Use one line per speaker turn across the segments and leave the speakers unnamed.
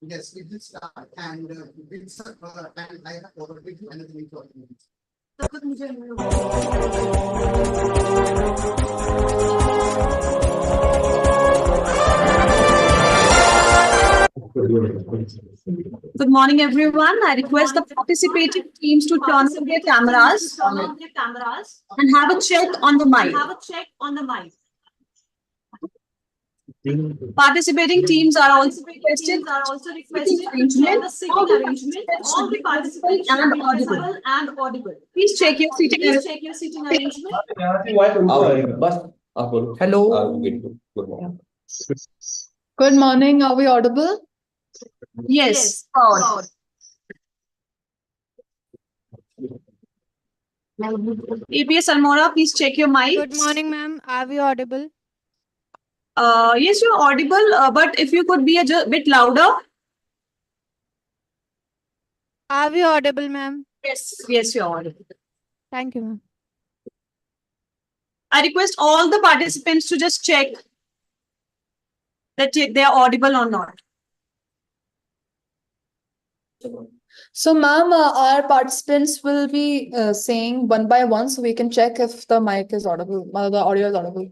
Yes, we did start, and and I have already do anything to
Good morning, everyone. I request the participating teams to turn on their cameras and have a check on the mic. Participating teams are also requested arrangement. All the participants should be visible and audible. Please check your seating arrangement.
Hello.
Good morning. Are we audible?
Yes. Loud. APS Almora, please check your mic.
Good morning, ma'am. Are we audible?
Yes, you're audible, but if you could be a bit louder.
Are we audible, ma'am?
Yes, you're audible.
Thank you, ma'am.
I request all the participants to just check that they are audible or not.
So, ma'am, our participants will be saying one by one, so we can check if the mic is audible, the audio is audible.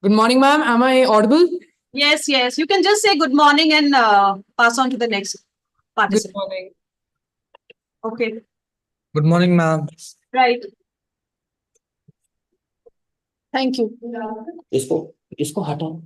Good morning, ma'am. Am I audible?
Yes. You can just say good morning and pass on to the next
Good
participant.
morning.
Okay.
Good morning, ma'am.
Right.
Thank you.
इसको हटाओ.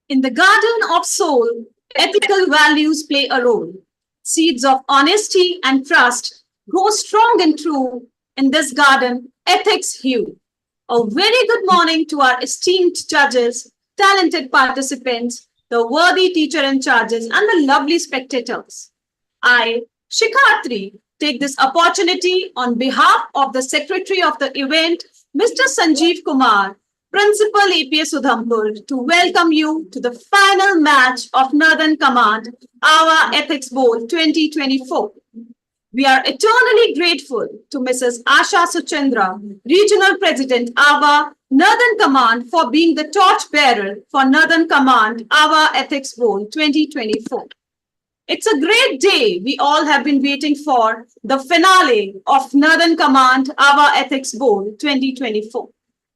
In the garden of soul, ethical values play a role. Seeds of honesty and trust grow strong and true in this garden, ethics hew. A very good morning to our esteemed judges, talented participants, the worthy teacher in charges, and the lovely spectators. I, Shikhatri, take this opportunity on behalf of the Secretary of the event, Mr. Sanjeev Kumar, Principal APS Udhampur, to welcome you to the final match of Northern Command, AWWA Ethics Bowl 2024. We are eternally grateful to Mrs. Asha Suchendra, Regional President, AWWA Northern Command, for being the torchbearer for Northern Command, AWWA Ethics Bowl 2024. It's a great day we all have been waiting for, the finale of Northern Command, AWWA Ethics Bowl 2024.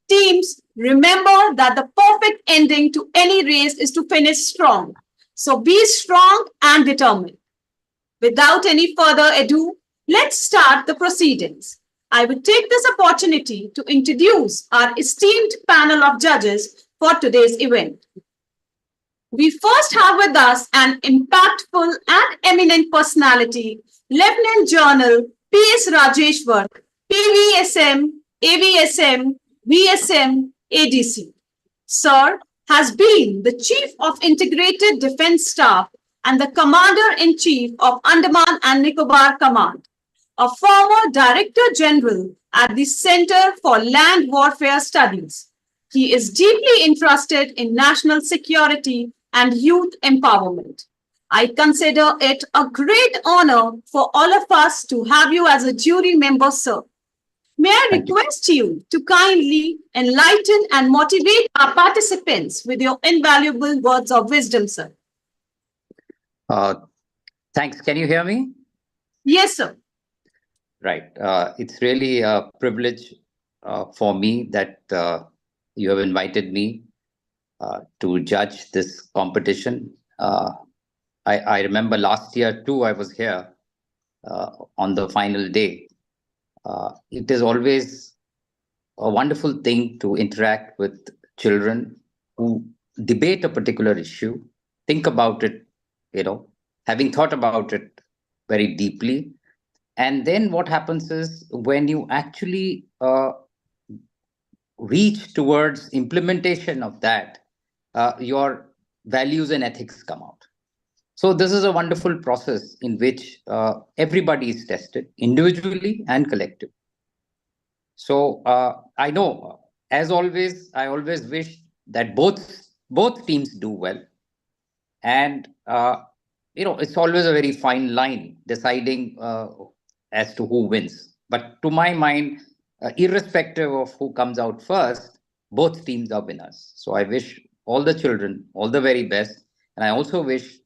Teams, remember that the perfect ending to any race is to finish strong. So be strong and determined. Without any further ado, Let's start the proceedings. I would take this opportunity to introduce our esteemed panel of judges for today's event. We first have with us an impactful and eminent personality, Lieutenant General P.S. Rajeshwar, PVSM, AVSM, VSM, ADC. Sir has been the Chief of Integrated Defense Staff and the Commander-in-Chief of Andaman and Nicobar Command, a former Director General at the Center for Land Warfare Studies. He is deeply interested in national security and youth empowerment. I consider it a great honor for all of us to have you as a jury member, sir. May I
Thank you.
request you to kindly enlighten and motivate our participants with your invaluable words of wisdom, sir?
Thanks. Can you hear me?
Yes, sir.
Right. It's really a privilege for me that you have invited me to judge this competition. I remember last year too, I was here on the final day. It is always a wonderful thing to interact with children who debate a particular issue, think about it, having thought about it very deeply. And then what happens is when you actually reach towards implementation of that, your values and ethics come out. So this is a wonderful process in which everybody is tested individually and collectively. So I know, as always, I always wish that both teams do well. And it's always a very fine line deciding as to who wins. But to my mind, irrespective of who comes out first, both teams are winners. So I wish all the children all the very best. And I also wish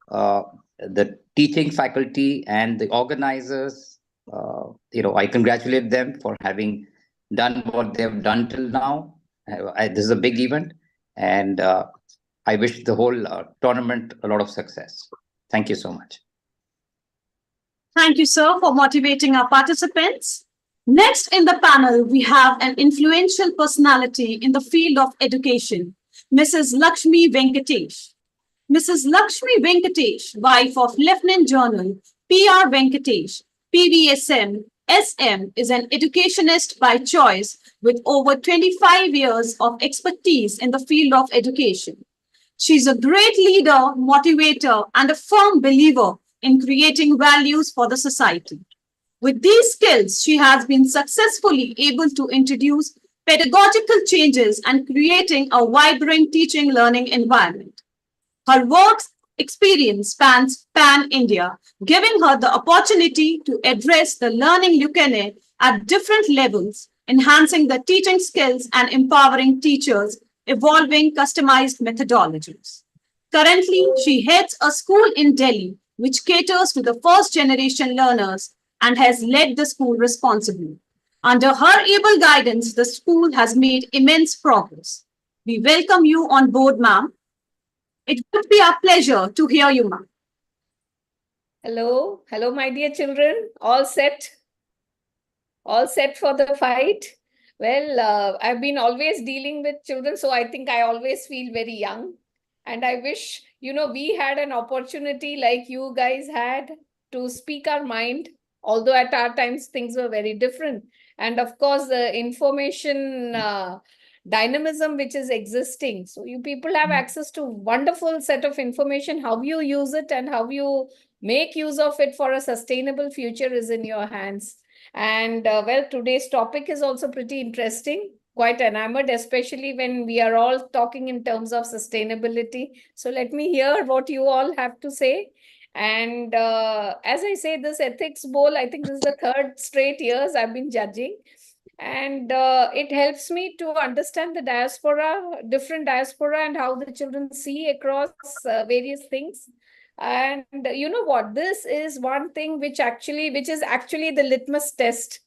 the teaching faculty and the organizers, I congratulate them for having done what they have done till now. This is a big event. And I wish the whole tournament a lot of success. Thank you so much.
Thank you, sir, for motivating our participants. Next in the panel, we have an influential personality in the field of education, Mrs. Lakshmi Venkatesh. Mrs. Lakshmi Venkatesh, wife of Lieutenant General P.R. Venkatesh, PVSM, SM, is an educationist by choice with over 25 years of expertise in the field of education. She's a great leader, motivator, and a firm believer in creating values for the society. With these skills, she has been successfully able to introduce pedagogical changes and creating a vibrant teaching learning environment. Her work experience spans pan-India, giving her the opportunity to address the learning leukaemia at different levels, enhancing the teaching skills and empowering teachers, evolving customized methodologies. Currently, she heads a school in Delhi which caters to the first generation learners and has led the school responsibly. Under her able guidance, the school has made immense progress. We welcome you on board, ma'am. It would be our pleasure to hear you, ma'am.
Hello, my dear children. All set? All set for the fight? Well, I've been always dealing with children, so I think I always feel very young. And I wish, we had an opportunity like you guys had to speak our mind, although at our times things were very different. And of course, the information dynamism which is existing. So you people have access to wonderful set of information. How you use it and how you make use of it for a sustainable future is in your hands. And well, today's topic is also pretty interesting, quite enamored, especially when we are all talking in terms of sustainability. So let me hear what you all have to say. And as I say, this ethics bowl, I think this is the third straight years I've been judging. And it helps me to understand the diaspora, different diaspora, and how the children see across various things. And you know what? This is one thing which is actually the litmus test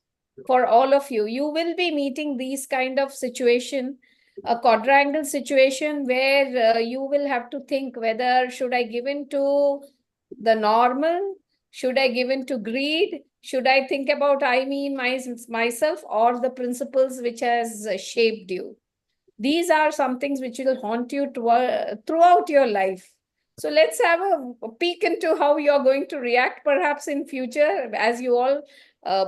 for all of you. You will be meeting these kind of situation, a quadrangle situation where you will have to think whether should I give in to the normal, should I give in to greed, Should I think about myself or the principles which has shaped you? These are some things which will haunt you throughout your life. So let's have a peek into how you're going to react perhaps in future as you all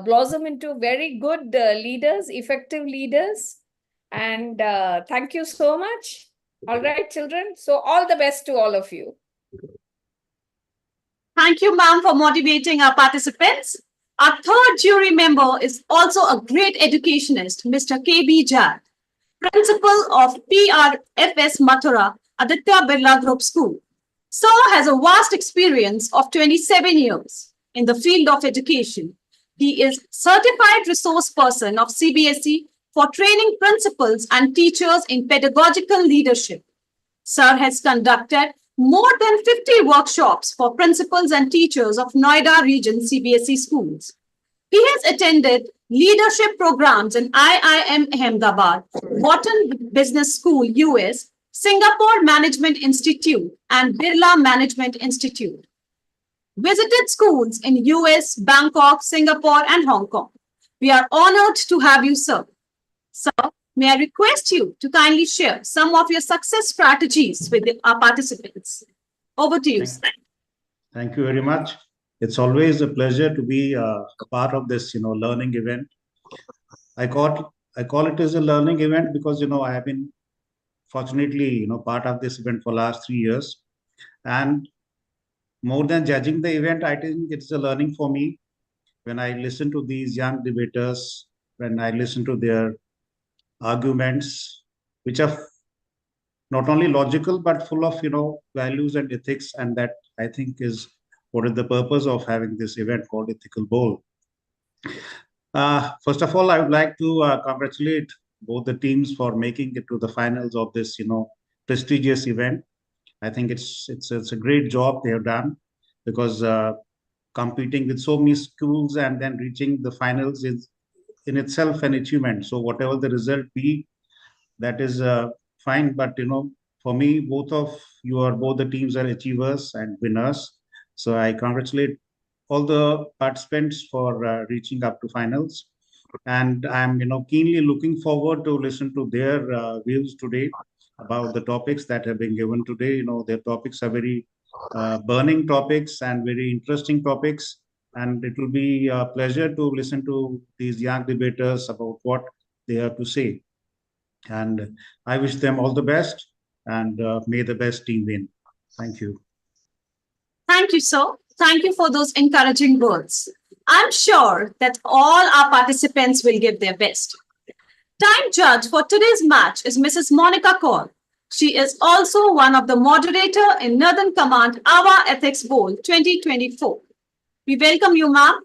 blossom into very good leaders, effective leaders. And thank you so much. All right, children. So all the best to all of you.
Thank you, ma'am, for motivating our participants. Our third jury member is also a great educationist, Mr. K.B. Jad, principal of PRFS Mathura, Aditya Birla Group School. Sir has a vast experience of 27 years in the field of education. He is certified resource person of CBSE for training principals and teachers in pedagogical leadership. Sir has conducted more than 50 workshops for principals and teachers of Noida region CBSE schools. He has attended leadership programs in IIM Ahmedabad, Wharton Business School, US, Singapore Management Institute, and Birla Management Institute. Visited schools in US, Bangkok, Singapore, and Hong Kong. We are honored to have you, sir. Sir, may I request you to kindly share some of your success strategies with our participants. Over to you, sir.
Thank you very much. It's always a pleasure to be a part of this, learning event. I call it as a learning event because, I have been fortunately, part of this event for last 3 years. And more than judging the event, I think it's a learning for me. When I listen to these young debaters, when I listen to their arguments, which are not only logical, but full of, values and ethics. And that, I think, is what is the purpose of having this event called Ethical Bowl. First of all, I would like to congratulate both the teams for making it to the finals of this, prestigious event. I think it's a great job they have done because competing with so many schools and then reaching the finals is in itself an achievement. So whatever the result be, that is fine. But for me, both the teams are achievers and winners. So I congratulate all the participants for reaching up to finals. And I'm keenly looking forward to listen to their views today about the topics that have been given today. Their topics are very burning topics and very interesting topics. And it will be a pleasure to listen to these young debaters about what they have to say. And I wish them all the best and may the best team win. Thank you.
Thank you, sir. Thank you for those encouraging words. I'm sure that all our participants will give their best. Time judge for today's match is Mrs. Monica Kaur. She is also one of the moderator in Northern Command AWWA Ethics Bowl 2024. We welcome you, ma'am.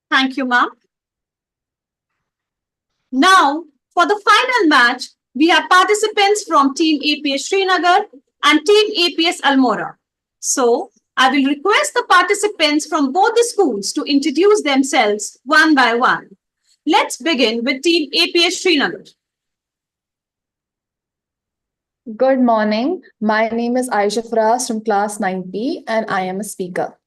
Thank you, ma'am. Now, for the final match, we have participants from Team APS Srinagar and Team APS Almora. So, I will request the participants from both the schools to introduce themselves one by one. Let's begin with Team APS Srinagar.
Good morning. My name is Aisha Faraz from class 9B and I am a speaker.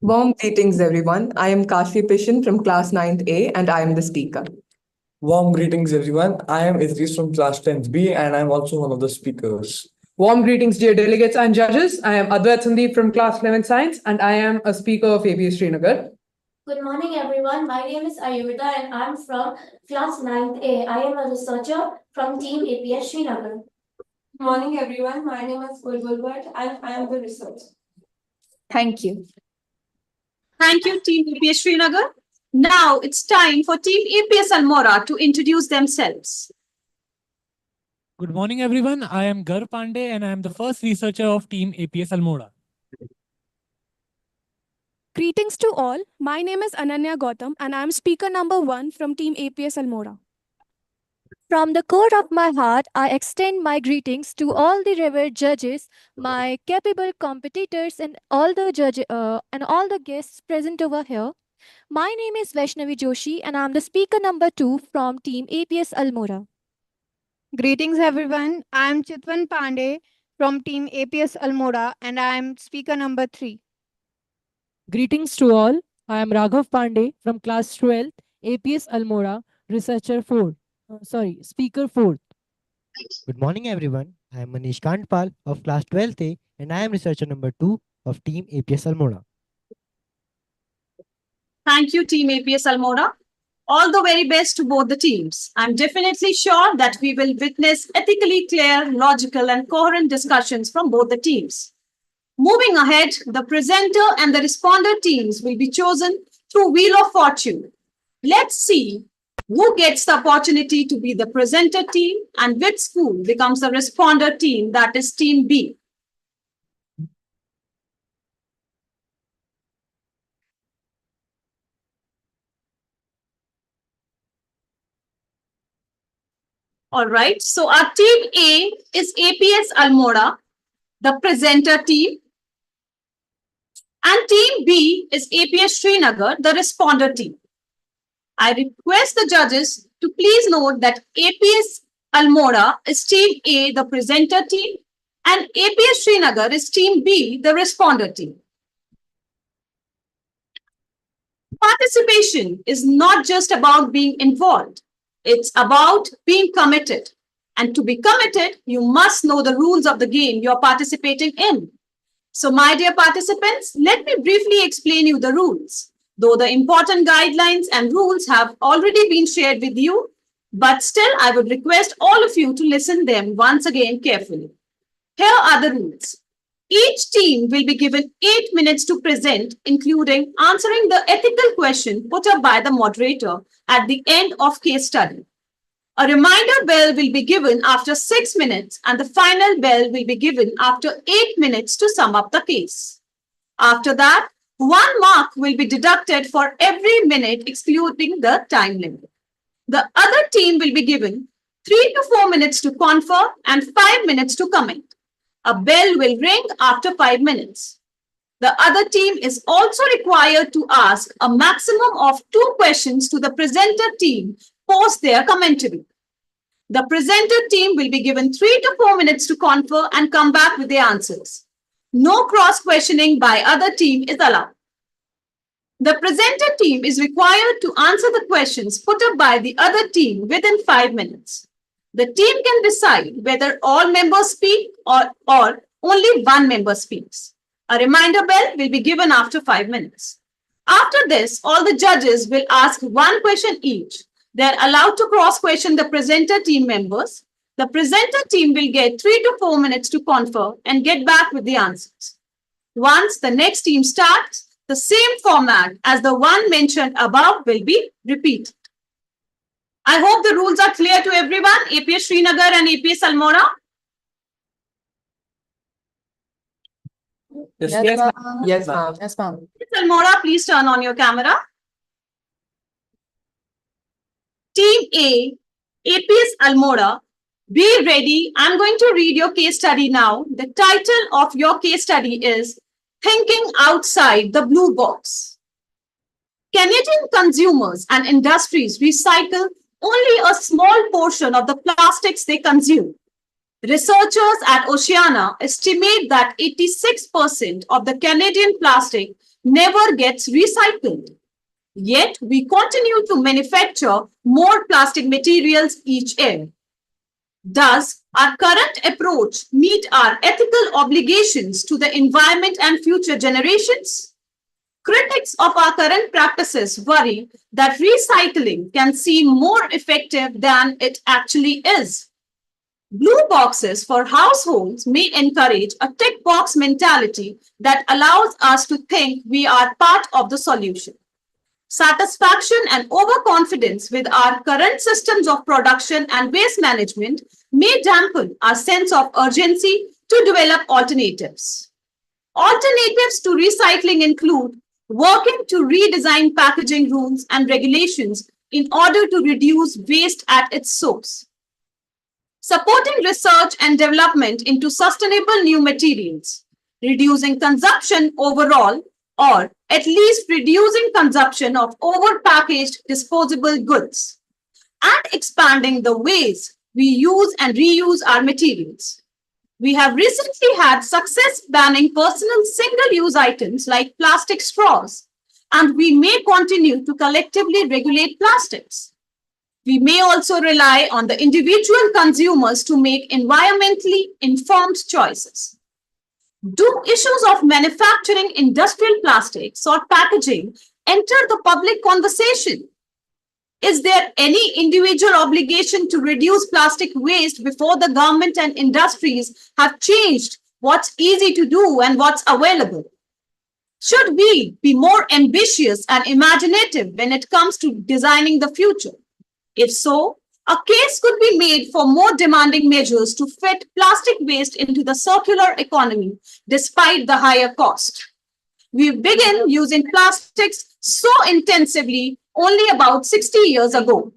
Warm greetings, everyone. I am Kashi Pishan from class 9th A and I am the speaker.
Warm greetings, everyone. I am Idris from class 10th B and I am also one of the speakers.
Warm greetings, dear delegates and judges. I am Advait Sandeep from class 11th Science and I am a speaker of APS Srinagar.
Good morning, everyone. My name is Ayurveda and I'm from class 9th A. I am a researcher from Team APS Srinagar.
Good morning, everyone. My name is Bulbul Bhatt and I am the researcher.
Thank you.
Thank you, Team APS Srinagar. Now it's time for Team APS Almora to introduce themselves.
Good morning, everyone. I am Gar Pandey and I am the first researcher of Team APS Almora.
Greetings to all. My name is Ananya Gautam and I am speaker number 1 from Team APS Almora.
From the core of my heart, I extend my greetings to all the revered judges, my capable competitors, and all the guests present over here. My name is Vaishnavi Joshi and I'm the speaker number 2 from Team APS Almora.
Greetings, everyone. I'm Chitwan Pandey from Team APS Almora, and I'm speaker number 3.
Greetings to all. I am Raghav Pandey from class 12th, APS Almora, researcher 4. Speaker 4.
Good morning, everyone. I am Manish Kantpal of class 12A and I am researcher number 2 of Team APS Almora.
Thank you, Team APS Almora. All the very best to both the teams. I'm definitely sure that we will witness ethically clear, logical, and coherent discussions from both the teams. Moving ahead, the presenter and the responder teams will be chosen through Wheel of Fortune. Let's see who gets the opportunity to be the presenter team and which school becomes the responder team, that is Team B. All right, so our Team A is APS Almora, the presenter team. And Team B is APS Srinagar, the responder team. I request the judges to please note that APS Almora is Team A, the presenter team, and APS Srinagar is Team B, the responder team. Participation is not just about being involved. It's about being committed. And to be committed, you must know the rules of the game you're participating in. So, my dear participants, let me briefly explain you the rules. Though the important guidelines and rules have already been shared with you, but still I would request all of you to listen them once again carefully. Here are the rules. Each team will be given 8 minutes to present, including answering the ethical question put up by the moderator at the end of case study. A reminder bell will be given after 6 minutes and the final bell will be given after 8 minutes to sum up the case. After that, 1 mark will be deducted for every minute excluding the time limit. The other team will be given 3 to 4 minutes to confer and 5 minutes to comment. A bell will ring after 5 minutes. The other team is also required to ask a maximum of 2 questions to the presenter team post their commentary. The presenter team will be given 3 to 4 minutes to confer and come back with their answers. No cross-questioning by other team is allowed. The presenter team is required to answer the questions put up by the other team within 5 minutes. The team can decide whether all members speak or only one member speaks. A reminder bell will be given after 5 minutes. After this, all the judges will ask 1 question each. They're allowed to cross-question the presenter team members. The presenter team will get 3 to 4 minutes to confer and get back with the answers. Once the next team starts, the same format as the one mentioned above will be repeated. I hope the rules are clear to everyone, APS Srinagar and APS Almora.
Yes,
Yes,
yes,
ma'am.
ma'am. Yes, ma'am.
Yes, ma'am.
APS Almora, please turn on your camera. Team A, APS Almora, be ready. I'm going to read your case study now. The title of your case study is Thinking Outside the Blue Box. Canadian consumers and industries recycle only a small portion of the plastics they consume. Researchers at Oceana estimate that 86% of the Canadian plastic never gets recycled. Yet, we continue to manufacture more plastic materials each year. Does our current approach meet our ethical obligations to the environment and future generations? Critics of our current practices worry that recycling can seem more effective than it actually is. Blue boxes for households may encourage a tick box mentality that allows us to think we are part of the solution. Satisfaction and overconfidence with our current systems of production and waste management may dampen our sense of urgency to develop alternatives. Alternatives to recycling include working to redesign packaging rules and regulations in order to reduce waste at its source. Supporting research and development into sustainable new materials, reducing consumption overall, or at least reducing consumption of overpackaged disposable goods, and expanding the ways we use and reuse our materials. We have recently had success banning personal single-use items like plastic straws, and we may continue to collectively regulate plastics. We may also rely on the individual consumers to make environmentally informed choices. Do issues of manufacturing industrial plastics or packaging enter the public conversation? Is there any individual obligation to reduce plastic waste before the government and industries have changed what's easy to do and what's available? Should we be more ambitious and imaginative when it comes to designing the future? If so, a case could be made for more demanding measures to fit plastic waste into the circular economy despite the higher cost. We began using plastics so intensively only about 60 years ago.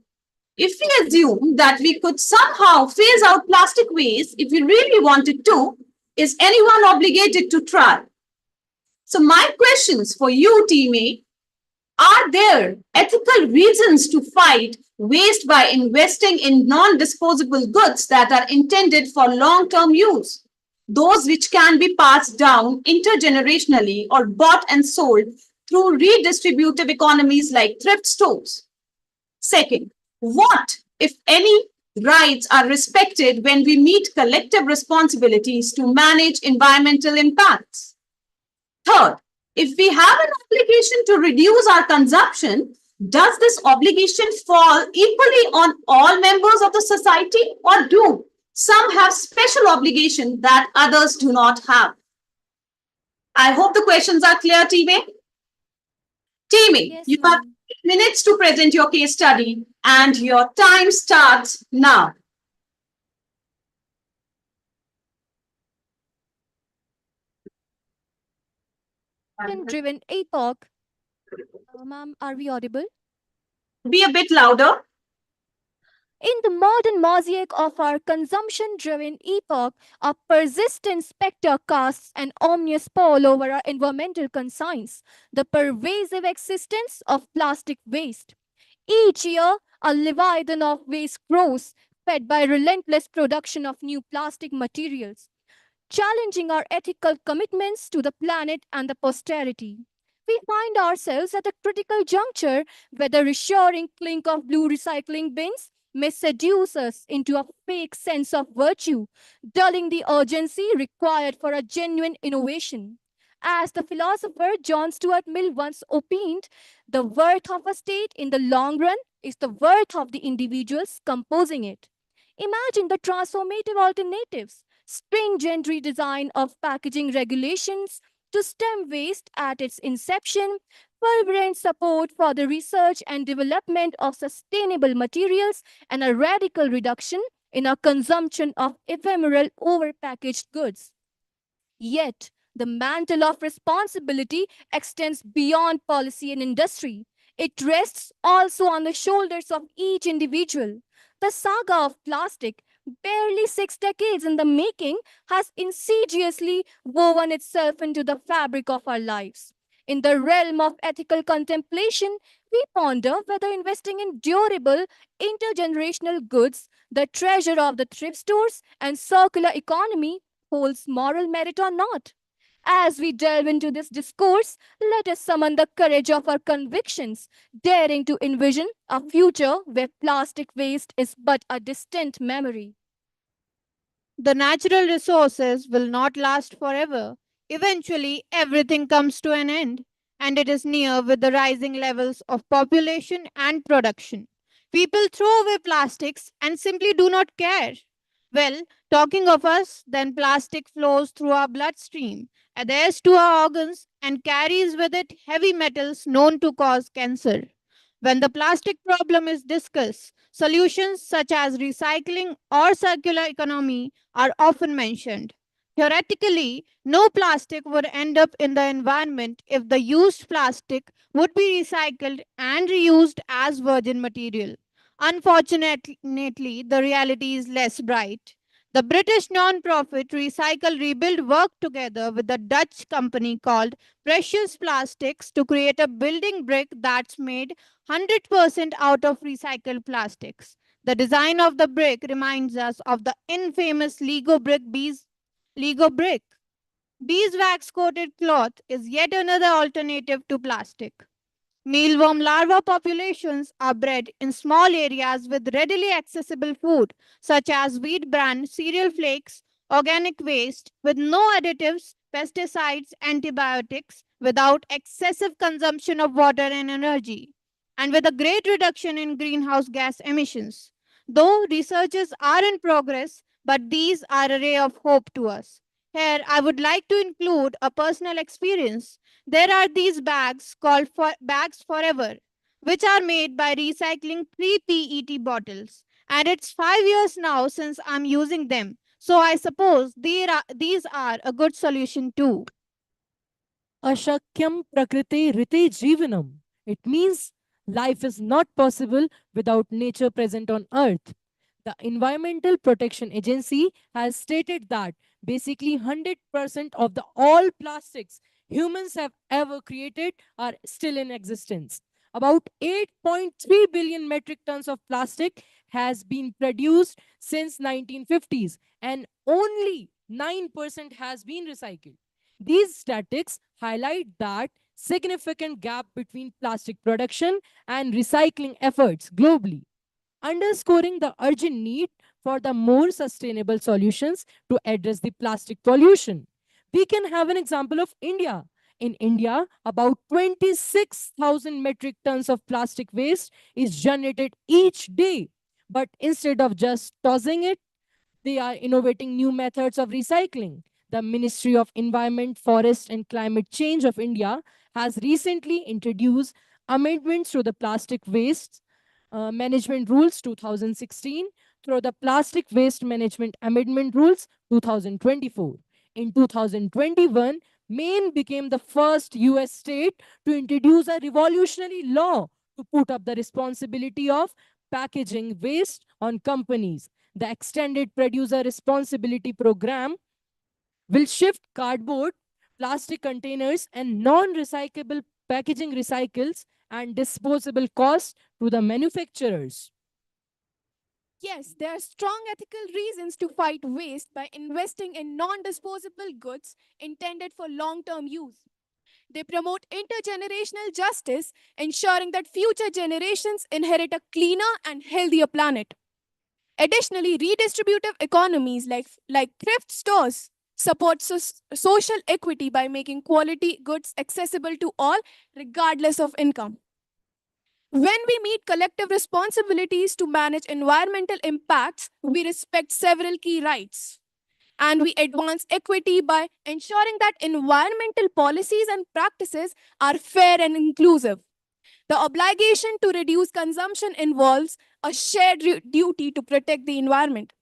If we assume that we could somehow phase out plastic waste if we really wanted to, is anyone obligated to try? So my questions for you, Team A, are there ethical reasons to fight waste by investing in non-disposable goods that are intended for long-term use? Those which can be passed down intergenerationally or bought and sold through redistributive economies like thrift stores. Second, what, if any, rights are respected when we meet collective responsibilities to manage environmental impacts? Third, if we have an obligation to reduce our consumption, does this obligation fall equally on all members of the society, or do some have special obligation that others do not have? I hope the questions are clear, Team A. Team A,
Yes,
you have 8 minutes to present your case study, and your time starts now.
Driven epoch. Ma'am, are we audible?
Be a bit louder.
In the modern mosaic of our consumption driven epoch, a persistent specter casts an ominous pall over our environmental conscience, the pervasive existence of plastic waste. Each year, a leviathan of waste grows, fed by relentless production of new plastic materials, challenging our ethical commitments to the planet and the posterity. We find ourselves at a critical juncture where the reassuring clink of blue recycling bins may seduce us into a fake sense of virtue, dulling the urgency required for a genuine innovation. As the philosopher John Stuart Mill once opined, the worth of a state in the long run is the worth of the individuals composing it. Imagine the transformative alternatives: stringent redesign of packaging regulations to stem waste at its inception, fervent support for the research and development of sustainable materials, and a radical reduction in our consumption of ephemeral overpackaged goods. Yet, the mantle of responsibility extends beyond policy and industry. It rests also on the shoulders of each individual. The saga of plastic, barely 6 decades in the making, has insidiously woven itself into the fabric of our lives. In the realm of ethical contemplation, we ponder whether investing in durable, intergenerational goods, the treasure of the thrift stores and circular economy, holds moral merit or not. As we delve into this discourse, let us summon the courage of our convictions, daring to envision a future where plastic waste is but a distant memory.
The natural resources will not last forever. Eventually, everything comes to an end, and it is near with the rising levels of population and production. People throw away plastics and simply do not care. Well, talking of us, then plastic flows through our bloodstream, adheres to our organs, and carries with it heavy metals known to cause cancer. When the plastic problem is discussed, solutions such as recycling or circular economy are often mentioned. Theoretically, no plastic would end up in the environment if the used plastic would be recycled and reused as virgin material. Unfortunately, the reality is less bright. The The British non-profit Recycle Rebuild worked together with a Dutch company called Precious Plastics to create a building brick that's made 100% out of recycled plastics. The design of the brick reminds us of the infamous Lego brick. Beeswax coated cloth is yet another alternative to plastic. Mealworm larva populations are bred in small areas with readily accessible food, such as wheat bran, cereal flakes, organic waste, with no additives, pesticides, antibiotics, without excessive consumption of water and energy, and with a great reduction in greenhouse gas emissions. Though researches are in progress, but these are a ray of hope to us. Here, I would like to include a personal experience. There are these bags called Bags Forever, which are made by recycling pre-PET bottles. And it's 5 years now since I'm using them. So I suppose these are a good solution too.
Ashakyam prakrite rite jivanam. It means life is not possible without nature present on earth. The Environmental Protection Agency has stated that basically 100% of the all plastics humans have ever created are still in existence. About 8.3 billion metric tons of plastic has been produced since 1950s and only 9% has been recycled. These statistics highlight that significant gap between plastic production and recycling efforts globally, underscoring the urgent need for the more sustainable solutions to address the plastic pollution. We can have an example of India. In India, about 26,000 metric tons of plastic waste is generated each day. But instead of just tossing it, they are innovating new methods of recycling. The Ministry of Environment, Forest and Climate Change of India has recently introduced amendments to the Plastic Waste Management Rules 2016 through the Plastic Waste Management Amendment Rules 2024. In 2021, Maine became the first US state to introduce a revolutionary law to put up the responsibility of packaging waste on companies. The Extended Producer Responsibility Program will shift cardboard, plastic containers, and non recyclable packaging recycles and disposable costs to the manufacturers.
Yes, there are strong ethical reasons to fight waste by investing in non disposable goods intended for long term use. They promote intergenerational justice, ensuring that future generations inherit a cleaner and healthier planet. Additionally, redistributive economies like thrift stores support social equity by making quality goods accessible to all, regardless of income. When we meet collective responsibilities to manage environmental impacts, we respect several key rights. And we advance equity by ensuring that environmental policies and practices are fair and inclusive. The obligation to reduce consumption involves a shared duty to protect the environment.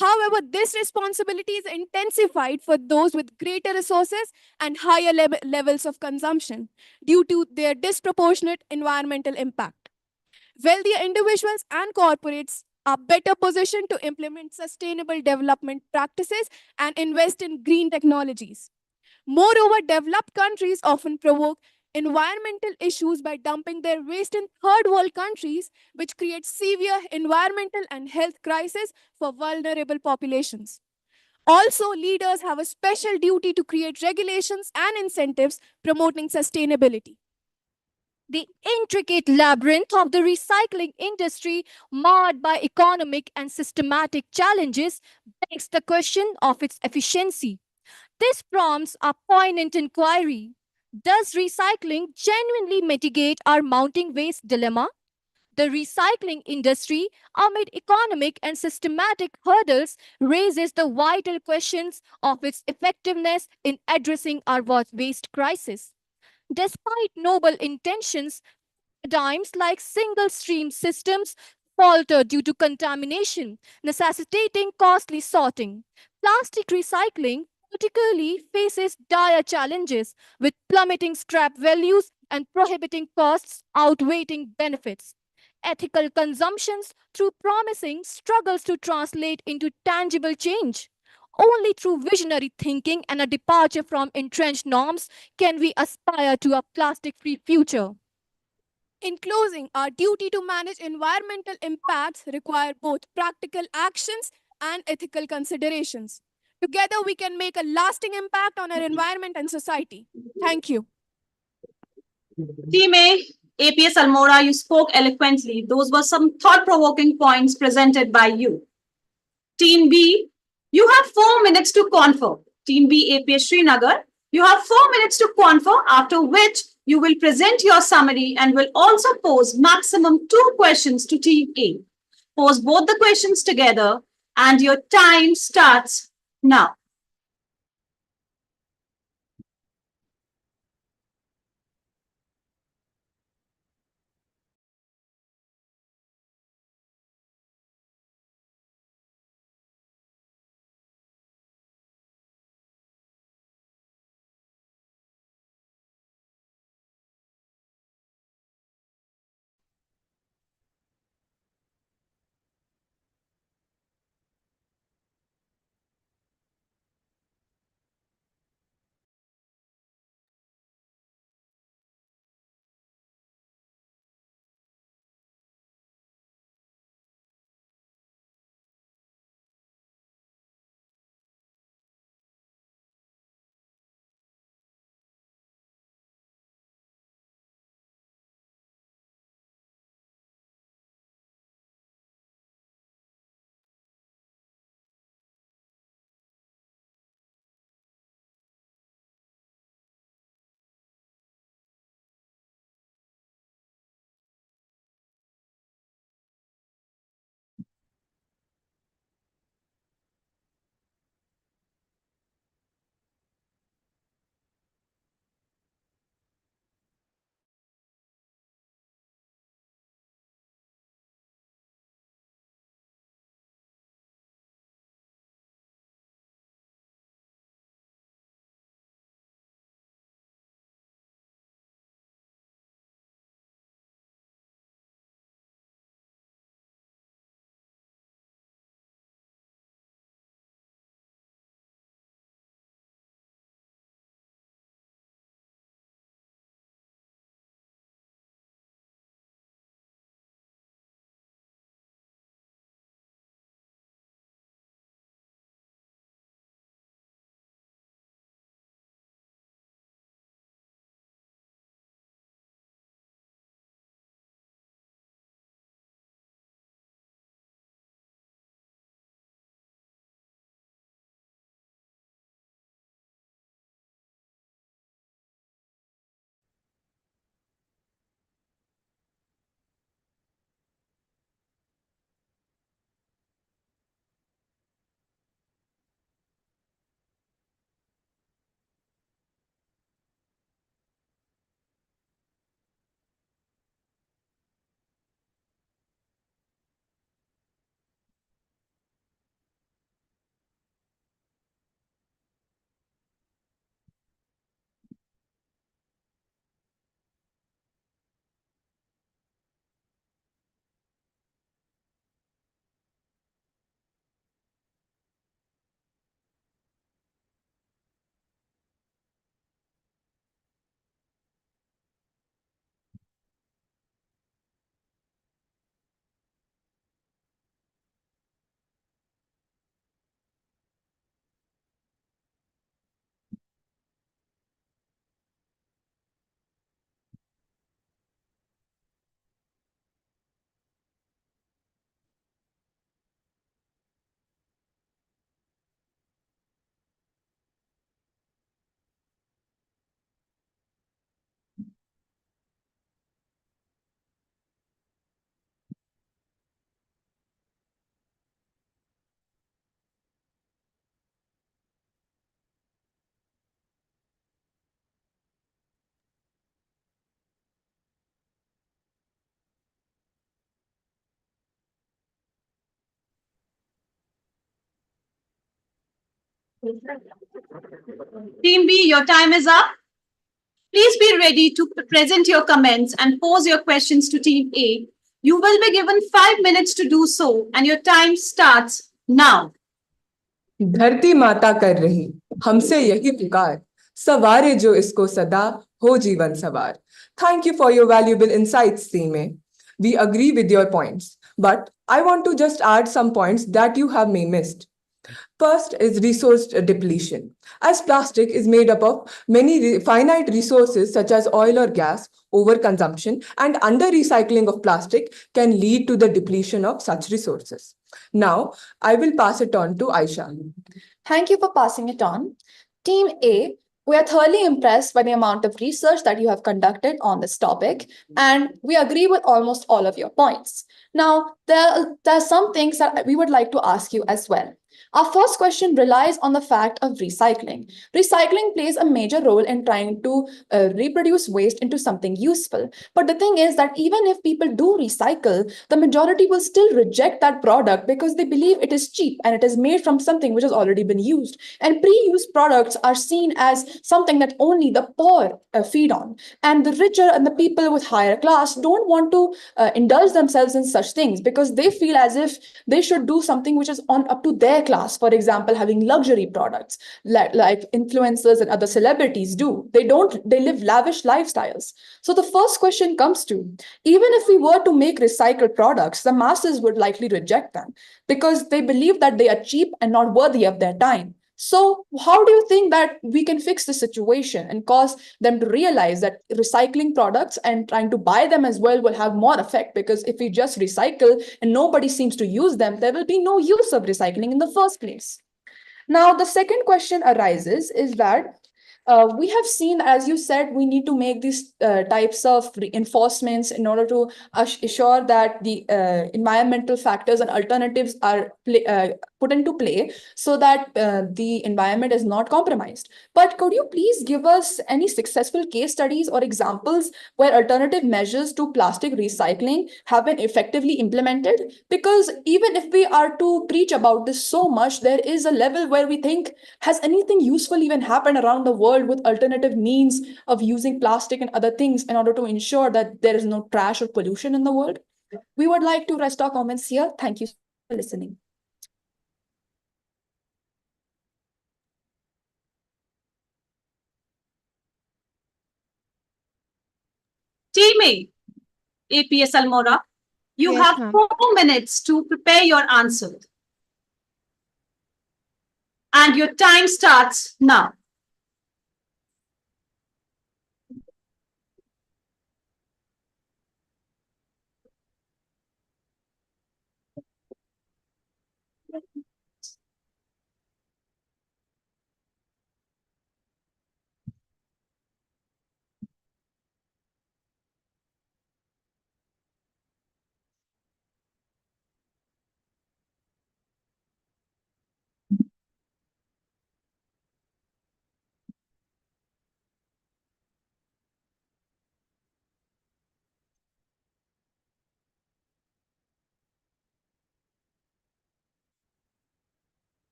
However, this responsibility is intensified for those with greater resources and higher levels of consumption due to their disproportionate environmental impact. Wealthier individuals and corporates are better positioned to implement sustainable development practices and invest in green technologies. Moreover, developed countries often provoke environmental issues by dumping their waste in third world countries, which creates severe environmental and health crises for vulnerable populations. Also, leaders have a special duty to create regulations and incentives promoting sustainability.
The intricate labyrinth of the recycling industry, marred by economic and systematic challenges, begs the question of its efficiency. This prompts a poignant inquiry. Does recycling genuinely mitigate our mounting waste dilemma? The recycling industry, amid economic and systematic hurdles, raises the vital questions of its effectiveness in addressing our waste crisis. Despite noble intentions, paradigms like single stream systems falter due to contamination, necessitating costly sorting. Plastic recycling particularly faces dire challenges with plummeting scrap values and prohibiting costs outweighing benefits. ethical consumptions through promising struggles to translate into tangible change. Only through visionary thinking and a departure from entrenched norms can we aspire to a plastic free future.
In closing, our duty to manage environmental impacts require both practical actions and ethical considerations. Together, we can make a lasting impact on our environment and society. Thank you.
Team A, APS Almora, you spoke eloquently. Those were some thought-provoking points presented by you. Team B, you have 4 minutes to confer. Team B, APS Srinagar, you have 4 minutes to confer, after which you will present your summary and will also pose maximum 2 questions to Team A. Pose both the questions together and your time starts now. Team B, your time is up. Please be ready to present your comments and pose your questions to Team A. You will be given 5 minutes to do so, and your time starts now.
धरती माता कर रही हमसे यही पुकार, सवारे जो इसको सदा हो जीवन सवार. Thank you for your valuable insights, Seema. We agree with your points, but I want to just add some points that you have may missed. First is resource depletion. As plastic is made up of many finite resources such as oil or gas, overconsumption and under recycling of plastic can lead to the depletion of such resources. Now, I will pass it on to Aisha.
Thank you for passing it on. Team A, we are thoroughly impressed by the amount of research that you have conducted on this topic, and we agree with almost all of your points. Now, there are some things that we would like to ask you as well. Our first question relies on the fact of recycling. Recycling plays a major role in trying to reproduce waste into something useful. But the thing is that even if people do recycle, the majority will still reject that product because they believe it is cheap and it is made from something which has already been used. And pre-used products are seen as something that only the poor feed on. And the richer and the people with higher class don't want to indulge themselves in such things because they feel as if they should do something which is on up to their class. For example, having luxury products like influencers and other celebrities do. They live lavish lifestyles. So the first question comes to, even if we were to make recycled products, the masses would likely reject them because they believe that they are cheap and not worthy of their time. So how do you think that we can fix the situation and cause them to realize that recycling products and trying to buy them as well will have more effect? Because if we just recycle and nobody seems to use them, there will be no use of recycling in the first place. Now, the second question arises is that we have seen, as you said, we need to make these types of reinforcements in order to assure that the environmental factors and alternatives are put into play so that the environment is not compromised. But could you please give us any successful case studies or examples where alternative measures to plastic recycling have been effectively implemented? Because even if we are to preach about this so much, there is a level where we think, has anything useful even happened around the world with alternative means of using plastic and other things in order to ensure that there is no trash or pollution in the world? We would like to rest our comments here. Thank you for listening.
Team A, APS Almora, you
Yes,
have
ma'am.
4 minutes to prepare your answer. And your time starts now.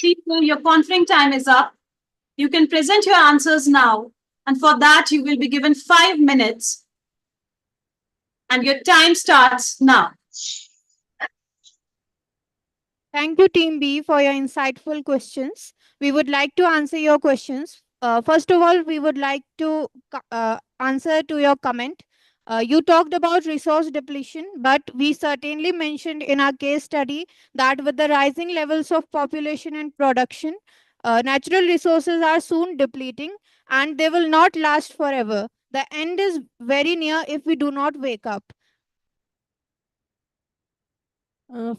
People, your conferring time is up. You can present your answers now, and for that, you will be given 5 minutes. And your time starts now.
Thank you, Team B, for your insightful questions. We would like to answer your questions. First of all, we would like to answer to your comment. You talked about resource depletion, but we certainly mentioned in our case study that with the rising levels of population and production, natural resources are soon depleting and they will not last forever. The end is very near if we do not wake up.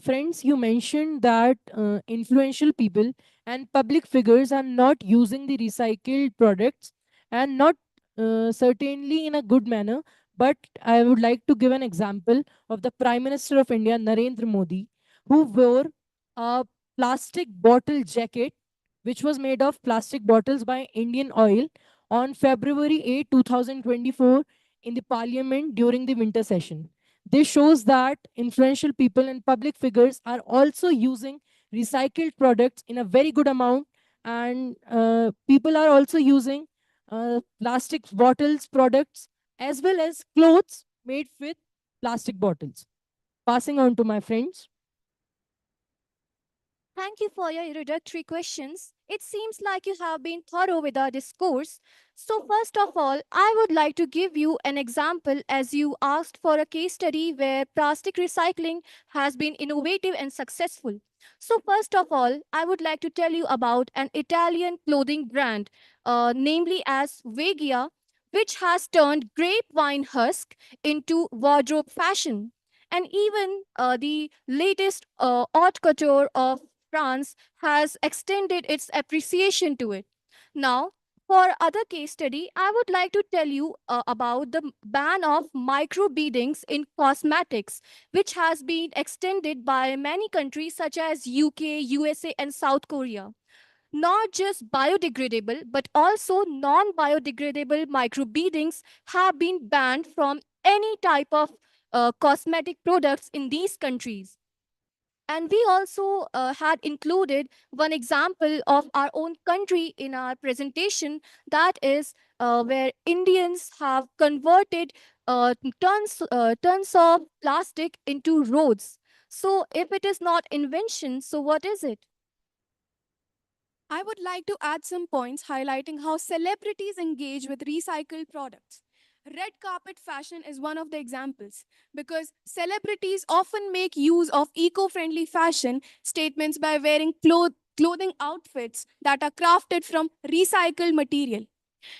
Friends, you mentioned that influential people and public figures are not using the recycled products and not certainly in a good manner. But I would like to give an example of the Prime Minister of India, Narendra Modi, who wore a plastic bottle jacket which was made of plastic bottles by Indian Oil on February 8, 2024 in the parliament during the winter session. This shows that influential people and public figures are also using recycled products in a very good amount, and people are also using plastic bottles products as well as clothes made with plastic bottles. Passing on to my friends.
Thank you for your introductory questions. It seems like you have been thorough with our discourse. So, first of all, I would like to give you an example as you asked for a case study where plastic recycling has been innovative and successful. So, first of all, I would like to tell you about an Italian clothing brand, namely as Vegia, which has turned grapevine husk into wardrobe fashion. And even the latest haute couture of France has extended its appreciation to it. Now, for other case study, I would like to tell you about the ban of micro beadings in cosmetics, which has been extended by many countries such as UK, USA, and South Korea. Not just biodegradable, but also non-biodegradable micro beadings have been banned from any type of cosmetic products in these countries. And we also had included one example of our own country in our presentation, that is where Indians have converted tons of plastic into roads. So if it is not invention, so what is it?
I would like to add some points highlighting how celebrities engage with recycled products. Red carpet fashion is one of the examples because celebrities often make use of eco friendly fashion statements by wearing clothing outfits that are crafted from recycled material.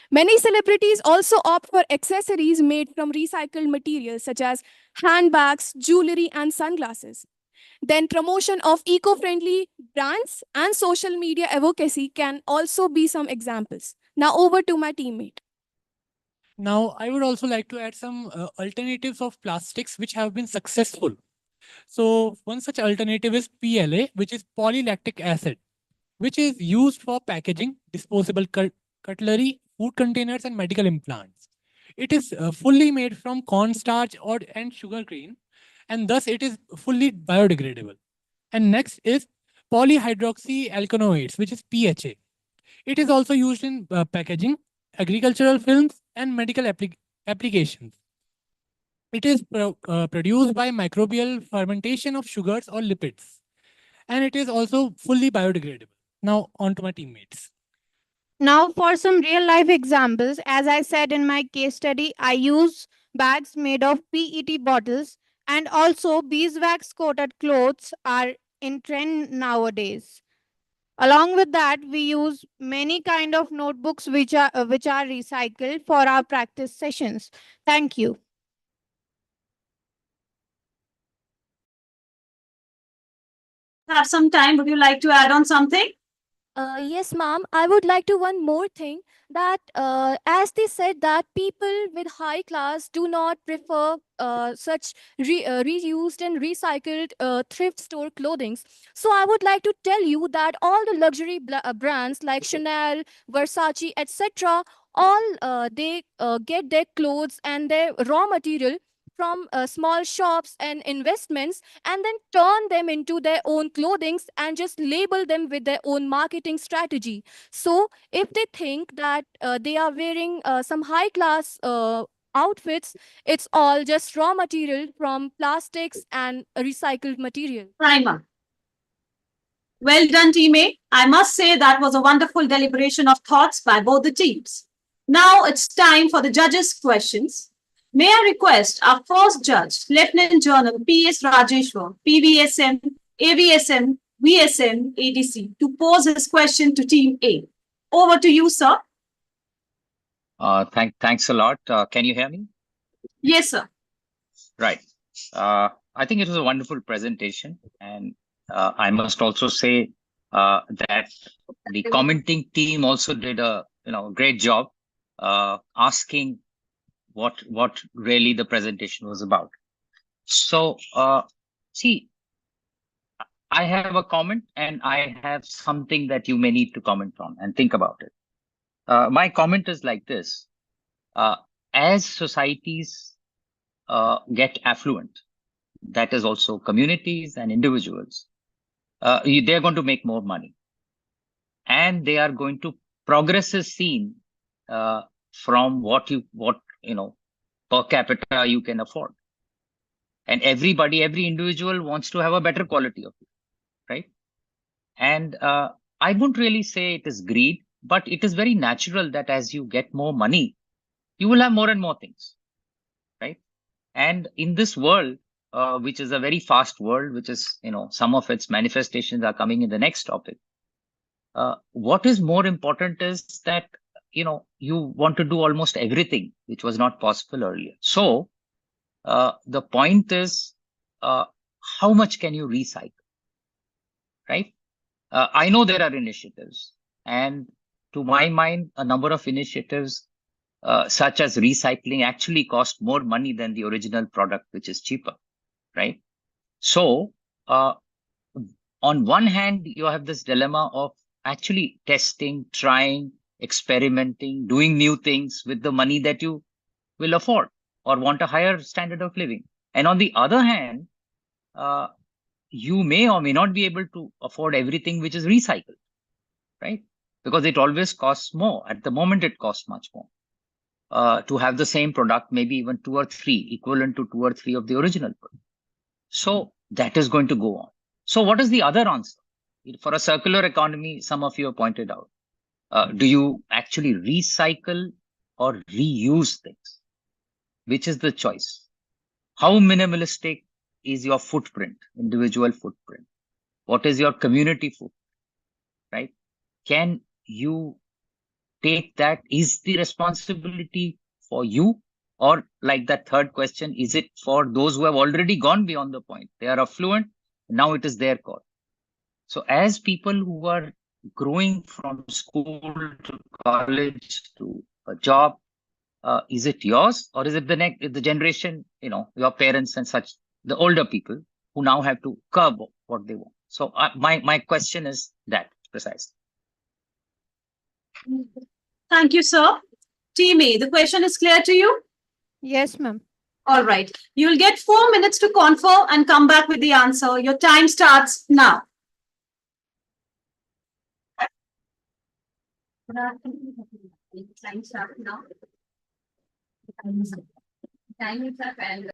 Many celebrities also opt for accessories made from recycled materials such as handbags, jewelry, and sunglasses. Then, promotion of eco friendly brands and social media advocacy can also be some examples. Now, over to my teammate.
Now, I would also like to add some alternatives of plastics which have been successful. So, one such alternative is PLA, which is polylactic acid, which is used for packaging, disposable cutlery, food containers, and medical implants. It is fully made from cornstarch or and sugar cane, and thus it is fully biodegradable. And next is polyhydroxyalkanoates, which is PHA. It is also used in packaging, agricultural films, and medical applications. It is produced by microbial fermentation of sugars or lipids, and it is also fully biodegradable. Now, on to my teammates.
Now, for some real life examples, as I said in my case study, I use bags made of PET bottles, and also beeswax coated clothes are in trend nowadays. Along with that, we use many kind of notebooks which are recycled for our practice sessions. Thank you.
Have some time. Would you like to add on something?
Yes, ma'am. I would like to one more thing that as they said that people with high class do not prefer such reused and recycled thrift store clothings. So I would like to tell you that all the luxury brands like Chanel, Versace, etc., all they get their clothes and their raw material from small shops and investments and then turn them into their own clothings and just label them with their own marketing strategy. So if they think that they are wearing some high class outfits, it's all just raw material from plastics and recycled material.
Primer. Well done, Team A. I must say that was a wonderful deliberation of thoughts by both the teams. Now it's time for the judges' questions. May I request our first judge, Lieutenant General P.S. Rajeshwar, PVSM, AVSM, VSM, ADC, to pose his question to Team A. Over to you, sir.
Thanks a lot. Can you hear me?
Yes, sir.
Right. I think it was a wonderful presentation, and I must also say that the commenting team also did a great job asking what really the presentation was about. So see, I have a comment and I have something that you may need to comment on and think about it. My comment is like this: as societies get affluent, that is also communities and individuals, they're going to make more money, and they are going to progress is seen from what per capita you can afford, and every individual wants to have a better quality of it, right? And I wouldn't really say it is greed, but it is very natural that as you get more money, you will have more and more things, right? And in this world, which is a very fast world, which is, some of its manifestations are coming in the next topic. What is more important is that, you want to do almost everything, which was not possible earlier. So the point is, how much can you recycle, right? I know there are initiatives, and to my mind, a number of initiatives such as recycling actually cost more money than the original product, which is cheaper, right? So on one hand, you have this dilemma of actually testing, trying, experimenting, doing new things with the money that you will afford or want a higher standard of living. And on the other hand, you may or may not be able to afford everything which is recycled, right? Because it always costs more. At the moment, it costs much more. To have the same product, maybe even 2 or 3, equivalent to 2 or 3 of the original product. So that is going to go on. So what is the other answer? For a circular economy, some of you have pointed out, do you actually recycle or reuse things? Which is the choice? How minimalistic is your footprint, individual footprint? What is your community footprint, right? Can you take that? Is the responsibility for you? Or like that third question, is it for those who have already gone beyond the point? They are affluent, now it is their call. So as people who are growing from school to college to a job, is it yours or is it the generation, your parents and such, the older people who now have to curb what they want? So my question is that precisely.
Thank you, sir. Team A, the question is clear to you?
Yes, ma'am.
All right. You'll get 4 minutes to confer and come back with the answer. Your time starts now. Time starts now. Time is up and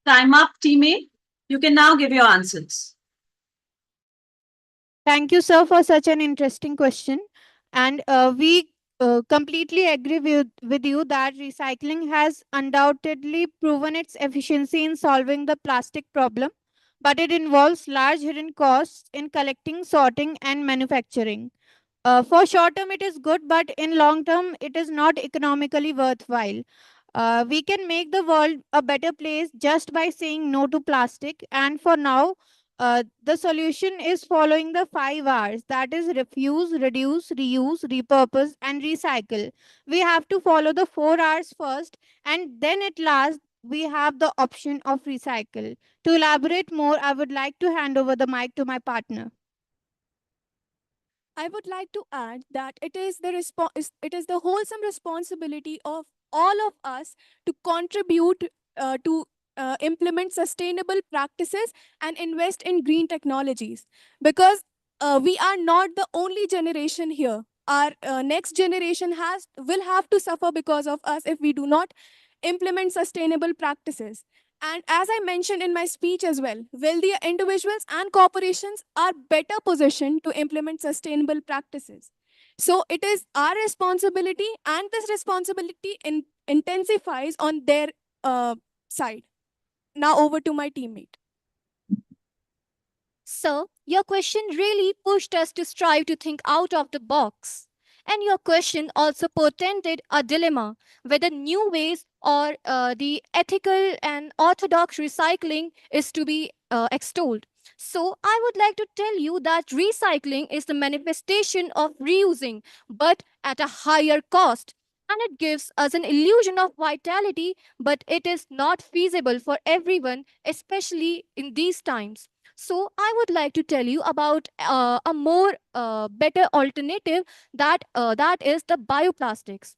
Time up, team A. You can now give your answers.
Thank you, sir, for such an interesting question. And we completely agree with you that recycling has undoubtedly proven its efficiency in solving the plastic problem, but it involves large hidden costs in collecting, sorting, and manufacturing. For short term, it is good, but in long term, it is not economically worthwhile. We can make the world a better place just by saying no to plastic. And for now, the solution is following the 5 R's, that is, refuse, reduce, reuse, repurpose, and recycle. We have to follow the 4 R's first, and then at last, we have the option of recycle. To elaborate more, I would like to hand over the mic to my partner.
I would like to add that it is the wholesome responsibility of all of us to contribute to implement sustainable practices and invest in green technologies, because we are not the only generation here. Our next generation has will have to suffer because of us if we do not implement sustainable practices. And as I mentioned in my speech as well, wealthier individuals and corporations are better positioned to implement sustainable practices. So it is our responsibility, and this responsibility intensifies on their side. Now over to my teammate.
So, your question really pushed us to strive to think out of the box. And your question also portended a dilemma whether new ways or the ethical and orthodox recycling is to be extolled. So, I would like to tell you that recycling is the manifestation of reusing, but at a higher cost. And it gives us an illusion of vitality, but it is not feasible for everyone, especially in these times. So I would like to tell you about a more better alternative that is the bioplastics.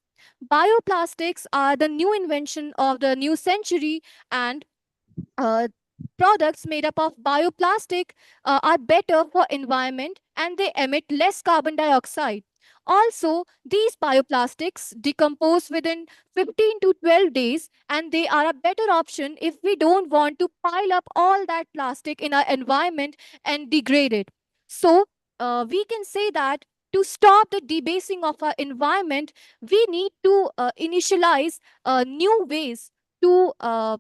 Bioplastics are the new invention of the new century, and uh, products made up of bioplastic are better for environment and they emit less carbon dioxide. Also, these bioplastics decompose within 15 to 12 days, and they are a better option if we don't want to pile up all that plastic in our environment and degrade it. So, we can say that to stop the debasing of our environment, we need to initialize new ways to uh,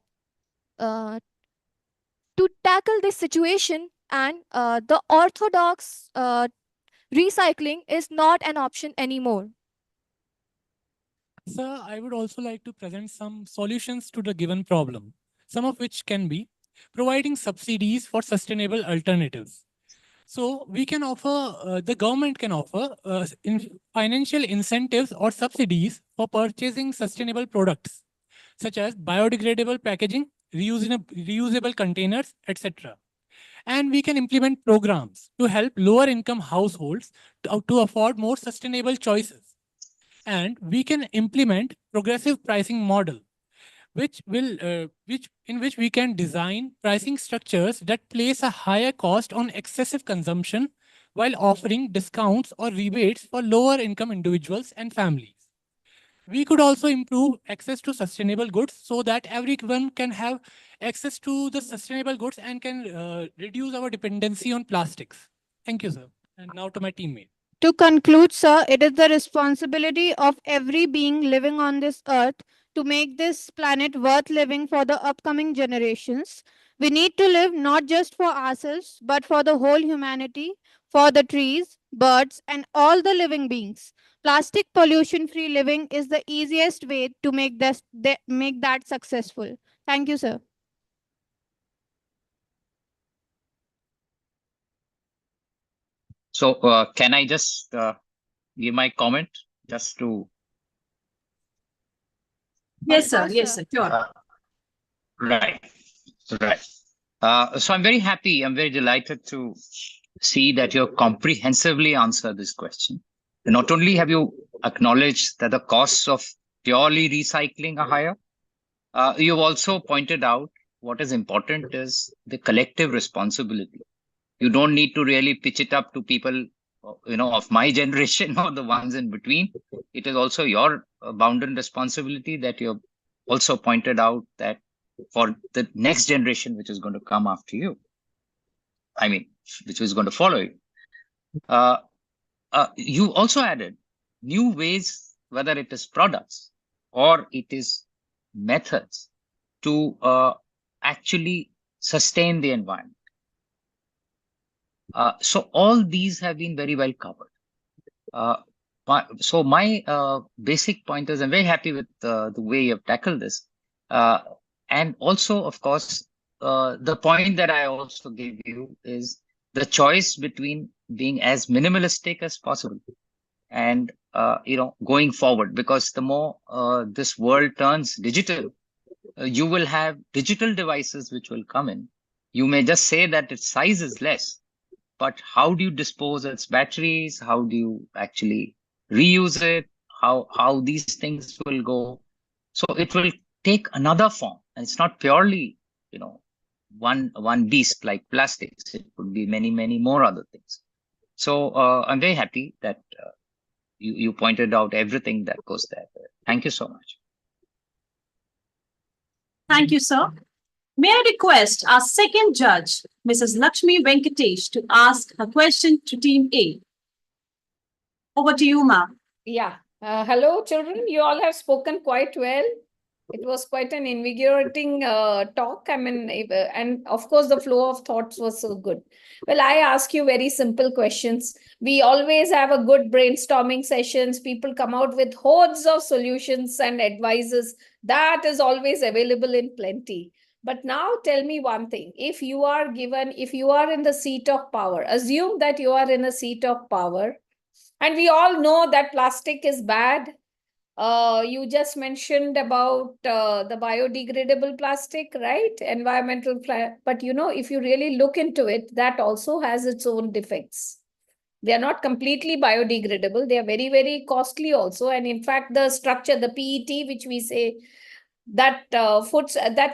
to tackle this situation, and the orthodox recycling is not an option anymore.
Sir, I would also like to present some solutions to the given problem, some of which can be providing subsidies for sustainable alternatives. So we can offer, the government can offer financial incentives or subsidies for purchasing sustainable products, such as biodegradable packaging, reusable containers, etc. And we can implement programs to help lower income households to afford more sustainable choices. And we can implement progressive pricing model, which in which we can design pricing structures that place a higher cost on excessive consumption while offering discounts or rebates for lower income individuals and families. We could also improve access to sustainable goods so that everyone can have access to the sustainable goods and can reduce our dependency on plastics. Thank you, sir. And now to my teammate.
To conclude, sir, it is the responsibility of every being living on this earth to make this planet worth living for the upcoming generations. We need to live not just for ourselves, but for the whole humanity, for the trees, birds, and all the living beings. Plastic pollution free living is the easiest way to make that successful. Thank you, sir.
So can I just give my comment just to?
Yes, sir. Yes, sir. Sure.
Right. Right. So I'm very happy. I'm very delighted to see that you comprehensively answered this question. Not only have you acknowledged that the costs of purely recycling are higher, you've also pointed out what is important is the collective responsibility. You don't need to really pitch it up to people, of my generation or the ones in between. It is also your bounden responsibility that you're also pointed out that for the next generation, which is going to come after you, I mean, which is going to follow you, you also added new ways, whether it is products or it is methods to actually sustain the environment. So all these have been very well covered. So my basic point is I'm very happy with the way you have tackled this. And also, of course, the point that I also gave you is the choice between being as minimalistic as possible and going forward, because the more this world turns digital, you will have digital devices which will come in. You may just say that its size is less, but how do you dispose its batteries? How do you actually reuse it? How these things will go? So it will take another form, and it's not purely, one beast like plastics. It could be many more other things. So I'm very happy that you pointed out everything that goes there. Thank you so much.
Thank you, sir. May I request our second judge, Mrs. Lakshmi Venkatesh, to ask a question to Team A. Over to you, ma'am.
Yeah. Hello, children. You all have spoken quite well. It was quite an invigorating talk. I mean, and of course, the flow of thoughts was so good. Well, I ask you very simple questions. We always have a good brainstorming sessions. People come out with hordes of solutions and advices. That is always available in plenty. But now tell me one thing. If you are in the seat of power, assume that you are in a seat of power, and we all know that plastic is bad. You just mentioned about the biodegradable plastic, right? But if you really look into it, that also has its own defects. They are not completely biodegradable. They are very costly also. And in fact, the structure, the PET, which we say, that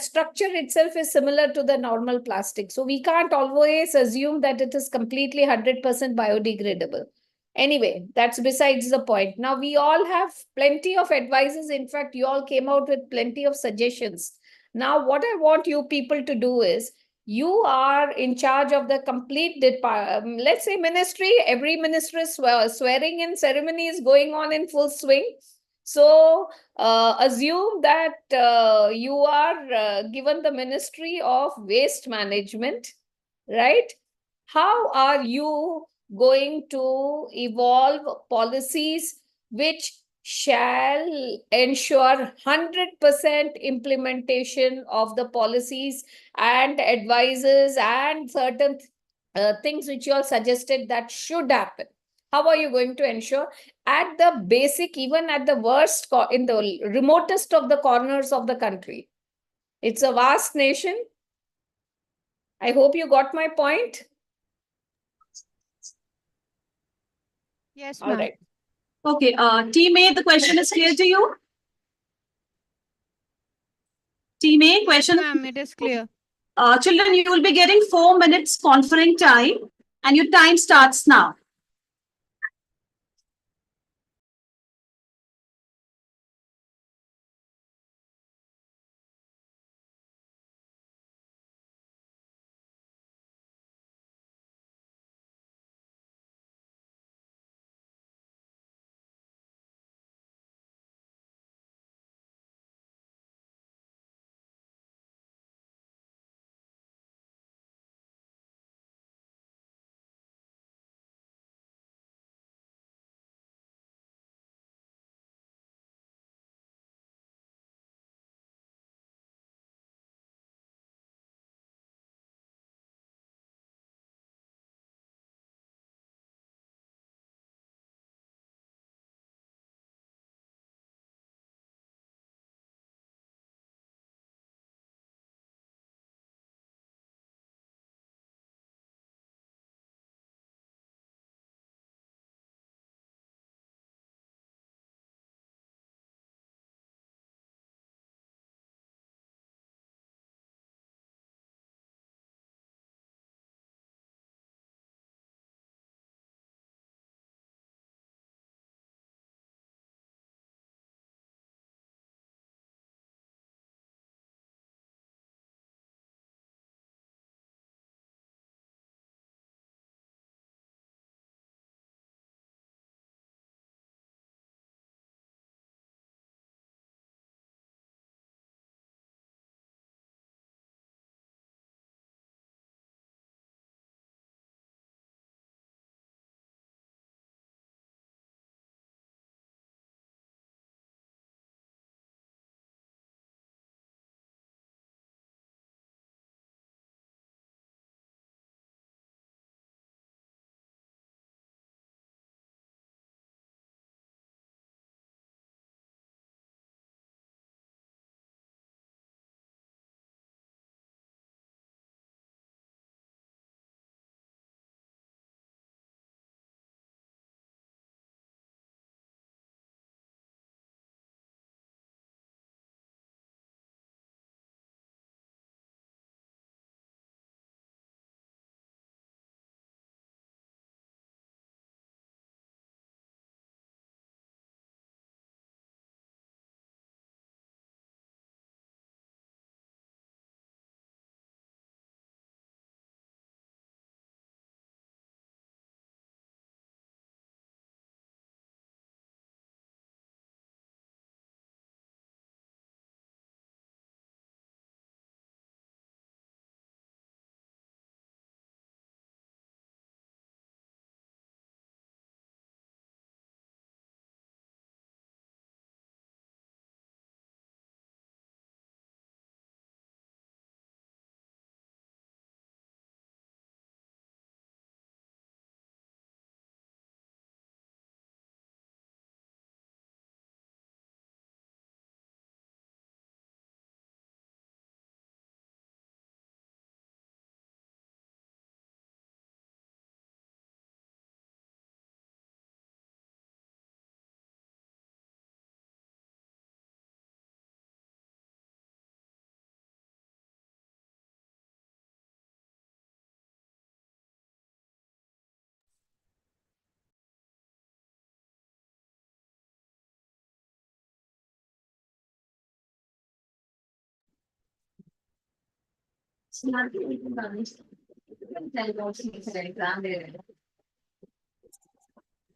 structure itself is similar to the normal plastic. So we can't always assume that it is completely 100% biodegradable. Anyway, that's besides the point. Now, we all have plenty of advices. In fact, you all came out with plenty of suggestions. Now, what I want you people to do is, you are in charge of the complete, let's say, ministry. Every ministry swearing in ceremony is going on in full swing. So, assume that you are given the Ministry of Waste Management, right? How are you going to evolve policies which shall ensure 100% implementation of the policies and advices and certain things which you all suggested that should happen? How are you going to ensure at the basic, even at the worst, in the remotest of the corners of the country? It's a vast nation. I hope you got my point.
Yes,
All
ma'am.
right.
Okay, Team A, the question is clear to you? Team A, question?
Yes, ma'am, it is clear.
Children, you will be getting 4 minutes conferring time, and your time starts now.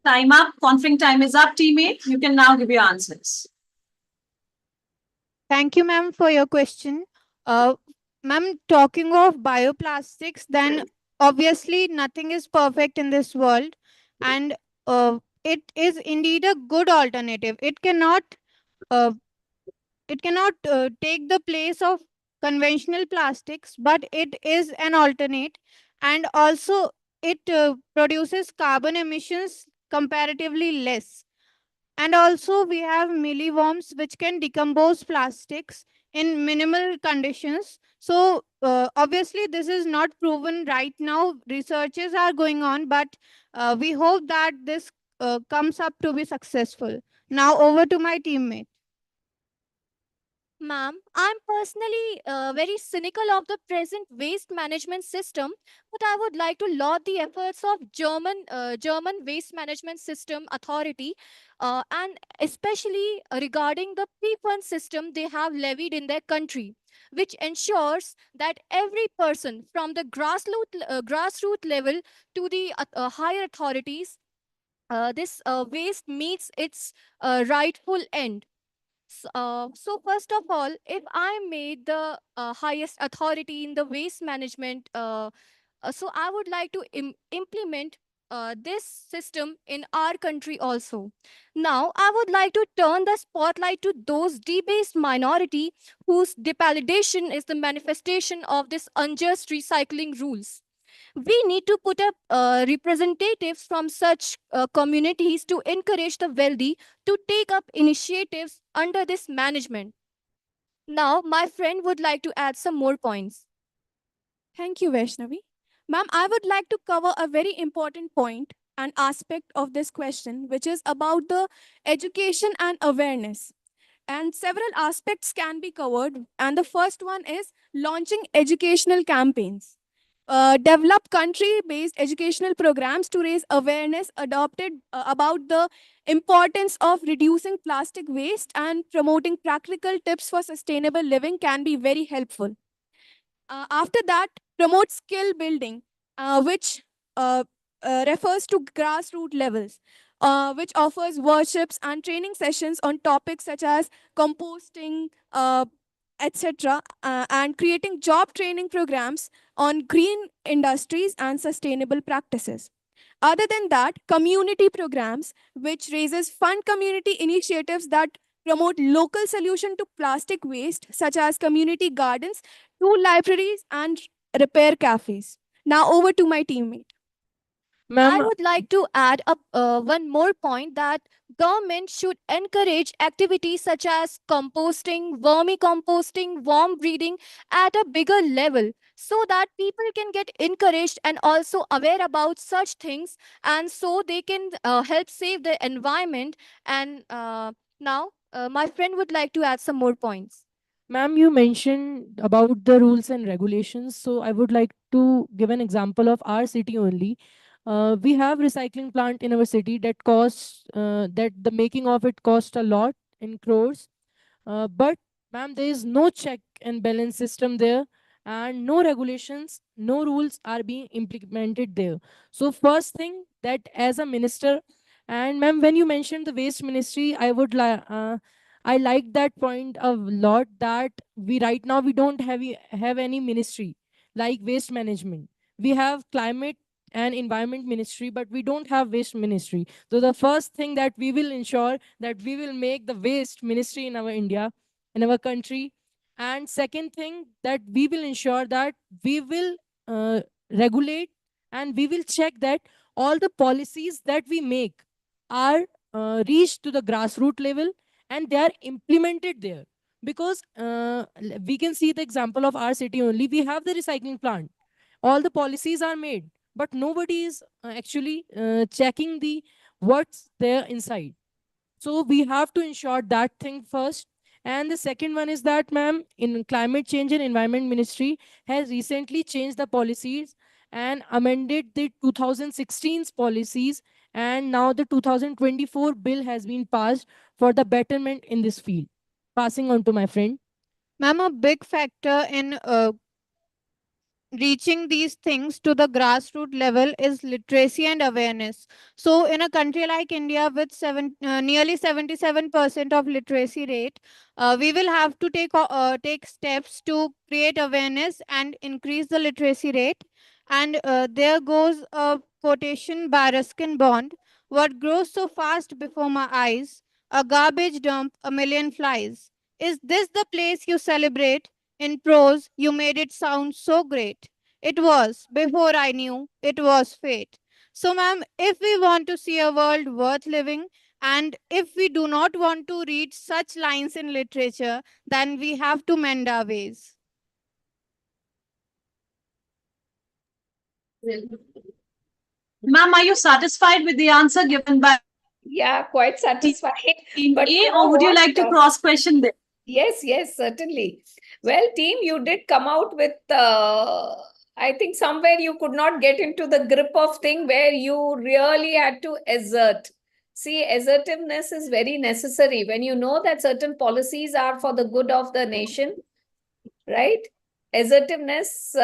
Time up. Conferring time is up, teammate. You can now give your answers.
Thank you, ma'am, for your question. Ma'am, talking of bioplastics, then obviously nothing is perfect in this world, and it is indeed a good alternative. Uh, it cannot take the place of conventional plastics, but it is an alternate, and also it produces carbon emissions comparatively less. And also, we have milliworms which can decompose plastics in minimal conditions. So, obviously, this is not proven right now. Researches are going on, but we hope that this comes up to be successful. Now, over to my teammate.
Ma'am, I'm personally very cynical of the present waste management system, but I would like to laud the efforts of German Waste Management System Authority, and especially regarding the P1 system they have levied in their country, which ensures that every person from the grassroots level to the higher authorities, this waste meets its rightful end. So first of all, if I made the highest authority in the waste management, so I would like to implement this system in our country also. Now, I would like to turn the spotlight to those debased minority whose depalidation is the manifestation of this unjust recycling rules. We need to put up representatives from such communities to encourage the wealthy to take up initiatives under this management. Now, my friend would like to add some more points.
Thank you, Vaishnavi. Ma'am, I would like to cover a very important point and aspect of this question, which is about the education and awareness. And several aspects can be covered. And the first one is launching educational campaigns. Develop country-based educational programs to raise awareness adopted about the importance of reducing plastic waste and promoting practical tips for sustainable living can be very helpful. After that, promote skill building, which uh, refers to grassroots levels, which offers workshops and training sessions on topics such as composting, etc., and creating job training programs on green industries and sustainable practices. Other than that, community programs, which raises fund community initiatives that promote local solution to plastic waste, such as community gardens, tool libraries, and repair cafes. Now over to my teammate.
I
Ma'am,
would like to add up one more point that government should encourage activities such as composting, vermicomposting, worm breeding at a bigger level so that people can get encouraged and also aware about such things, and so they can help save the environment. And now my friend would like to add some more points.
Ma'am, you mentioned about the rules and regulations. So I would like to give an example of our city only. We have recycling plant in our city that costs that the making of it cost a lot in crores. But ma'am, there is no check and balance system there, and no regulations, no rules are being implemented there. So first thing that as a minister, and ma'am, when you mentioned the waste ministry, I like that point a lot that we right now we don't have any ministry like waste management. We have climate and environment ministry, but we don't have waste ministry. So the first thing that we will ensure that we will make the waste ministry in our India, in our country. And second thing that we will ensure that we will regulate and we will check that all the policies that we make are reached to the grassroots level and they are implemented there. Because we can see the example of our city only. We have the recycling plant. All the policies are made, but nobody is actually checking the what's there inside. So we have to ensure that thing first. And the second one is that, ma'am, in climate change and environment ministry has recently changed the policies and amended the 2016's policies, and now the 2024 bill has been passed for the betterment in this field. Passing on to my friend.
Ma'am, a big factor in reaching these things to the grassroots level is literacy and awareness. So in a country like India with nearly 77% of literacy rate, we will have to take steps to create awareness and increase the literacy rate. And there goes a quotation by Ruskin Bond: "What grows so fast before my eyes? A garbage dump, a million flies. Is this the place you celebrate? In prose, you made it sound so great. It was, before I knew, it was fate." So, ma'am, if we want to see a world worth living, and if we do not want to read such lines in literature, then we have to mend our ways.
Ma'am, are you satisfied with the answer given by
Yeah, quite satisfied.
Team
But
A,
you know
or would you
what?
like to cross question them?
Yes, yes, certainly. Well, team, you did come out with, I think somewhere you could not get into the grip of thing where you really had to assert. See, assertiveness is very necessary when you know that certain policies are for the good of the nation, right? Assertiveness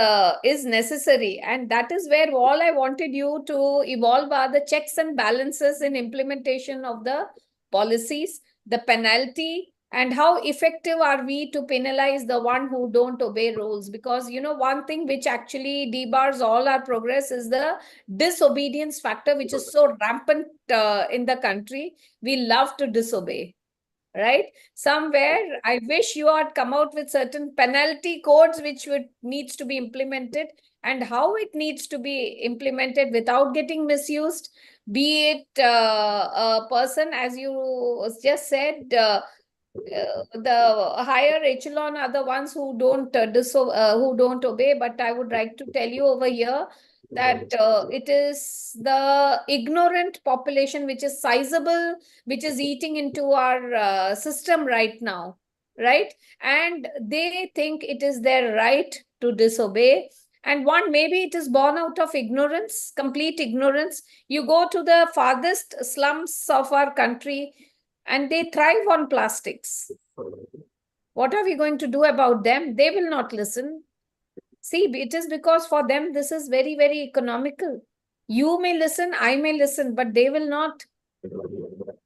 is necessary, and that is where all I wanted you to evolve are the checks and balances in implementation of the policies, the penalty, and how effective are we to penalize the one who don't obey rules. Because you know, one thing which actually debars all our progress is the disobedience factor, which is so rampant in the country. We love to disobey, right? Somewhere I wish you had come out with certain penalty codes which would needs to be implemented, and how it needs to be implemented without getting misused. Be it a person, as you just said, the higher echelon are the ones who don't who don't obey. But I would like to tell you over here that it is the ignorant population which is sizable, which is eating into our system right now, right? And they think it is their right to disobey. And one, maybe it is born out of ignorance, complete ignorance. You go to the farthest slums of our country, and they thrive on plastics. What are we going to do about them? They will not listen. See, it is because for them, this is very, very economical. You may listen, I may listen, but they will not.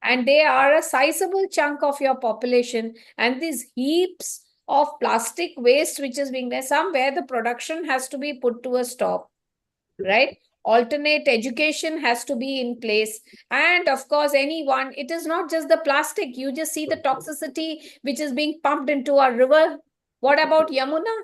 And they are a sizable chunk of your population. And these heaps of plastic waste, which is being there, somewhere the production has to be put to a stop, right? Alternate education has to be in place. And of course, anyone, it is not just the plastic. You just see the toxicity which is being pumped into our river. What about Yamuna?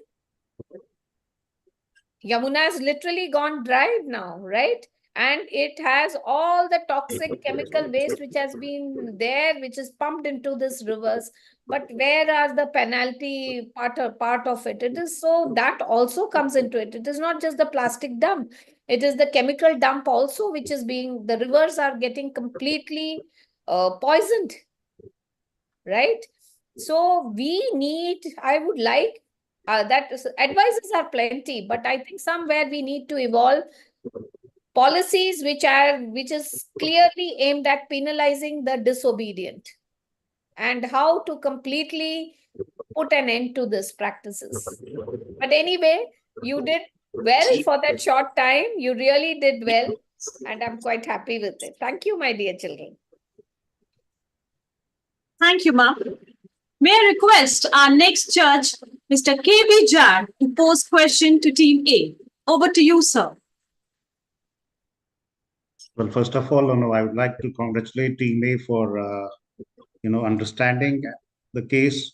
Yamuna has literally gone dry now, right? And it has all the toxic chemical waste which has been there, which is pumped into these rivers. But where are the penalty part of it? It is so that also comes into it. It is not just the plastic dump. It is the chemical dump also, which is being, the rivers are getting completely poisoned, right? So we need, I would like, that advices are plenty, but I think somewhere we need to evolve policies which is clearly aimed at penalizing the disobedient, and how to completely put an end to these practices. But anyway, you did well for that short time. You really did well, and I'm quite happy with it. Thank you, my dear children.
Thank you, ma'am. May I request our next judge, Mr. K.B. Jar, to pose question to Team A. Over to you, sir.
Well, first of all, I would like to congratulate Team A for understanding the case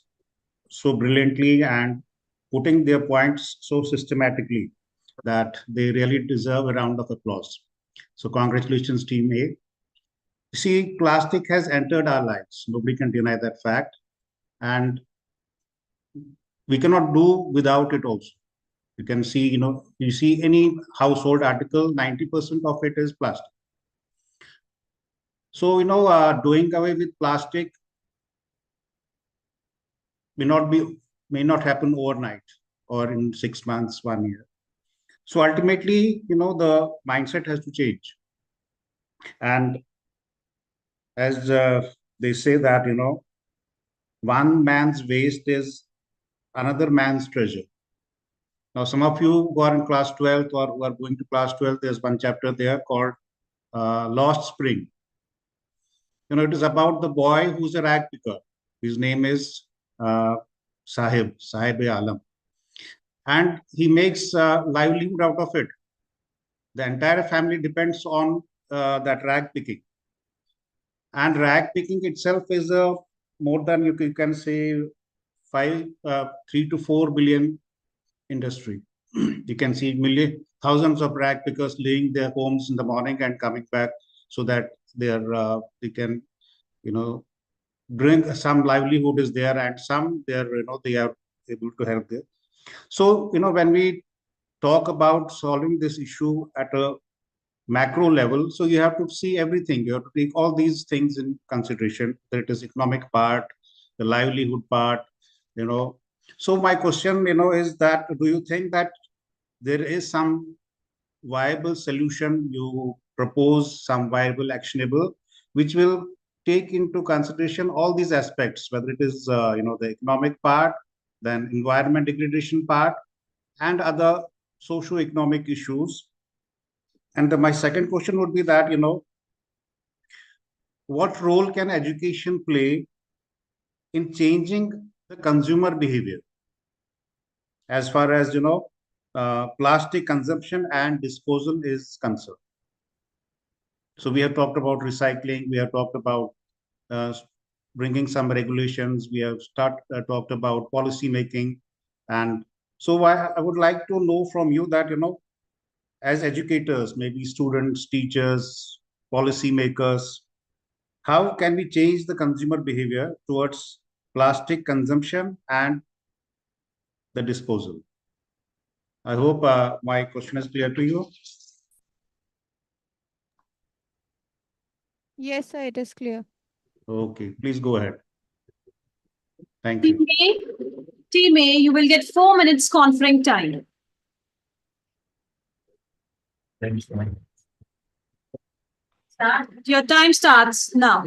so brilliantly and putting their points so systematically that they really deserve a round of applause. So congratulations, Team A. See, plastic has entered our lives. Nobody can deny that fact. And we cannot do without it also. You can see, you see any household article, 90% of it is plastic. So, doing away with plastic may not happen overnight or in 6 months, 1 year. So ultimately, the mindset has to change. And as they say that, one man's waste is another man's treasure. Now, some of you who are in class 12th or who are going to class 12th, there's one chapter there called Lost Spring. It is about the boy who's a rag picker. His name is Sahib Alam. And he makes livelihood out of it. The entire family depends on that rag picking. And rag picking itself is more than you can say 3 to 4 billion industry. You can see thousands of rag pickers leaving their homes in the morning and coming back so that they can bring some livelihood is there, and some they are able to help there. So when we talk about solving this issue at a macro level, so you have to see everything. You have to take all these things in consideration. That it is economic part, the livelihood part. So my question is that, do you think that there is some viable solution you propose, some viable actionable, which will take into consideration all these aspects, whether it is the economic part, then environment degradation part, and other socio-economic issues? And my second question would be that what role can education play in changing the consumer behavior as far as plastic consumption and disposal is concerned? So we have talked about recycling, we have talked about bringing some regulations, we have talked about policy making. And so I would like to know from you that as educators, maybe students, teachers, policy makers, how can we change the consumer behavior towards plastic consumption and the disposal? I hope my question is clear to you.
Yes, sir, it is clear.
Okay, please go ahead. Thank you.
Team A, you will get 4 minutes conferring time. Your time starts now.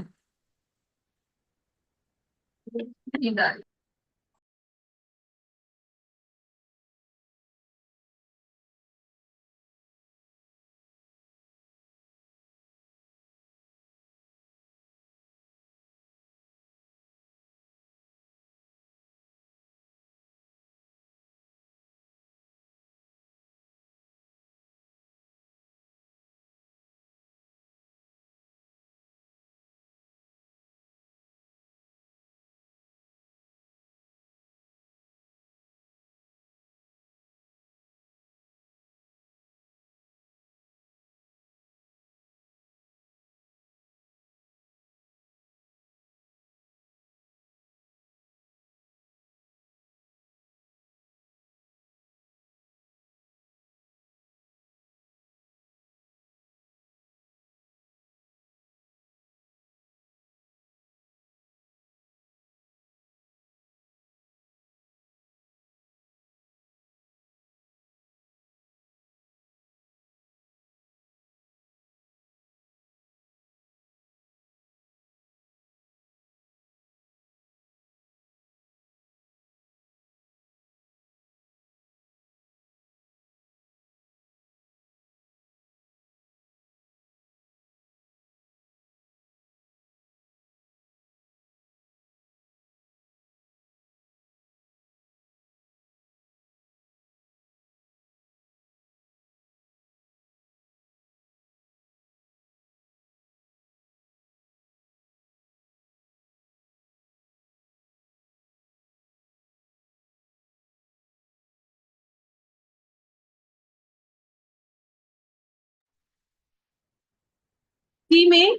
Team A,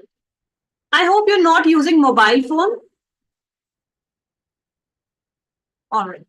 I hope you're not using mobile phone. All right.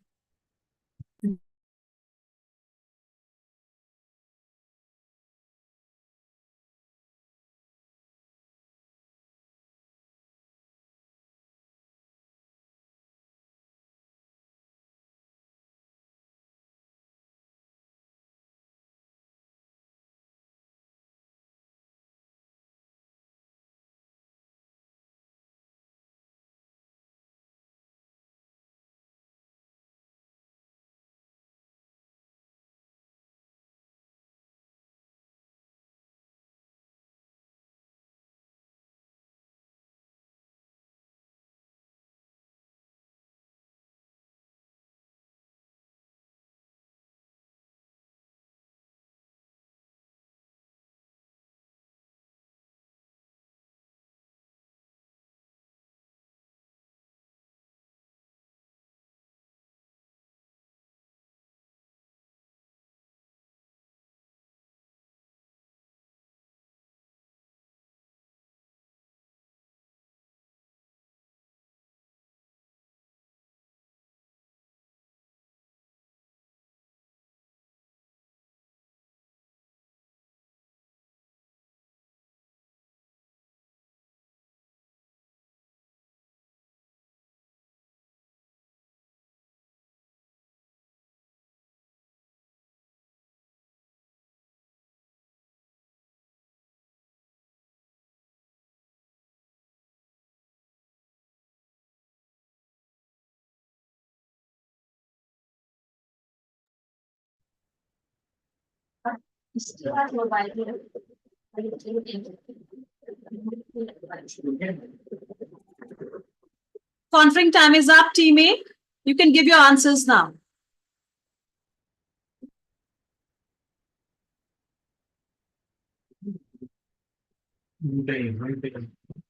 Conferring time is up, Team A. You can give your answers now.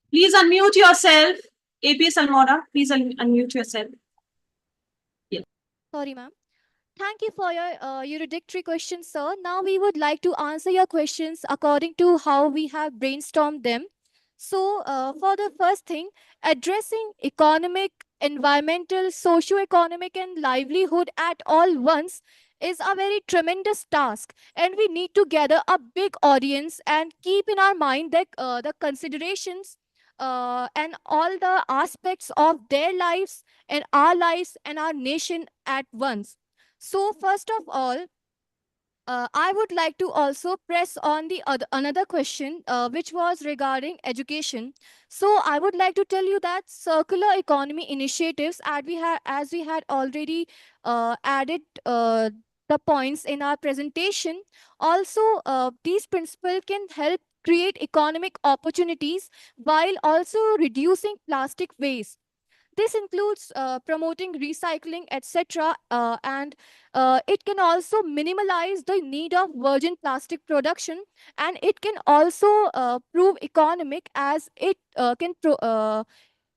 Please unmute yourself. APS Almora, please unmute yourself.
Sorry, ma'am. Thank you for your eurodictory questions, sir. Now we would like to answer your questions according to how we have brainstormed them. So, for the first thing, addressing economic, environmental, socio-economic, and livelihood at all once is a very tremendous task, and we need to gather a big audience and keep in our mind that the considerations and all the aspects of their lives and our lives and our nation at once. So, first of all, I would like to also press on the another question, which was regarding education. So I would like to tell you that circular economy initiatives, as we had already added the points in our presentation. Also, these principles can help create economic opportunities while also reducing plastic waste. This includes promoting recycling, etc. And it can also minimalize the need of virgin plastic production, and it can also prove economic as it can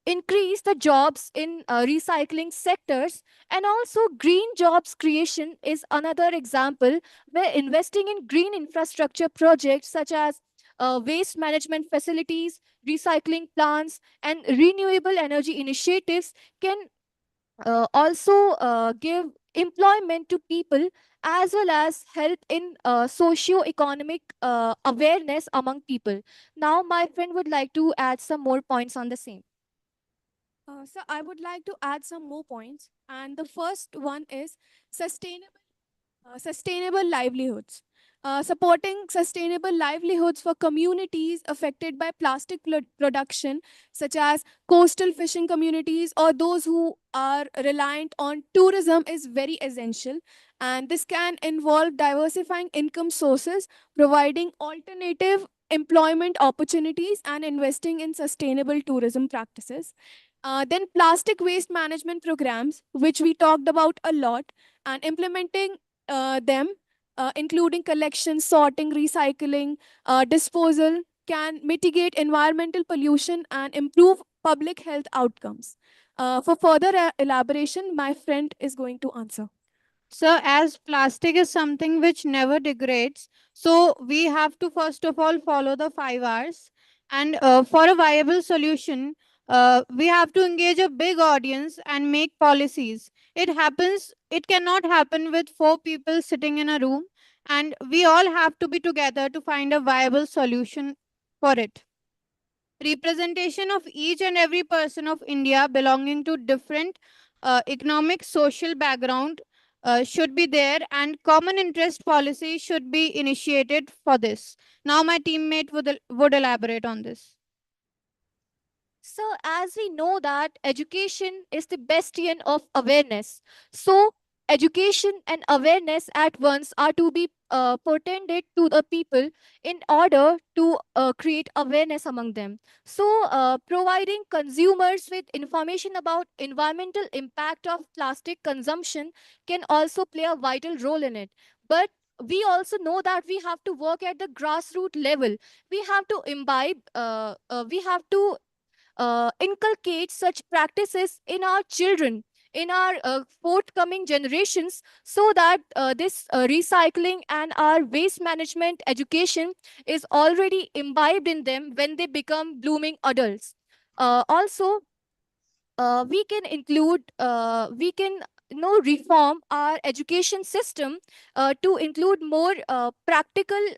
increase the jobs in recycling sectors. And also green jobs creation is another example where investing in green infrastructure projects such as waste management facilities, recycling plants, and renewable energy initiatives can also give employment to people, as well as help in socio-economic awareness among people. Now my friend would like to add some more points on the same.
So I would like to add some more points, and the first one is sustainable livelihoods. Supporting sustainable livelihoods for communities affected by plastic production, such as coastal fishing communities or those who are reliant on tourism, is very essential. And this can involve diversifying income sources, providing alternative employment opportunities, and investing in sustainable tourism practices. Then plastic waste management programs, which we talked about a lot, and implementing them, including collection, sorting, recycling, disposal, can mitigate environmental pollution and improve public health outcomes. For further elaboration, my friend is going to answer.
So, as plastic is something which never degrades, so we have to first of all follow the 5 Rs. And for a viable solution, we have to engage a big audience and make policies. It cannot happen with 4 people sitting in a room, and we all have to be together to find a viable solution for it. Representation of each and every person of India belonging to different economic, social background should be there, and common interest policy should be initiated for this. Now, my teammate would elaborate on this.
So, as we know that education is the bastion of awareness, so education and awareness at once are to be pertended to the people in order to create awareness among them. So, providing consumers with information about environmental impact of plastic consumption can also play a vital role in it. But we also know that we have to work at the grassroots level. We have to imbibe, we have to inculcate such practices in our children, in our forthcoming generations, so that this recycling and our waste management education is already imbibed in them when they become blooming adults. Also, we can reform our education system to include more practical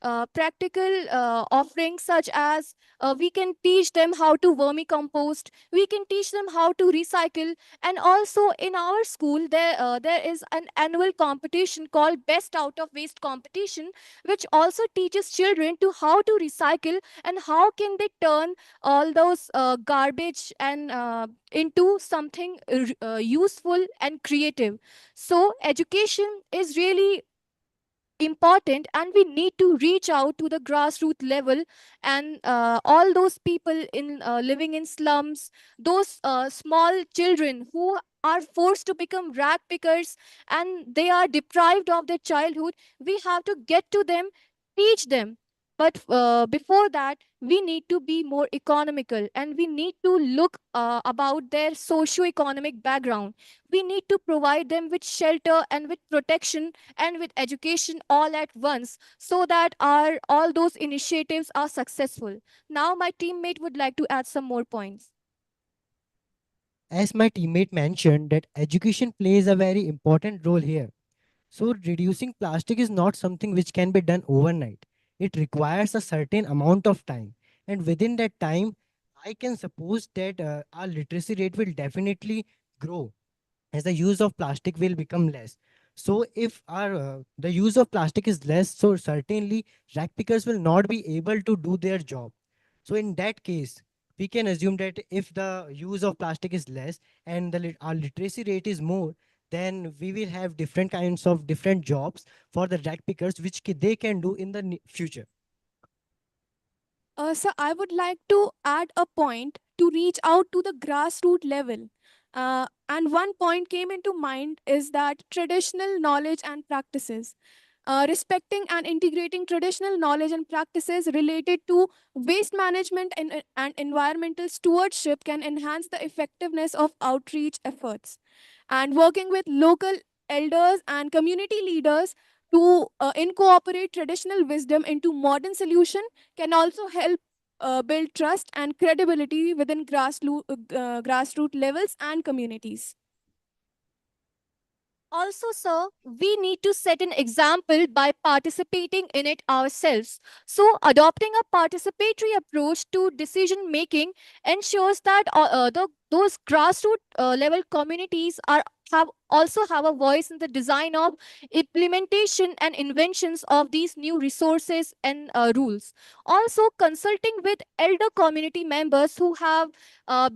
offerings, such as we can teach them how to vermicompost, we can teach them how to recycle. And also in our school there is an annual competition called best out of waste competition, which also teaches children to how to recycle and how can they turn all those garbage and into something useful and creative. So education is really important, and we need to reach out to the grassroots level, and all those people in living in slums, those small children who are forced to become rag pickers and they are deprived of their childhood. We have to get to them, teach them. But before that, we need to be more economical, and we need to look about their socio-economic background. We need to provide them with shelter and with protection and with education all at once, so that our all those initiatives are successful. Now my teammate would like to add some more points.
As my teammate mentioned, that education plays a very important role here. So reducing plastic is not something which can be done overnight. It requires a certain amount of time. And within that time, I can suppose that our literacy rate will definitely grow as the use of plastic will become less. So if our the use of plastic is less, so certainly rag pickers will not be able to do their job. So in that case, we can assume that if the use of plastic is less and our literacy rate is more, then we will have different kinds of different jobs for the rag pickers, which they can do in the future.
So I would like to add a point to reach out to the grassroots level. And one point came into mind is that traditional knowledge and practices. Respecting and integrating traditional knowledge and practices related to waste management and environmental stewardship can enhance the effectiveness of outreach efforts. And working with local elders and community leaders to incorporate traditional wisdom into modern solution can also help build trust and credibility within grassroots levels and communities.
Also, sir, we need to set an example by participating in it ourselves. So, adopting a participatory approach to decision making ensures that those grassroots level communities are have a voice in the design of implementation and inventions of these new resources and rules. Also, consulting with elder community members who have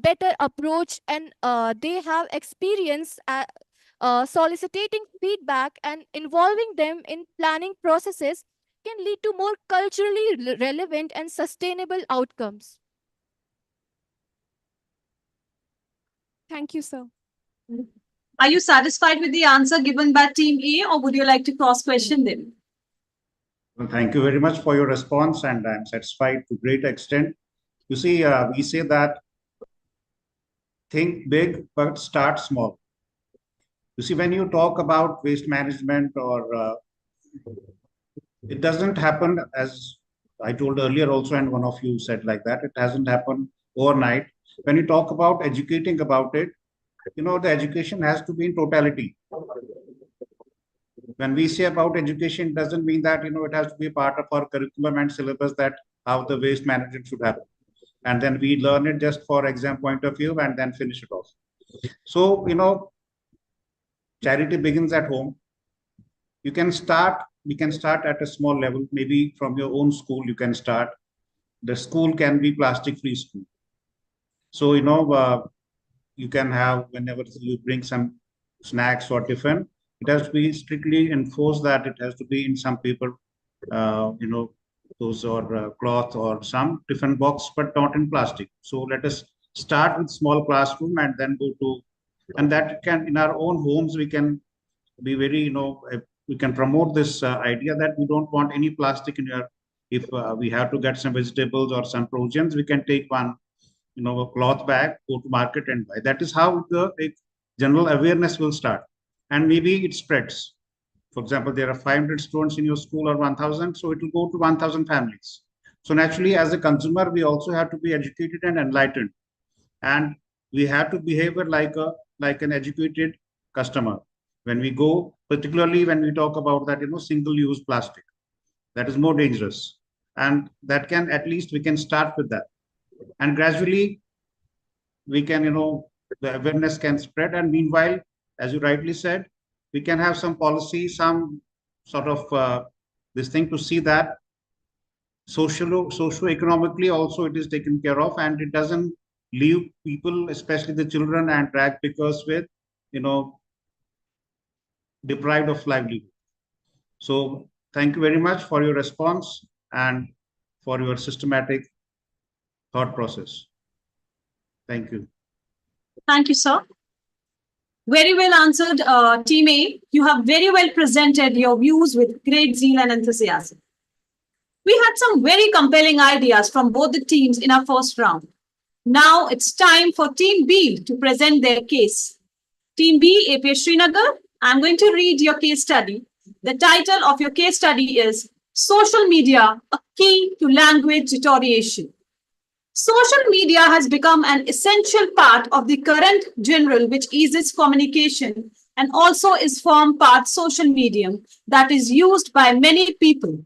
better approach and they have experience soliciting feedback and involving them in planning processes can lead to more culturally relevant and sustainable outcomes.
Thank you, sir.
Are you satisfied with the answer given by Team A, or would you like to cross-question them?
Well, thank you very much for your response, and I'm satisfied to great extent. You see, we say that think big, but start small. You see, when you talk about waste management, or it doesn't happen, as I told earlier also, and one of you said like that, it hasn't happened overnight. When you talk about educating about it, the education has to be in totality. When we say about education, it doesn't mean that, it has to be part of our curriculum and syllabus, that how the waste management should happen. And then we learn it just for exam point of view and then finish it off. So, charity begins at home. We can start at a small level, maybe from your own school. You can start. The school can be plastic free school. So, you can have, whenever you bring some snacks or tiffin, it has to be strictly enforced that it has to be in some paper, those or cloth or some different box, but not in plastic. So let us start with small classroom and then go to, and that can, in our own homes, we can be very, we can promote this idea that we don't want any plastic in your, if we have to get some vegetables or some provisions, we can take one, a cloth bag, go to market and buy. That is how the general awareness will start. And maybe it spreads. For example, there are 500 students in your school or 1,000, so it will go to 1,000 families. So naturally, as a consumer, we also have to be educated and enlightened. And we have to behave like an educated customer. When we go, particularly when we talk about that, single-use plastic, that is more dangerous. And that can, at least we can start with that. And gradually, we can, the awareness can spread. And meanwhile, as you rightly said, we can have some policy, some sort of this thing to see that socio-economically also it is taken care of, and it doesn't leave people, especially the children and rag pickers, with, deprived of livelihood. So Thank you very much for your response and for your systematic thought process. Thank you.
Thank you, sir. Very well answered, Team A. You have very well presented your views with great zeal and enthusiasm. We had some very compelling ideas from both the teams in our first round. Now it's time for Team B to present their case. Team B, APS Srinagar, I'm going to read your case study. The title of your case study is Social Media, a Key to Language Deterioration. Social media has become an essential part of the current general which eases communication and also is form part social medium that is used by many people.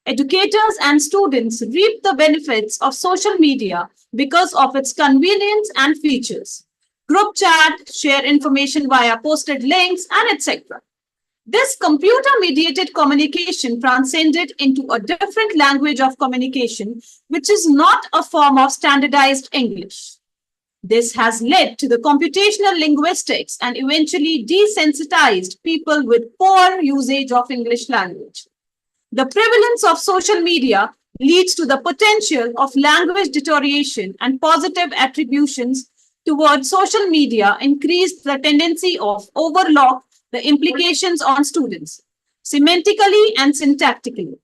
Educators and students reap the benefits of social media because of its convenience and features. Group chat, share information via posted links, and etc. This computer-mediated communication transcended into a different language of communication, which is not a form of standardized English. This has led to the computational linguistics and eventually desensitized people with poor usage of English language. The prevalence of social media leads to the potential of language deterioration, and positive attributions towards social media increase the tendency of overlook the implications on students, semantically and syntactically.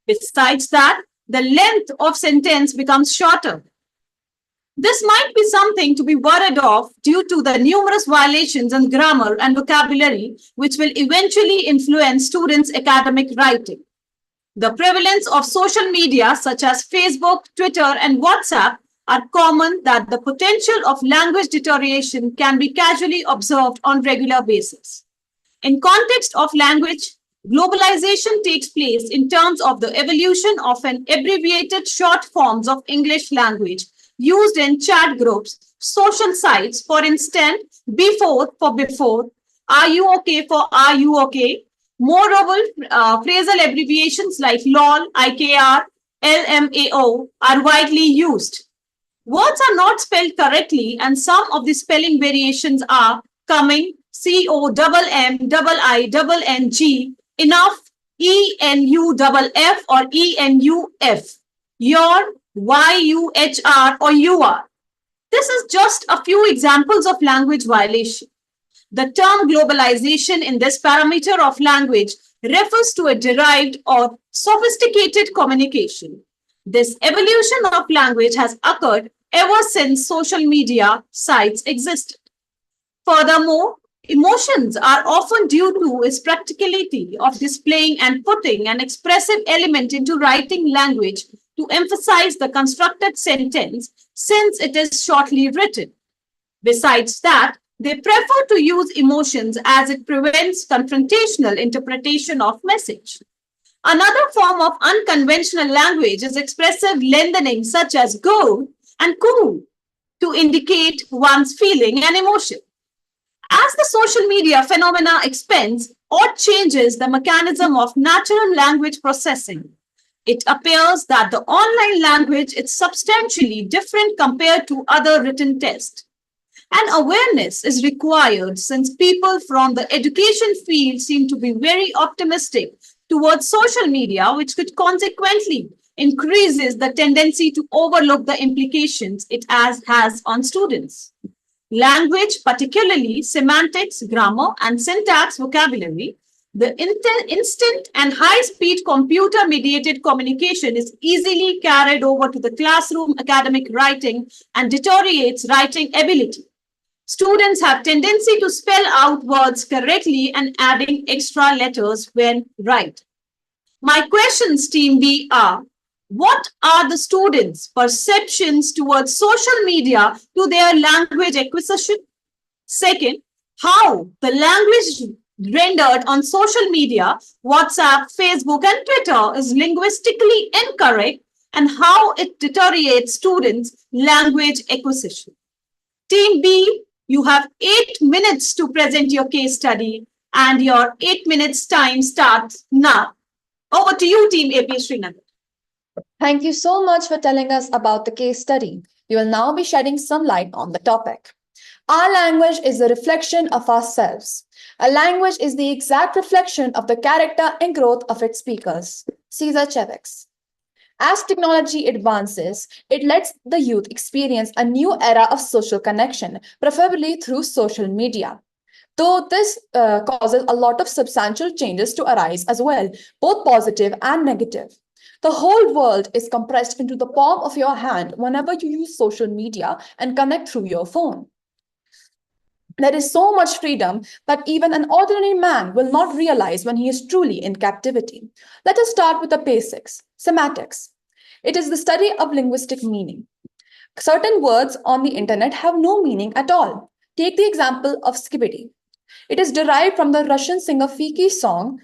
Besides that, the length of sentence becomes shorter. This might be something to be worried of due to the numerous violations in grammar and vocabulary, which will eventually influence students' academic writing. The prevalence of social media such as Facebook, Twitter, and WhatsApp are common that the potential of language deterioration can be casually observed on regular basis. In context of language, globalization takes place in terms of the evolution of an abbreviated short forms of English language used in chat groups, social sites, for instance, before for before, are you okay for are you okay? Moreover, phrasal abbreviations like LOL, IKR, LMAO are widely used. Words are not spelled correctly, and some of the spelling variations are coming, COMMIING, enough, ENUFF or ENUF, your, YUHR or UR. This is just a few examples of language violation. The term globalization in this parameter of language refers to a derived or sophisticated communication. This evolution of language has occurred ever since social media sites existed. Furthermore, emotions are often due to its practicality of displaying and putting an expressive element into writing language to emphasize the constructed sentence since it is shortly written. Besides that, they prefer to use emotions as it prevents confrontational interpretation of message. Another form of unconventional language is expressive lengthening such as go and cool to indicate one's feeling and emotion. As the social media phenomena expands or changes the mechanism of natural language processing, it appears that the online language is substantially different compared to other written text. And awareness is required since people from the education field seem to be very optimistic towards social media, which could consequently increases the tendency to overlook the implications it has on students. Language, particularly semantics, grammar, and syntax vocabulary, the instant and high-speed computer-mediated communication is easily carried over to the classroom academic writing and deteriorates writing ability. Students have tendency to spell out words correctly and adding extra letters when write. My questions, Team B, are: what are the students' perceptions towards social media to their language acquisition? Second, how the language rendered on social media, WhatsApp, Facebook, and Twitter is linguistically incorrect and how it deteriorates students' language acquisition. Team B, you have 8 minutes to present your case study, and your 8 minutes time starts now. Over to you, Team APS Srinagar.
Thank you so much for telling us about the case study. You will now be shedding some light on the topic. Our language is a reflection of ourselves. A language is the exact reflection of the character and growth of its speakers. Cesar Chavez. As technology advances, it lets the youth experience a new era of social connection, preferably through social media. Though this causes a lot of substantial changes to arise as well, both positive and negative. The whole world is compressed into the palm of your hand whenever you use social media and connect through your phone. There is so much freedom that even an ordinary man will not realize when he is truly in captivity. Let us start with the basics. Semantics. It is the study of linguistic meaning. Certain words on the internet have no meaning at all. Take the example of skibidi. It is derived from the Russian singer Fiki's song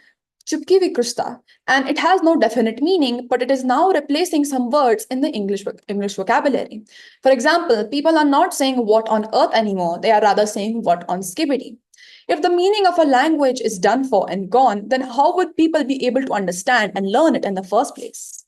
Chupki Vikrusta, and it has no definite meaning, but it is now replacing some words in the English vocabulary. For example, people are not saying what on earth anymore, they are rather saying what on skibidi. If the meaning of a language is done for and gone, then how would people be able to understand and learn it in the first place?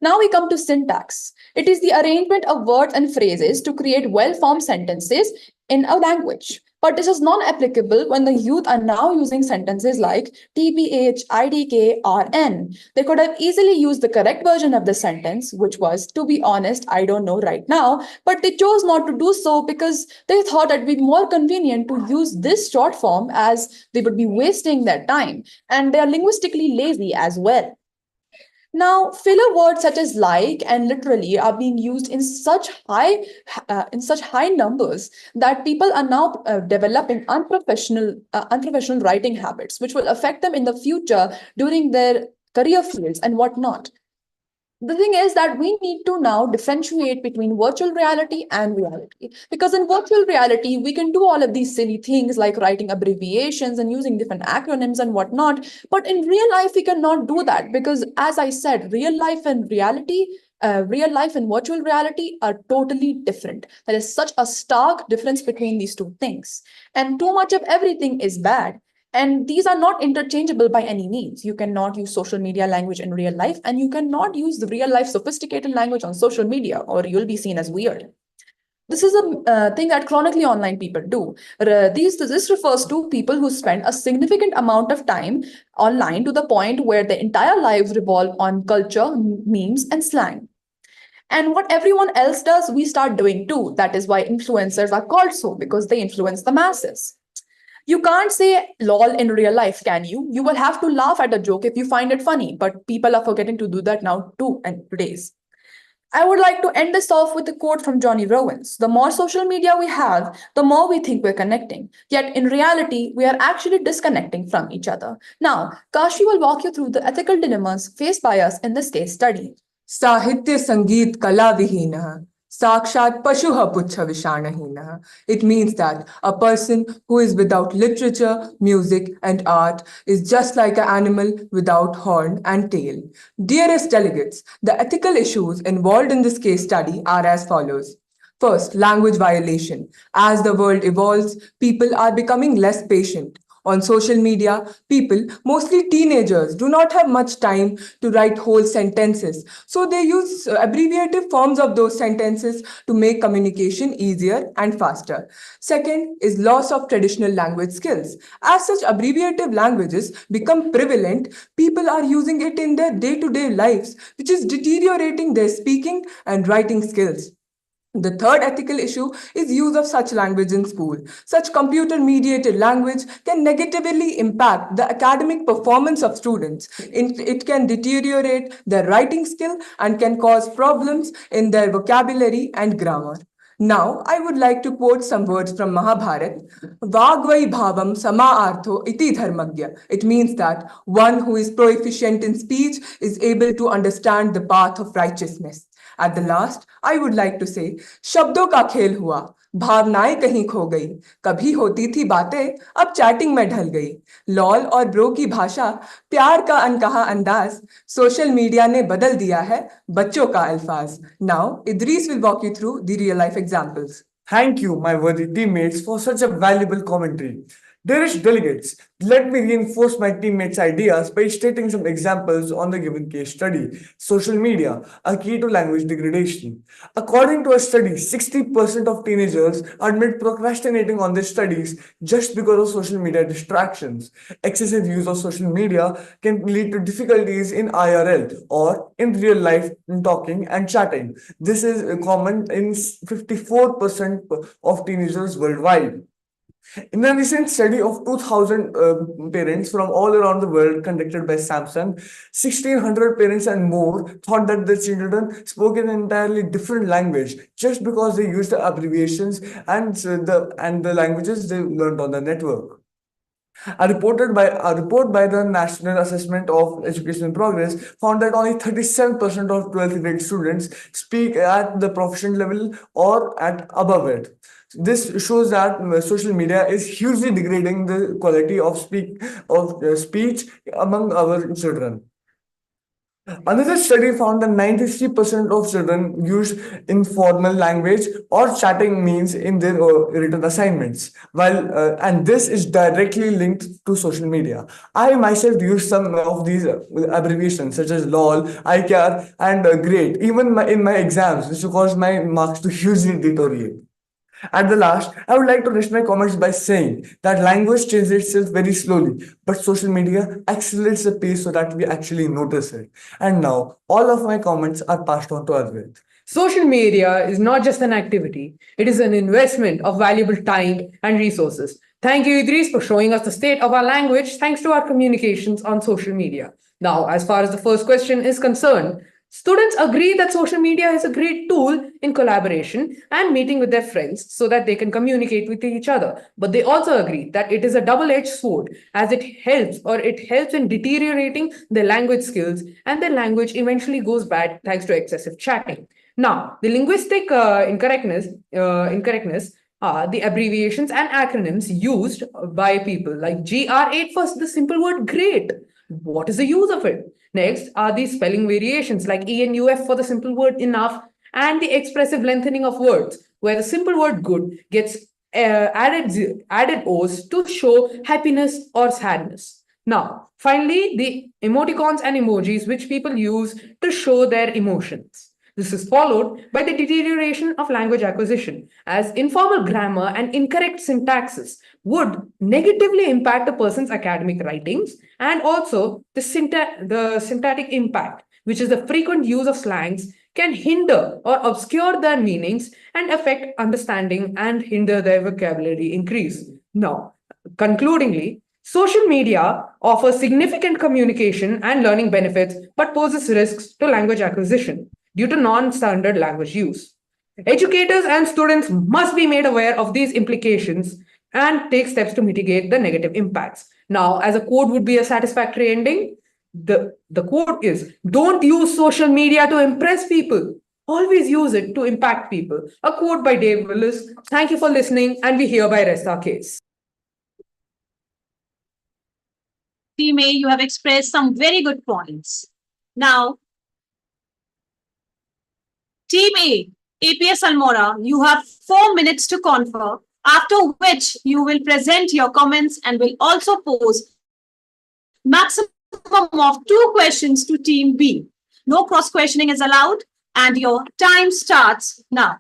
Now we come to syntax. It is the arrangement of words and phrases to create well-formed sentences in a language. But this is non-applicable when the youth are now using sentences like TBH, IDK, RN. They could have easily used the correct version of the sentence, which was, to be honest, I don't know right now, but they chose not to do so because they thought it would be more convenient to use this short form as they would be wasting their time. And they are linguistically lazy as well. Now, filler words such as like and literally are being used in such high numbers that people are now developing unprofessional writing habits, which will affect them in the future during their career fields and whatnot. The thing is that we need to now differentiate between virtual reality and reality. Because in virtual reality, we can do all of these silly things like writing abbreviations and using different acronyms and whatnot. But in real life, we cannot do that because, as I said, real life and virtual reality are totally different. There is such a stark difference between these two things. And too much of everything is bad. And these are not interchangeable by any means. You cannot use social media language in real life, and you cannot use the real life sophisticated language on social media, or you'll be seen as weird. This is a thing that chronically online people do. This refers to people who spend a significant amount of time online to the point where their entire lives revolve on culture, memes, and slang. And what everyone else does, we start doing too. That is why influencers are called so, because they influence the masses. You can't say lol in real life, can you? You will have to laugh at a joke if you find it funny, but people are forgetting to do that now too and today's. I would like to end this off with a quote from Johnny Rowans. The more social media we have, the more we think we're connecting. Yet in reality, we are actually disconnecting from each other. Now, Kashi will walk you through the ethical dilemmas faced by us in this case study.
Sahitya Sangeet Kala Vihinaha. Sakshat Pashuha Puchha Vishanahinaha. It means that a person who is without literature, music, and art is just like an animal without horn and tail. Dearest delegates, the ethical issues involved in this case study are as follows. First, language violation. As the world evolves, people are becoming less patient. On social media, people, mostly teenagers, do not have much time to write whole sentences. So they use abbreviative forms of those sentences to make communication easier and faster. Second is loss of traditional language skills. As such abbreviative languages become prevalent, people are using it in their day-to-day lives, which is deteriorating their speaking and writing skills. The third ethical issue is use of such language in school. Such computer-mediated language can negatively impact the academic performance of students. It can deteriorate their writing skill and can cause problems in their vocabulary and grammar. Now, I would like to quote some words from Mahabharata. Vagvai bhavam samaartho iti dharmagya. It means that one who is proficient in speech is able to understand the path of righteousness. At the last, I would like to say, शब्दों का खेल हुआ, भावनाएं कहीं खो गई, कभी होती थी बातें, अब चैटिंग में ढल गई, लॉल और ब्रो की भाषा, प्यार का अनकहा अंदाज, सोशल मीडिया ने बदल दिया है बच्चों का अल्फाज. Now, Idris will walk you through the real life examples.
Thank you, my worthy teammates, for such a valuable commentary. Dearest delegates, let me reinforce my teammates' ideas by stating some examples on the given case study. Social media, a key to language degradation. According to a study, 60% of teenagers admit procrastinating on their studies just because of social media distractions. Excessive use of social media can lead to difficulties in IRL or in real life in talking and chatting. This is common in 54% of teenagers worldwide. In a recent study of 2,000 parents from all around the world conducted by Samsung, 1,600 parents and more thought that their children spoke an entirely different language just because they used the abbreviations and the languages they learned on the network. A report by the National Assessment of Educational Progress found that only 37% of 12th grade students speak at the proficient level or at above it. This shows that social media is hugely degrading the quality of speech among our children. Another study found that 93% of children use informal language or chatting means in their written assignments. And this is directly linked to social media. I myself use some of these abbreviations such as LOL, I care, and great, even in my exams, which cause my marks to hugely deteriorate. At the last, I would like to rest my comments by saying that language changes itself very slowly, but social media accelerates the pace so that we actually notice it. And now, all of my comments are passed on to Arvind.
Social media is not just an activity, it is an investment of valuable time and resources. Thank you, Idris, for showing us the state of our language thanks to our communications on social media. Now, as far as the first question is concerned, students agree that social media is a great tool in collaboration and meeting with their friends so that they can communicate with each other. But they also agree that it is a double-edged sword as it helps in deteriorating their language skills and their language eventually goes bad thanks to excessive chatting. Now, the linguistic incorrectness are the abbreviations and acronyms used by people like GR8 for the simple word great. What is the use of it? Next are the spelling variations like ENUF for the simple word enough and the expressive lengthening of words, where the simple word good gets added O's to show happiness or sadness. Now, finally, the emoticons and emojis which people use to show their emotions. This is followed by the deterioration of language acquisition, as informal grammar and incorrect syntaxes would negatively impact a person's academic writings, and also the syntactic impact, which is the frequent use of slangs, can hinder or obscure their meanings and affect understanding and hinder their vocabulary increase. Now, concludingly, social media offers significant communication and learning benefits but poses risks to language acquisition due to non-standard language use. Educators and students must be made aware of these implications and take steps to mitigate the negative impacts. Now, as a quote would be a satisfactory ending, the quote is, don't use social media to impress people. Always use it to impact people. A quote by Dave Willis. Thank you for listening, and we hereby rest our case.
Team A, you have expressed some very good points. Now, Team A, APS Almora, you have 4 minutes to confer, after which you will present your comments and will also pose maximum of 2 questions to Team B. No cross-questioning is allowed, and your time starts now.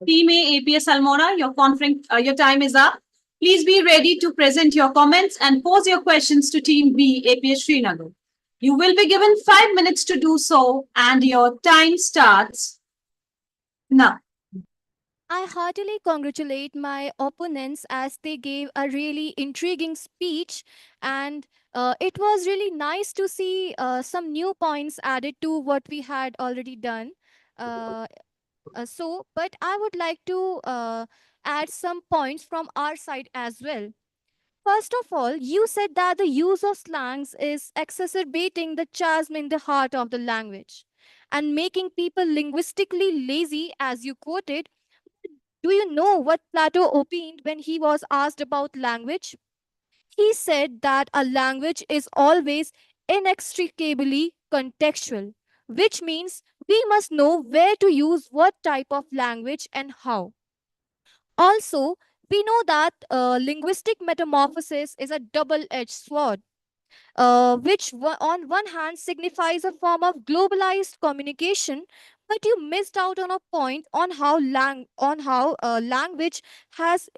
Team A, APS Almora, your time is up. Please be ready to present your comments and pose your questions to Team B, APS Srinagar. You will be given 5 minutes to do so, and your time starts now.
I heartily congratulate my opponents as they gave a really intriguing speech, and it was really nice to see some new points added to what we had already done. Uh, but I would like to add some points from our side as well. First of all, you said that the use of slangs is exacerbating the chasm in the heart of the language and making people linguistically lazy, as you quoted. Do you know what Plato opined when he was asked about language? He said that a language is always inextricably contextual, which means we must know where to use what type of language and how. Also, we know that linguistic metamorphosis is a double edged sword, on one hand signifies a form of globalized communication, but you missed out on a point on how language has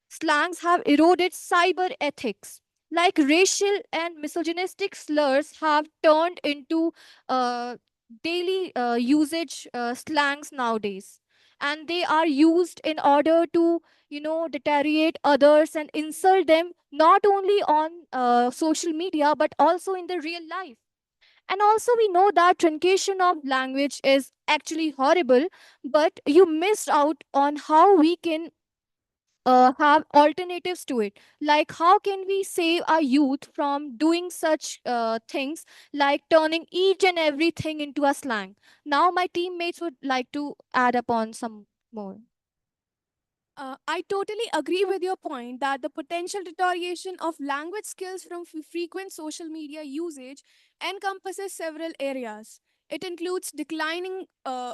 slangs have eroded cyber ethics. Like racial and misogynistic slurs have turned into uh, daily usage slangs nowadays. And they are used in order to, deteriorate others and insult them not only on social media but also in the real life. And also, we know that truncation of language is actually horrible, but you missed out on how we can have alternatives to it. Like, how can we save our youth from doing such things like turning each and everything into a slang? Now, my teammates would like to add upon some more.
I totally agree with your point that the potential deterioration of language skills from frequent social media usage encompasses several areas. It includes declining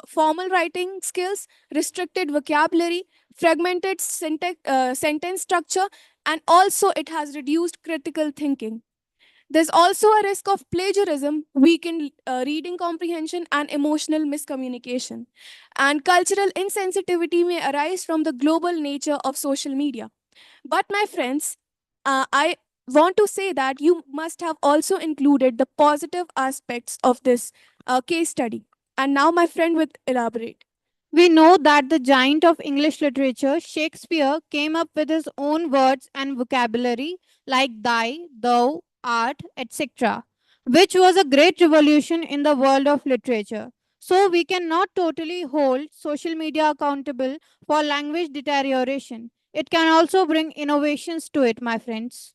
formal writing skills, restricted vocabulary, fragmented sentence structure, and also it has reduced critical thinking. There's also a risk of plagiarism, weakened reading comprehension, and emotional miscommunication. And cultural insensitivity may arise from the global nature of social media. But, my friends, I want to say that you must have also included the positive aspects of this case study. And now, my friend will elaborate.
We know that the giant of English literature, Shakespeare, came up with his own words and vocabulary like thy, thou, art, etc., which was a great revolution in the world of literature. So we cannot totally hold social media accountable for language deterioration. It can also bring innovations to it, my friends.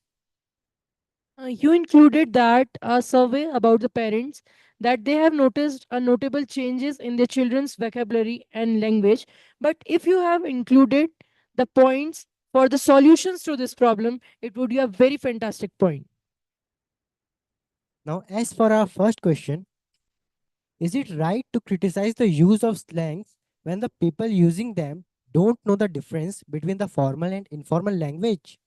You included that survey about the parents that they have noticed a notable changes in their children's vocabulary and language. But if you have included the points for the solutions to this problem, it would be a very fantastic point.
Now, as for our first question, is it right to criticize the use of slangs when the people using them don't know the difference between the formal and informal language?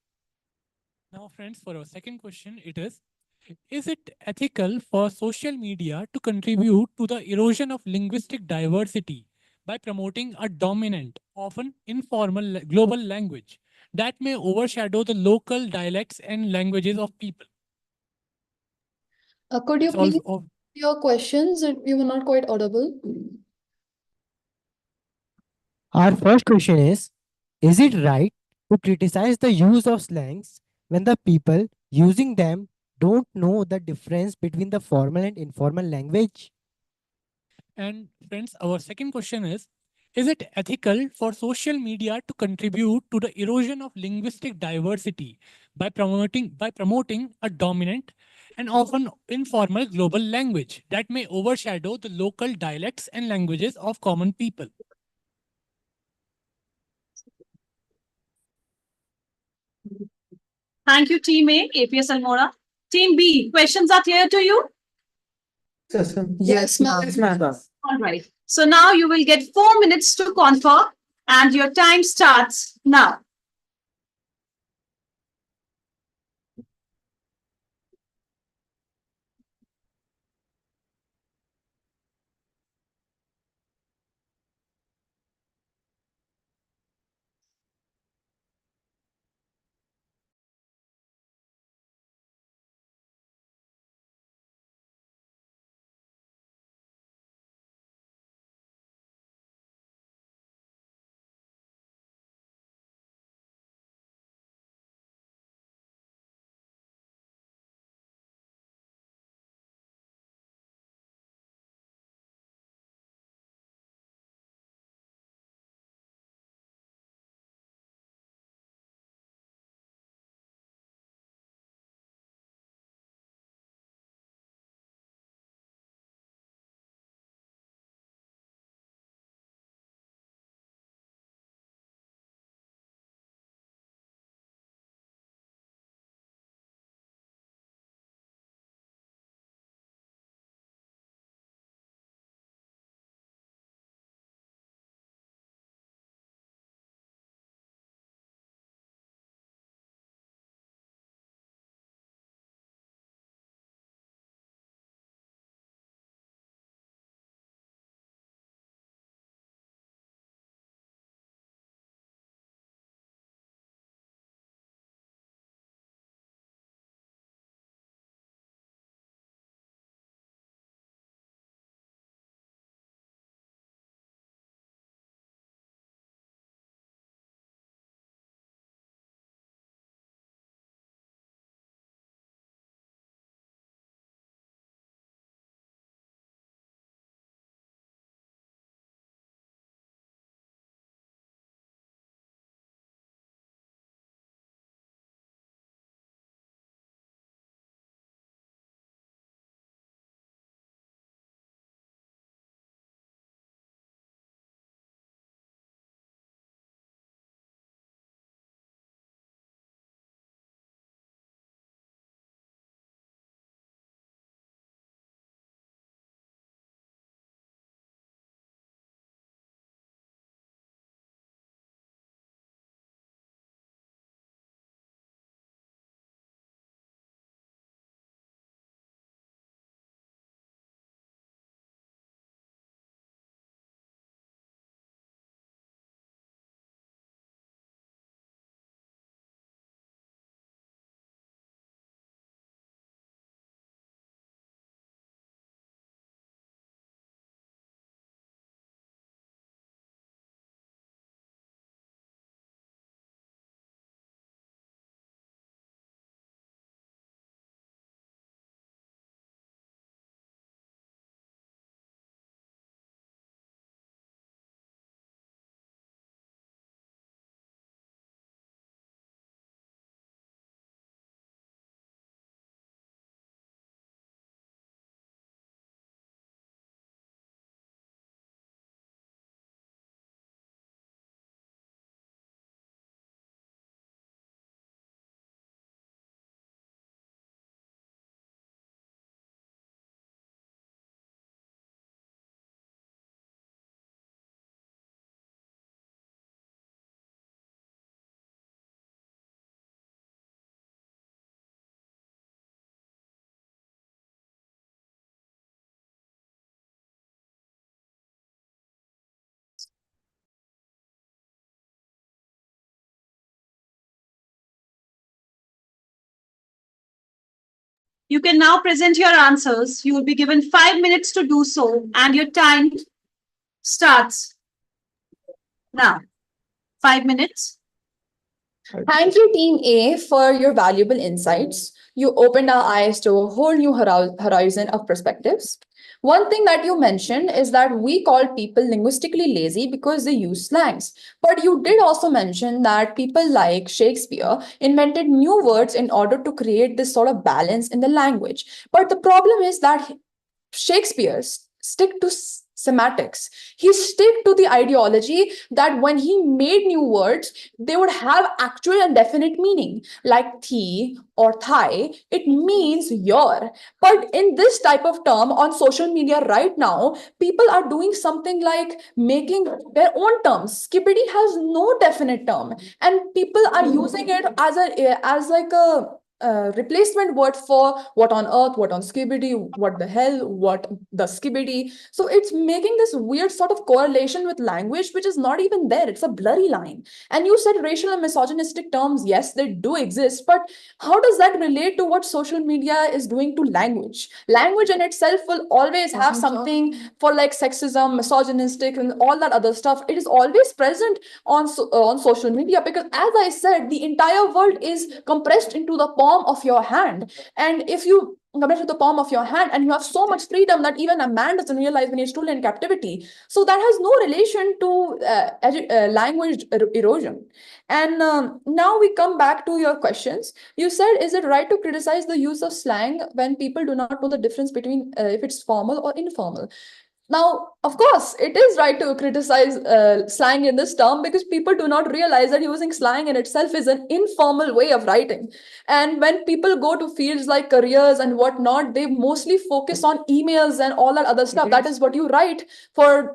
Now, friends, for our second question, is it ethical for social media to contribute to the erosion of linguistic diversity by promoting a dominant, often informal global language that may overshadow the local dialects and languages of people?
Could you
It's also
please your questions? You were not quite audible.
Our first question is it right to criticize the use of slangs when the people using them don't know the difference between the formal and informal language?
And friends, our second question is it ethical for social media to contribute to the erosion of linguistic diversity by promoting a dominant and often informal global language that may overshadow the local dialects and languages of common people?
Thank you, Team A, APS Almora. Team B, questions are clear to you?
Yes, ma'am.
Yes, ma'am.
All right. So now you will get 4 minutes to confer, and your time starts now. You can now present your answers. You will be given 5 minutes to do so, and your time starts now. 5 minutes.
Thank you, Team A, for your valuable insights. You opened our eyes to a whole new horizon of perspectives. One thing that you mentioned is that we call people linguistically lazy because they use slangs. But you did also mention that people like Shakespeare invented new words in order to create this sort of balance in the language. But the problem is that Shakespeare stick to semantics. He stick to the ideology that when he made new words, they would have actual and definite meaning, like thee or thigh. It means your. But in this type of term on social media right now, people are doing something like making their own terms. Skippity has no definite term, and people are using it as like a replacement word for what on earth, what on skibbity, what the hell, what the skibbity. So it's making this weird sort of correlation with language, which is not even there. It's a blurry line. And you said racial and misogynistic terms, yes, they do exist, but how does that relate to what social media is doing to language? Language in itself will always have something for like sexism, misogynistic, and all that other stuff. It is always present on social media because, as I said, the entire world is compressed into the palm of your hand. And if you compress to the palm of your hand and you have so much freedom that even a man doesn't realize when he's truly in captivity, so that has no relation to language erosion. And now we come back to your questions. You said, is it right to criticize the use of slang when people do not know the difference between if it's formal or informal? Now, of course, it is right to criticize slang in this term because people do not realize that using slang in itself is an informal way of writing. And when people go to fields like careers and whatnot, they mostly focus on emails and all that other stuff. That is what you write for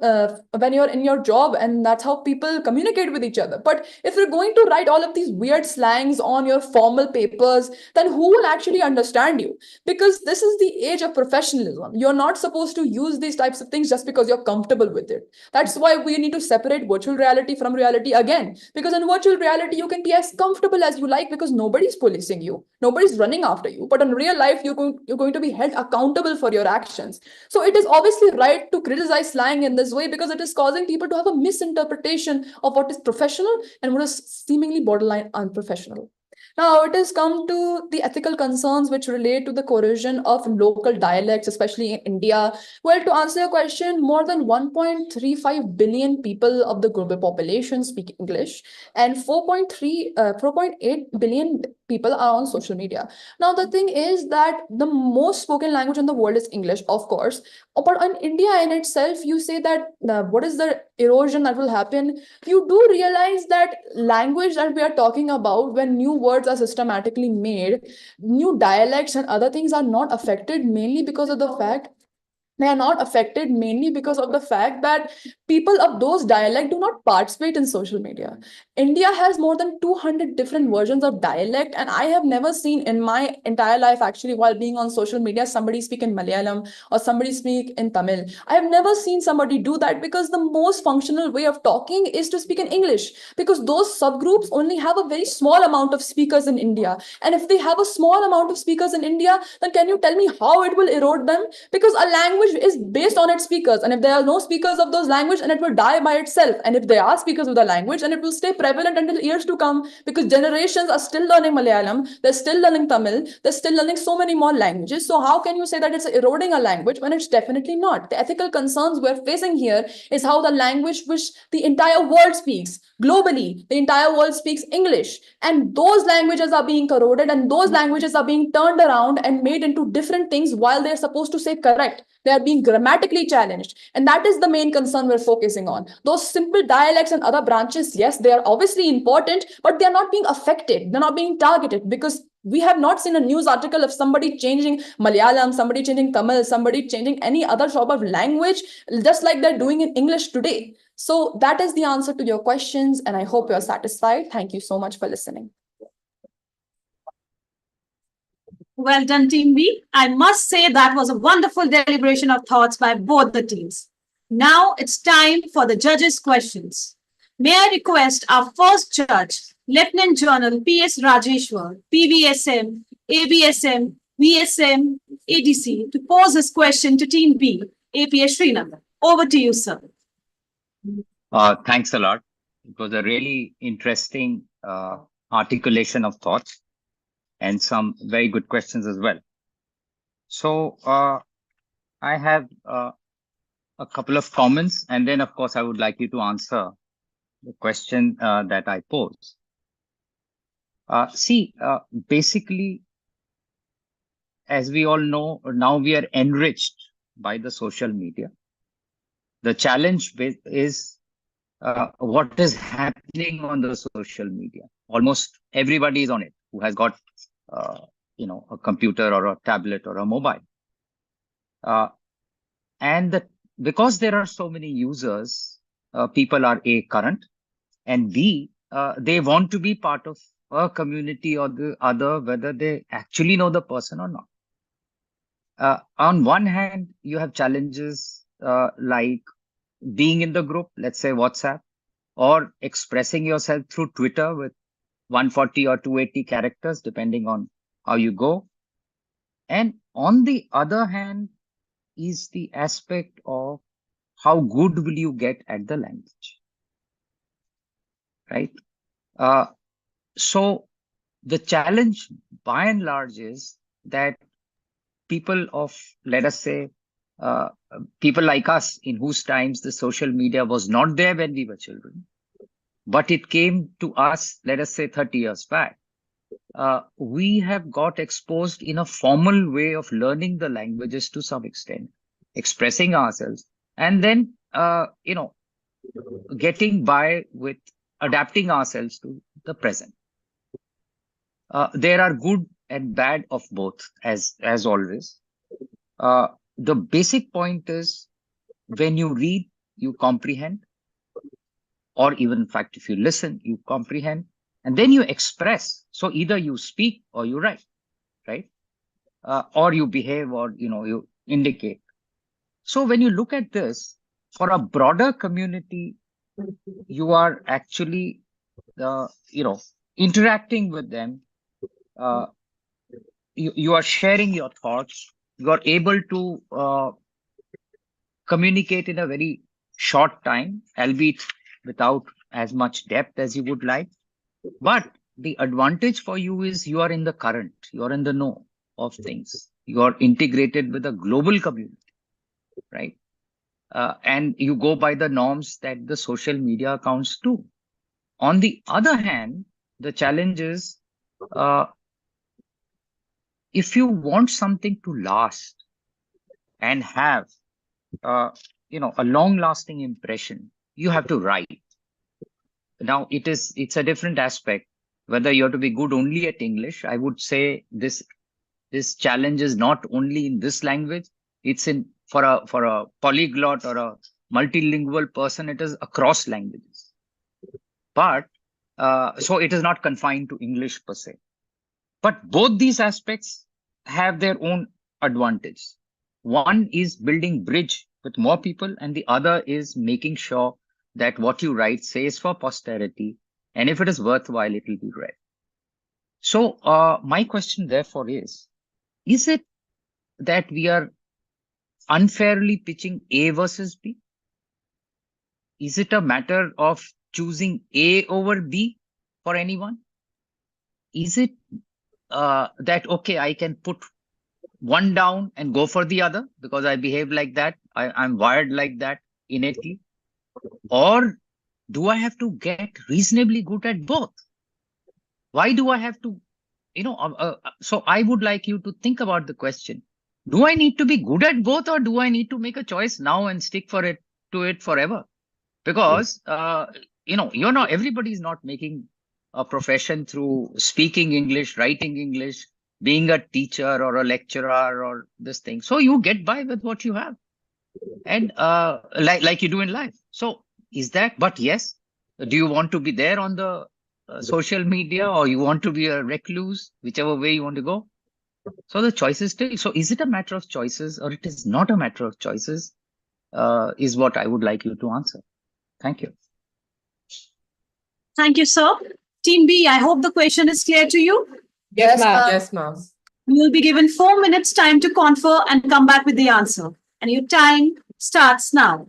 when you're in your job, and that's how people communicate with each other. But if you're going to write all of these weird slangs on your formal papers, then who will actually understand you? Because this is the age of professionalism. You're not supposed to use these types of things just because you're comfortable with it. That's why we need to separate virtual reality from reality again. Because in virtual reality, you can be as comfortable as you like because nobody's policing you, nobody's running after you. But in real life, you're going to be held accountable for your actions. So it is obviously right to criticize slang in this way because it is causing people to have a misinterpretation of what is professional and what is seemingly borderline unprofessional. Now, it has come to the ethical concerns which relate to the corrosion of local dialects, especially in India. Well, to answer your question, more than 1.35 billion people of the global population speak English, and 4.8 billion people are on social media. Now, the thing is that the most spoken language in the world is English, of course. But in India in itself, you say that what is the erosion that will happen? You do realize that language that we are talking about, when new words are systematically made, new dialects and other things are not affected mainly because of the fact they are not affected mainly because of the fact that people of those dialect do not participate in social media. India has more than 200 different versions of dialect, and I have never seen in my entire life, actually, while being on social media, somebody speak in Malayalam or somebody speak in Tamil. I have never seen somebody do that because the most functional way of talking is to speak in English, because those subgroups only have a very small amount of speakers in India. And if they have a small amount of speakers in India, then can you tell me how it will erode them? Because a language is based on its speakers, and if there are no speakers of those language, and it will die by itself. And if there are speakers of the language, and it will stay prevalent until years to come, because generations are still learning Malayalam, they're still learning Tamil, they're still learning so many more languages. So how can you say that it's eroding a language when it's definitely not? The ethical concerns we're facing here is how the language which the entire world speaks globally, the entire world speaks English, and those languages are being corroded, and those languages are being turned around and made into different things while they're supposed to say correct. They are being grammatically challenged. And that is the main concern we're focusing on. Those simple dialects and other branches, yes, they are obviously important, but they're not being affected. They're not being targeted because we have not seen a news article of somebody changing Malayalam, somebody changing Tamil, somebody changing any other sort of language, just like they're doing in English today. So that is the answer to your questions, and I hope you're satisfied. Thank you so much for listening.
Well done, Team B. I must say that was a wonderful deliberation of thoughts by both the teams. Now it's time for the judges' questions. May I request our first judge, Lieutenant General P.S. Rajeshwar, PVSM, ABSM, VSM, ADC, to pose this question to Team B, APS Srinagar. Over to you, sir.
Thanks a lot. It was a really interesting articulation of thoughts and some very good questions as well. So I have a couple of comments, and then of course I would like you to answer the question that I posed. Basically, as we all know, now we are enriched by the social media. The challenge is what is happening on the social media. Almost everybody is on it who has got, a computer or a tablet or a mobile. Because there are so many users, people are A, current, and B, they want to be part of a community or the other, whether they actually know the person or not. On one hand, you have challenges like being in the group, let's say WhatsApp, or expressing yourself through Twitter with 140 or 280 characters, depending on how you go. And on the other hand is the aspect of how good will you get at the language, right? So the challenge by and large is that people of, let us say, people like us in whose times the social media was not there when we were children, but it came to us, let us say 30 years back. We have got exposed in a formal way of learning the languages to some extent, expressing ourselves, and then, getting by with adapting ourselves to the present. There are good and bad of both, as always. The basic point is when you read, you comprehend, or even in fact, if you listen, you comprehend, and then you express. So either you speak or you write, right? Or you behave, or, you indicate. So when you look at this, for a broader community, you are actually, interacting with them. You are sharing your thoughts. You are able to communicate in a very short time, albeit without as much depth as you would like. But the advantage for you is you are in the current, you are in the know of things. You are integrated with a global community, right? And you go by the norms that the social media accounts do. On the other hand, the challenge is, if you want something to last and have, a long-lasting impression, you have to write. Now, it's a different aspect. Whether you have to be good only at English, I would say this challenge is not only in this language. It's for a polyglot or a multilingual person, it is across languages. But so it is not confined to English per se. But both these aspects have their own advantage. One is building bridge with more people, and the other is making sure that what you write says for posterity, and if it is worthwhile, it will be read. So my question therefore is it that we are unfairly pitching A versus B? Is it a matter of choosing A over B for anyone? Is it that, okay, I can put one down and go for the other because I behave like that, I'm wired like that innately? Or do I have to get reasonably good at both? Why do I have to, so I would like you to think about the question. Do I need to be good at both, or do I need to make a choice now and stick to it forever? Because, everybody is not making a profession through speaking English, writing English, being a teacher or a lecturer or this thing. So you get by with what you have, and like you do in life. So is that, but yes, do you want to be there on the social media, or you want to be a recluse, whichever way you want to go? So the choice is still, so is it a matter of choices, or it is not a matter of choices, is what I would like you to answer. Thank you.
Thank you, sir. Team B, I hope the question is clear to you.
Yes, ma'am.
Yes, ma'am.
You will be given 4 minutes time to confer and come back with the answer. And your time starts now.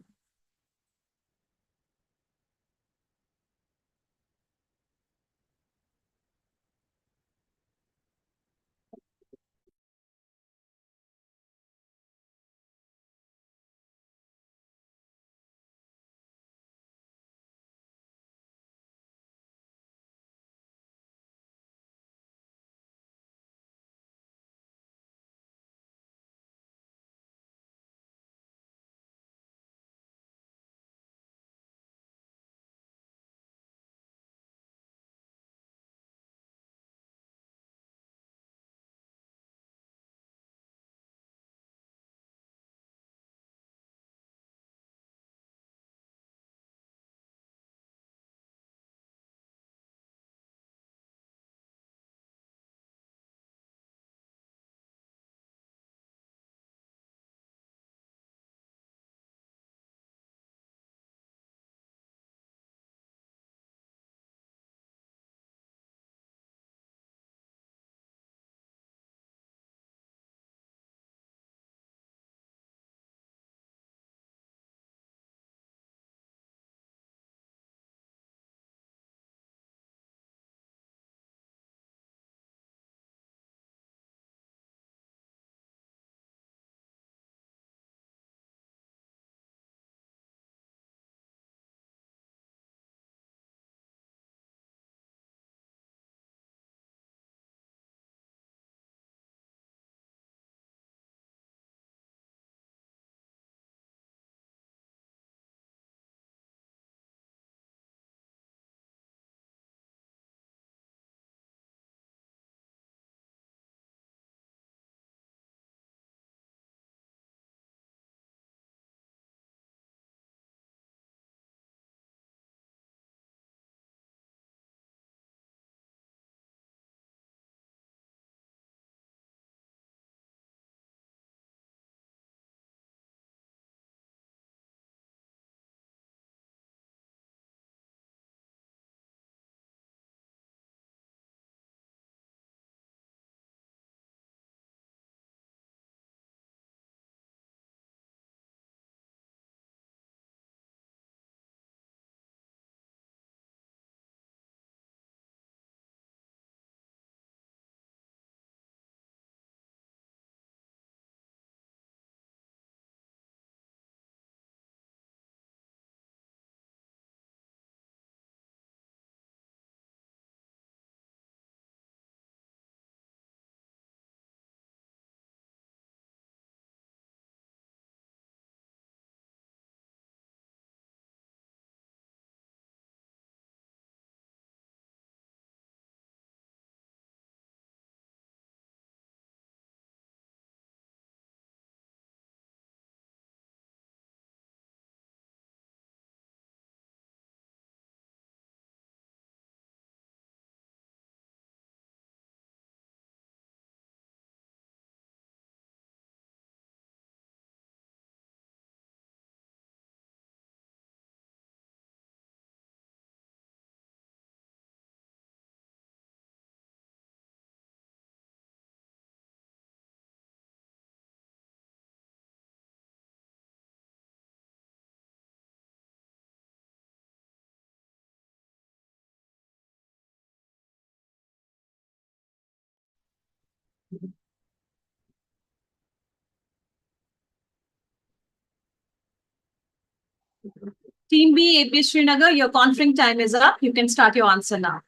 Team B, APS Srinagar, your conferring time is up. You can start your answer now.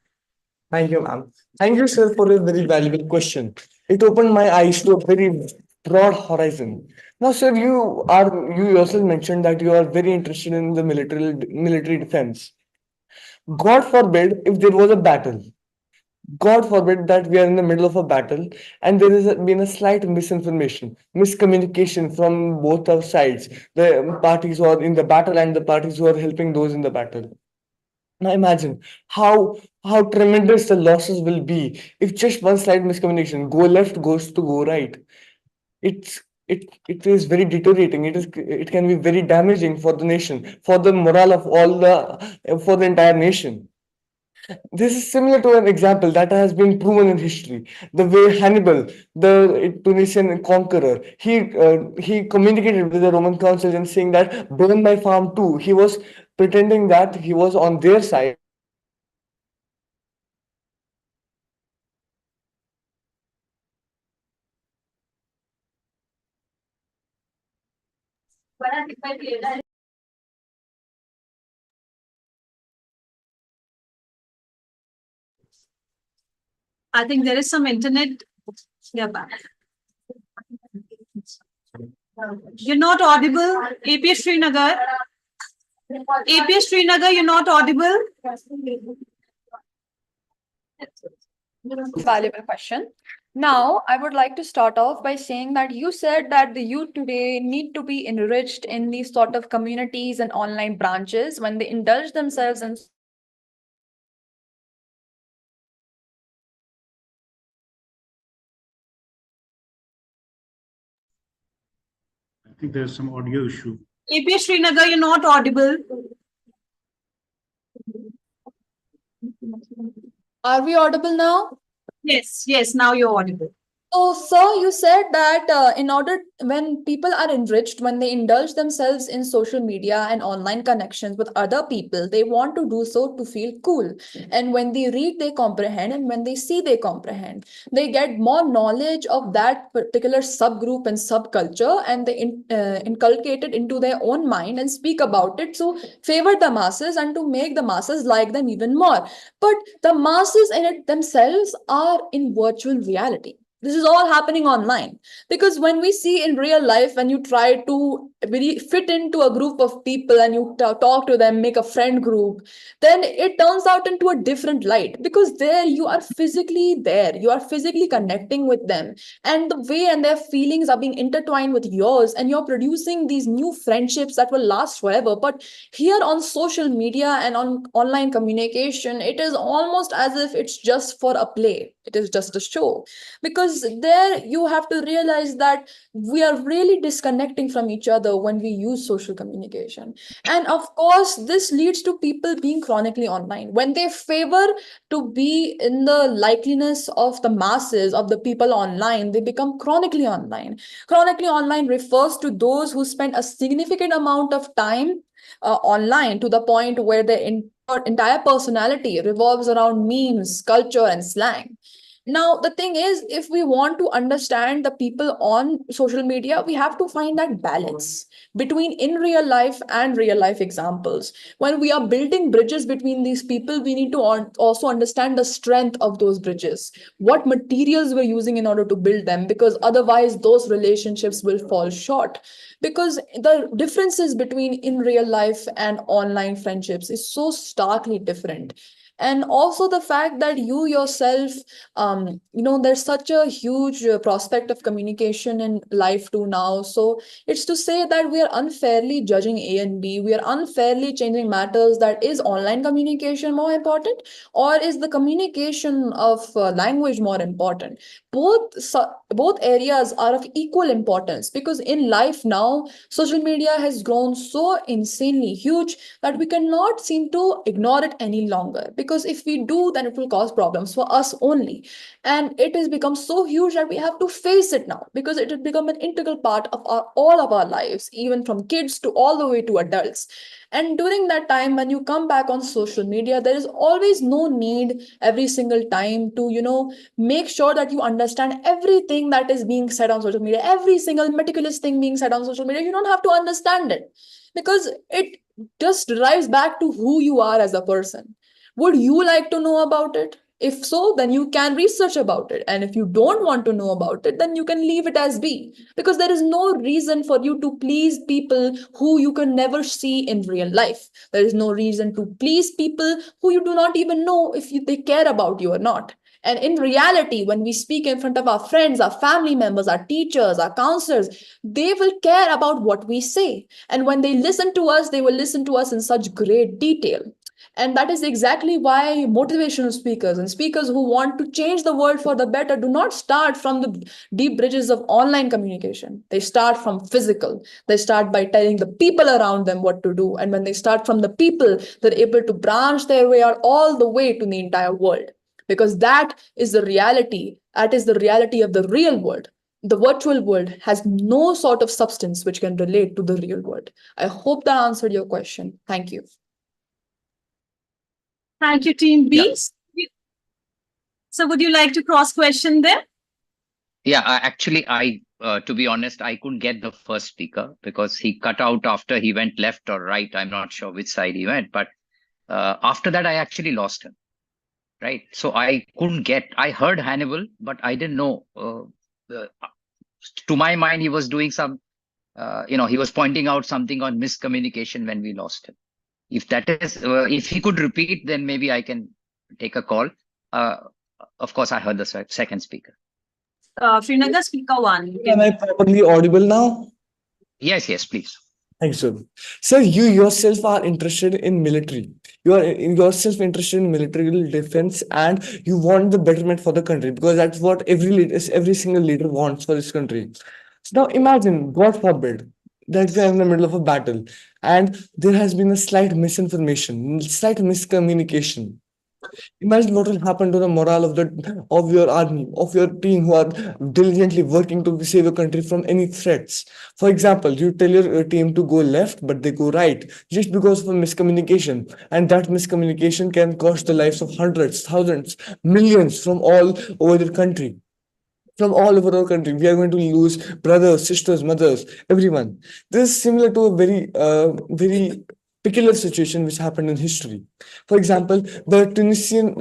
Thank you, ma'am. Thank you, sir, for a very valuable question. It opened my eyes to a very broad horizon. Now, sir, you yourself mentioned that you are very interested in the military defense. God forbid if there was a battle. God forbid that we are in the middle of a battle and there has been a slight misinformation, miscommunication from both our sides, the parties who are in the battle and the parties who are helping those in the battle. Now imagine how tremendous the losses will be if just one slight miscommunication, go left goes to go right. It is very deteriorating. It can be very damaging for the nation, for the morale of all the for the entire nation. This is similar to an example that has been proven in history. The way Hannibal, the Tunisian conqueror, he communicated with the Roman consuls and saying that burn my farm too. He was pretending that he was on their side.
I think there is some internet. Yeah, back. You're not audible. APS Srinagar. APS Srinagar, you're not audible.
Valuable question. Now, I would like to start off by saying that you said that the youth today need to be enriched in these sort of communities and online branches when they indulge themselves in
I think there's some audio issue.
APS Srinagar, you're not audible.
Are we audible now?
Yes, yes, now you're audible.
So, sir, you said that in order when people are enriched, when they indulge themselves in social media and online connections with other people, they want to do so to feel cool. And when they read, they comprehend, and when they see, they comprehend. They get more knowledge of that particular subgroup and subculture, and they inculcate it into their own mind and speak about it to favor the masses and to make the masses like them even more. But the masses in it themselves are in virtual reality. This is all happening online, because when we see in real life, when you try to really fit into a group of people and you talk to them, make a friend group, then it turns out into a different light, because there you are physically there, you are physically connecting with them, and the way and their feelings are being intertwined with yours, and you're producing these new friendships that will last forever. But here on social media and on online communication, it is almost as if it's just for a play, it is just a show, because there you have to realize that we are really disconnecting from each other when we use social communication. And of course, this leads to people being chronically online when they favor to be in the likeliness of the masses of the people online. They become chronically online. Chronically online refers to those who spend a significant amount of time online, to the point where their entire personality revolves around memes, culture, and slang. Now, the thing is, if we want to understand the people on social media, we have to find that balance between in real life and real life examples. When we are building bridges between these people, we need to also understand the strength of those bridges, what materials we're using in order to build them, because otherwise those relationships will fall short. Because the differences between in real life and online friendships is so starkly different. And also the fact that you yourself, there's such a huge prospect of communication in life too now. So it's to say that we are unfairly judging A and B, we are unfairly changing matters. That is online communication more important, or is the communication of language more important? Both areas are of equal importance, because in life now social media has grown so insanely huge that we cannot seem to ignore it any longer, because if we do, then it will cause problems for us only. And it has become so huge that we have to face it now, because it has become an integral part of all of our lives, even from kids to all the way to adults. And during that time, when you come back on social media, there is always no need every single time to make sure that you understand everything that is being said on social media, every single meticulous thing being said on social media. You don't have to understand it, because it just drives back to who you are as a person. Would you like to know about it? If so, then you can research about it. And if you don't want to know about it, then you can leave it as be. Because there is no reason for you to please people who you can never see in real life. There is no reason to please people who you do not even know if they care about you or not. And in reality, when we speak in front of our friends, our family members, our teachers, our counselors, they will care about what we say. And when they listen to us, they will listen to us in such great detail.
And that is exactly why motivational speakers and speakers who want to change the world for the better do not start from the deep bridges of online communication. They start from physical. They start by telling the people around them what to do. And when they start from the people, they're able to branch their way out all the way to the entire world. Because that is the reality. That is the reality of the real world. The virtual world has no sort of substance which can relate to the real world. I hope that answered your question. Thank you.
Thank you, Team B.
Yeah.
So would you like to cross question them?
Yeah, actually, to be honest, I couldn't get the first speaker because he cut out after he went left or right. I'm not sure which side he went, but after that, I actually lost him. Right. So I couldn't get, I heard Hannibal, but I didn't know. To my mind, he was doing some, he was pointing out something on miscommunication when we lost him. If that is, if he could repeat, then maybe I can take a call. Of course, I heard the second speaker.
Srinagar, speaker one.
Am I properly audible now?
Yes, please.
Thanks, sir. Sir, you yourself are interested in military. You are yourself interested in military defense, and you want the betterment for the country because that's what every single leader wants for this country. So now imagine, God forbid, that we are in the middle of a battle, and there has been a slight misinformation, slight miscommunication. Imagine what will happen to the morale of your army, of your team who are diligently working to save your country from any threats. For example, you tell your team to go left, but they go right just because of a miscommunication, and that miscommunication can cost the lives of hundreds, thousands, millions from all over the country. From all over our country, we are going to lose brothers, sisters, mothers, everyone. This is similar to a very peculiar situation which happened in history. For example, the Tunisian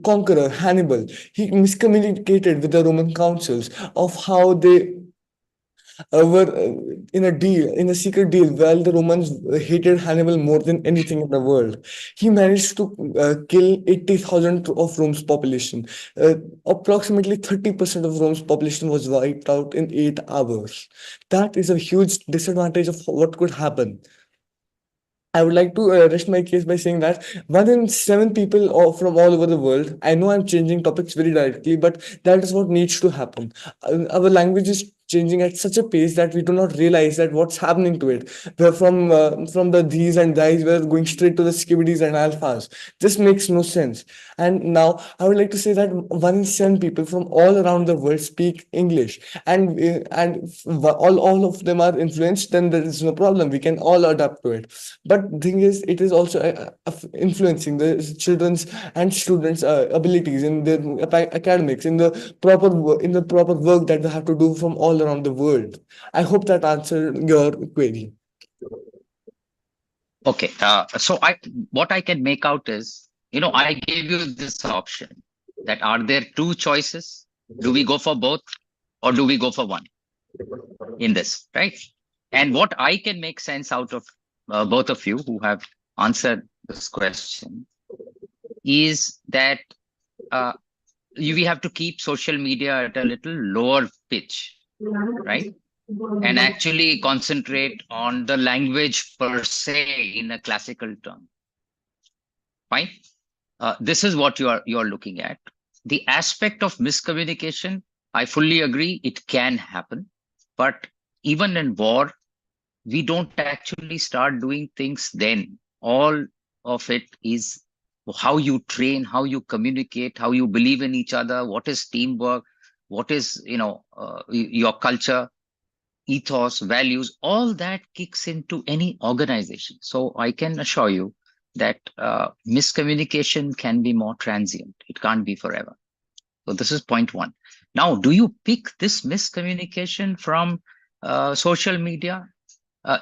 conqueror Hannibal, he miscommunicated with the Roman councils of how they were in a secret deal, while the Romans hated Hannibal more than anything in the world. He managed to kill 80,000 of Rome's population. Approximately 30% of Rome's population was wiped out in 8 hours. That is a huge disadvantage of what could happen. I would like to rest my case by saying that 1 in 7 people from all over the world. I know I'm changing topics very directly, but that is what needs to happen. Our language is changing at such a pace that we do not realize that what's happening to it. We're from the these and thys, we're going straight to the skibidis and alphas. This makes no sense. And now I would like to say that 1 in 7 people from all around the world speak English, and all of them are influenced. Then there is no problem. We can all adapt to it. But the thing is, it is also influencing the children's and students' abilities in their academics, in the proper work that they have to do from all around the world. I hope that answered your query.
Okay. So what I can make out is, I gave you this option that are there two choices? Do we go for both or do we go for one in this, right? And what I can make sense out of both of you who have answered this question is that we have to keep social media at a little lower pitch, right? And actually concentrate on the language per se in a classical term. Fine. This is what you're looking at. The aspect of miscommunication, I fully agree, it can happen. But even in war, we don't actually start doing things then. All of it is how you train, how you communicate, how you believe in each other, what is teamwork, what is, your culture, ethos, values, all that kicks into any organization. So I can assure you that miscommunication can be more transient. It can't be forever. So this is point one. Now, do you pick this miscommunication from social media?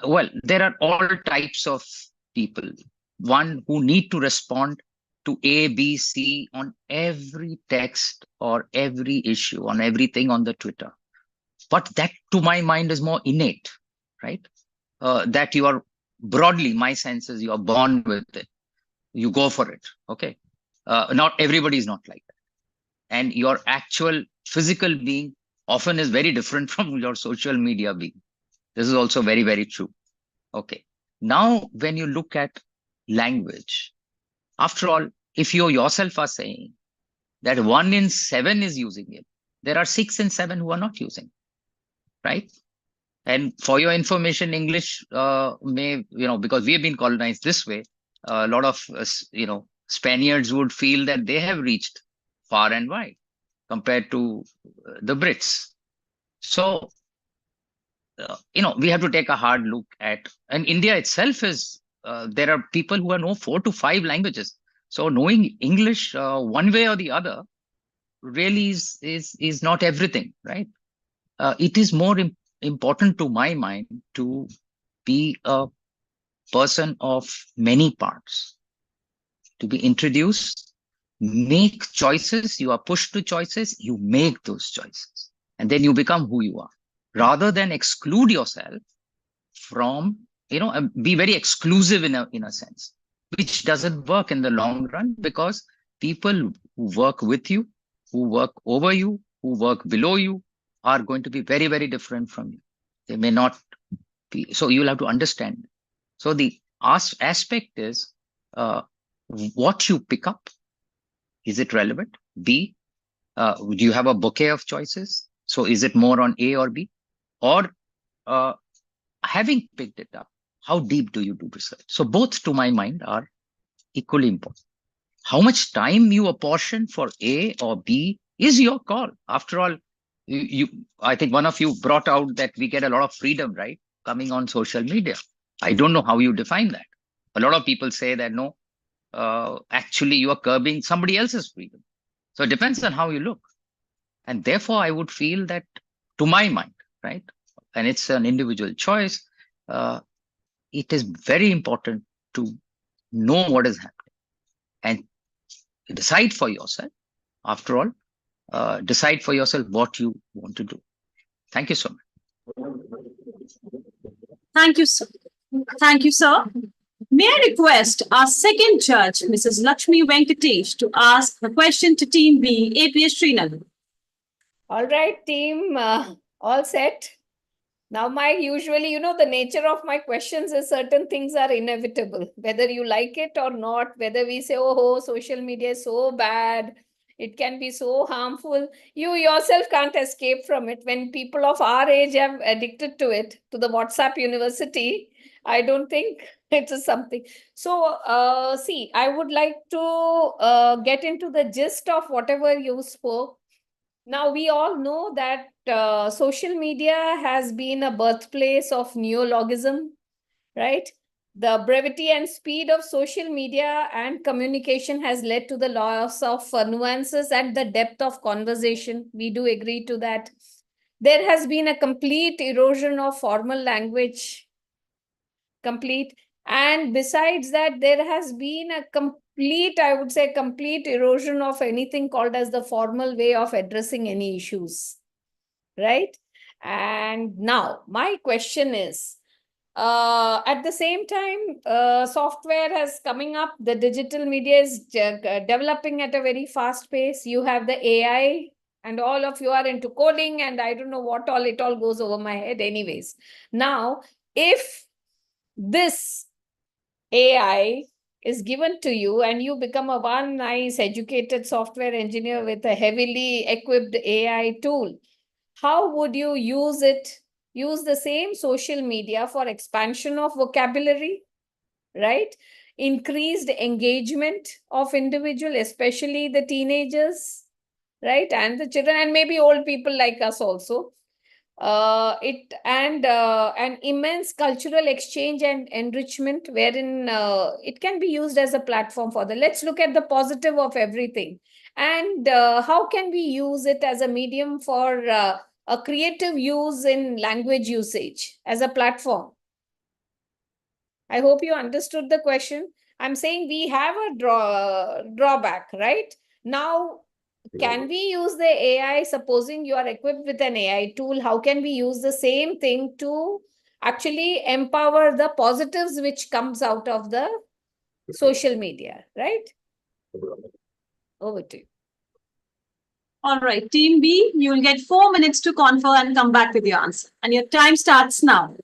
Well, there are all types of people. One who need to respond to A, B, C on every text or every issue, on everything on the Twitter. But that, to my mind, is more innate, right? That you are broadly, my sense is you are born with it. You go for it, okay? Not everybody is not like that. And your actual physical being often is very different from your social media being. This is also very, very true. Okay. Now, when you look at language, After all, if you yourself are saying that 1 in 7 is using it, there are 6 in 7 who are not using, right? And for your information, English may, because we have been colonized this way, a lot of, Spaniards would feel that they have reached far and wide compared to the Brits. So, we have to take a hard look at, and India itself is, there are people who know 4 to 5 languages. So knowing English one way or the other really is not everything, right? It is more important to my mind to be a person of many parts, to be introduced, make choices. You are pushed to choices, you make those choices, and then you become who you are, rather than exclude yourself from, be very exclusive in a sense, which doesn't work in the long run, because people who work with you, who work over you, who work below you are going to be very, very different from you. They may not be. So you'll have to understand. So the aspect is what you pick up. Is it relevant? B, do you have a bouquet of choices? So is it more on A or B? Or having picked it up, how deep do you do research? So both, to my mind, are equally important. How much time you apportion for A or B is your call. After all, I think one of you brought out that we get a lot of freedom, right, coming on social media. I don't know how you define that. A lot of people say that, no, actually you are curbing somebody else's freedom. So it depends on how you look. And therefore, I would feel that, to my mind, right, and it's an individual choice, it is very important to know what is happening and decide for yourself. After all, decide for yourself what you want to do. Thank you so much.
Thank you, sir. Thank you, sir. May I request our second judge, Mrs. Lakshmi Venkatesh, to ask the question to Team B, APS Srinagar.
All right, team, all set. Now, usually, the nature of my questions is certain things are inevitable, whether you like it or not, whether we say, oh, social media is so bad, it can be so harmful. You yourself can't escape from it. When people of our age have addicted to it, to the WhatsApp university, I don't think it is something. So, see, I would like to get into the gist of whatever you spoke. Now, we all know that social media has been a birthplace of neologism, right? The brevity and speed of social media and communication has led to the loss of nuances and the depth of conversation. We do agree to that. There has been a complete erosion of formal language, complete. And besides that, there has been a complete, I would say, complete erosion of anything called as the formal way of addressing any issues, right? And now, my question is, at the same time, software has coming up, the digital media is developing at a very fast pace. You have the AI, and all of you are into coding, and I don't know what all, it all goes over my head anyways. Now, if this AI is given to you and you become a one nice educated software engineer with a heavily equipped AI tool, how would you use it? Use the same social media for expansion of vocabulary, right? Increased engagement of individual, especially the teenagers, right? And the children, and maybe old people like us also. An immense cultural exchange and enrichment, wherein it can be used as a platform for the, let's look at the positive of everything. And how can we use it as a medium for a creative use in language usage as a platform? I hope you understood the question. I'm saying we have a drawback, right? Now, can we use the AI, supposing you are equipped with an AI tool, how can we use the same thing to actually empower the positives which comes out of the social media, right? Over to you.
All right, Team B, you will get 4 minutes to confer and come back with your answer. And your time starts now.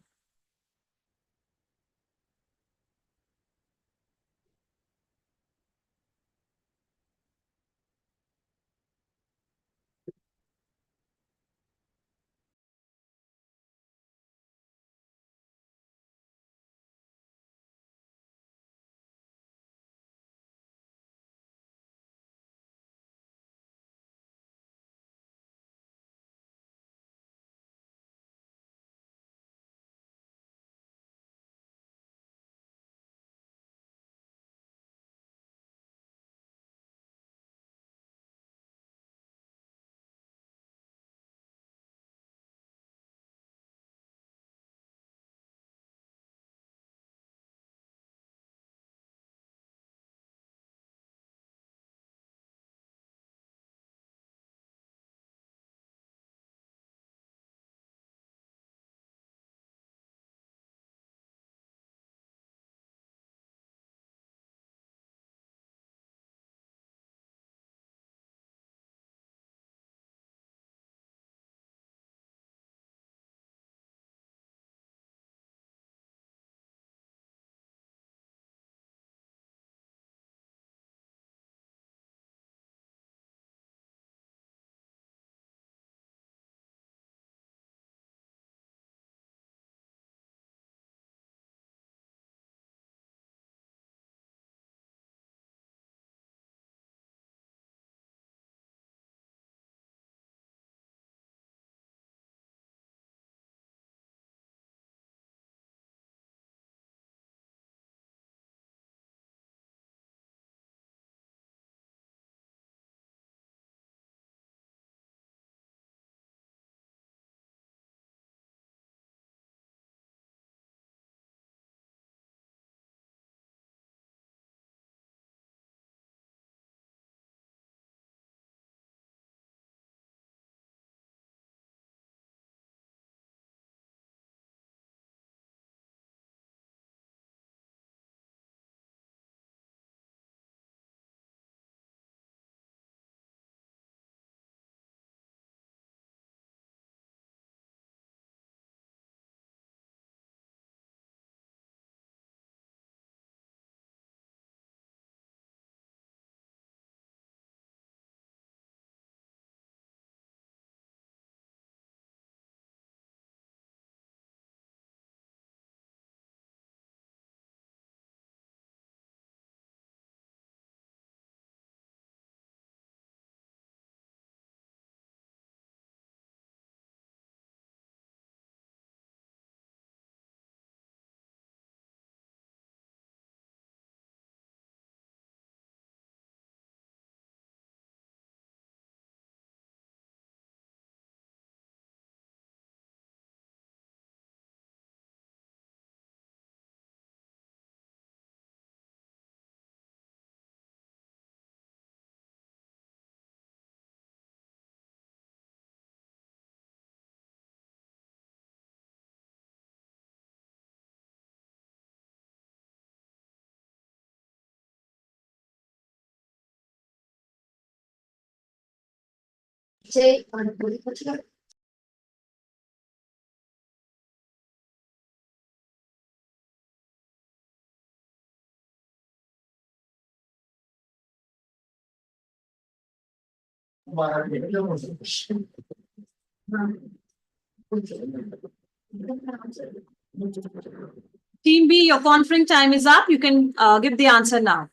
Team B, your conferring time is up. You can give the answer now.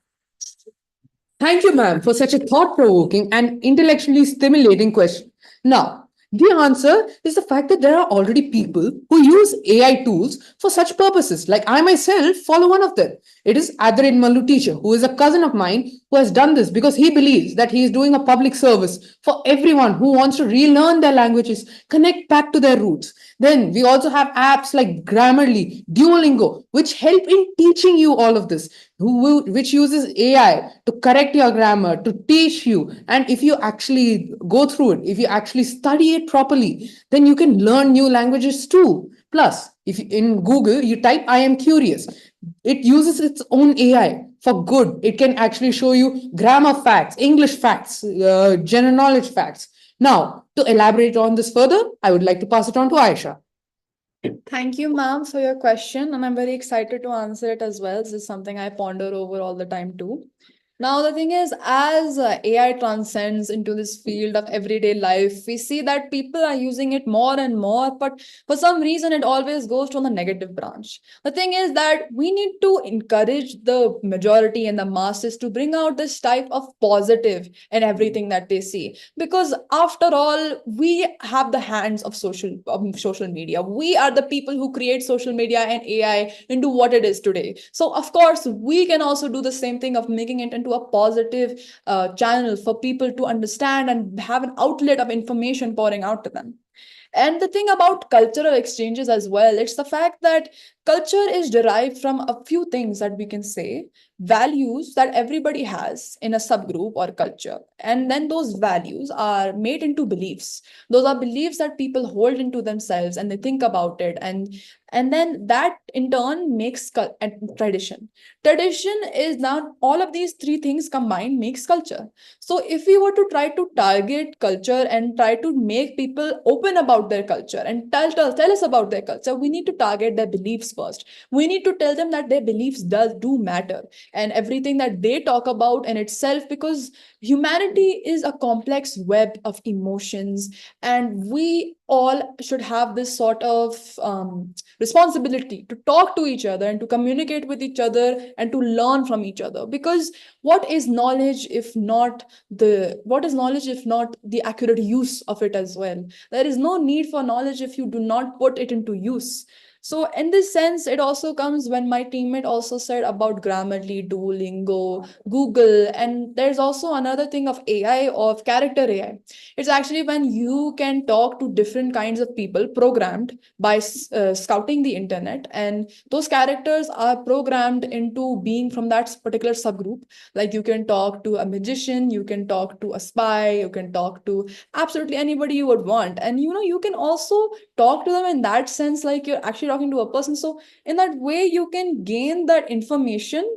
Thank you, ma'am, for such a thought provoking and intellectually stimulating question. Now, the answer is the fact that there are already people who use AI tools for such purposes. Like I myself follow one of them. It is Adrin Mallu teacher, who is a cousin of mine who has done this because he believes that he is doing a public service for everyone who wants to relearn their languages, connect back to their roots. Then we also have apps like Grammarly, Duolingo, which help in teaching you all of this, which uses AI to correct your grammar, to teach you. And if you actually go through it, if you actually study it properly, then you can learn new languages too. Plus, if in Google you type "I am curious," it uses its own AI for good. It can actually show you grammar facts, English facts, general knowledge facts. Now, to elaborate on this further, I would like to pass it on to Aisha.
Thank you, ma'am, for your question, and I'm very excited to answer it as well. This is something I ponder over all the time too. Now, the thing is, as AI transcends into this field of everyday life, we see that people are using it more and more, but for some reason, it always goes to the negative branch. The thing is that we need to encourage the majority and the masses to bring out this type of positive in everything that they see. Because after all, we have the hands of social media. We are the people who create social media and AI into what it is today. So, of course, we can also do the same thing of making it into a positive channel for people to understand and have an outlet of information pouring out to them. And the thing about cultural exchanges as well, it's the fact that culture is derived from a few things that we can say, values that everybody has in a subgroup or culture. And then those values are made into beliefs. Those are beliefs that people hold into themselves and they think about it. And then that in turn makes tradition. Tradition is now all of these three things combined makes culture. So if we were to try to target culture and try to make people open about their culture and tell us about their culture, we need to target their beliefs first. We need to tell them that their beliefs do matter and everything that they talk about in itself, because humanity is a complex web of emotions, and we all should have this sort of responsibility to talk to each other and to communicate with each other and to learn from each other. Because what is knowledge if not the accurate use of it as well? There is no need for knowledge if you do not put it into use. So in this sense, it also comes when my teammate also said about Grammarly, Duolingo, Google, and there's also another thing of AI, of character AI. It's actually when you can talk to different kinds of people programmed by scouting the internet, and those characters are programmed into being from that particular subgroup. Like you can talk to a magician, you can talk to a spy, you can talk to absolutely anybody you would want. And you can also talk to them in that sense, like you're actually talking to a person. So in that way, you can gain that information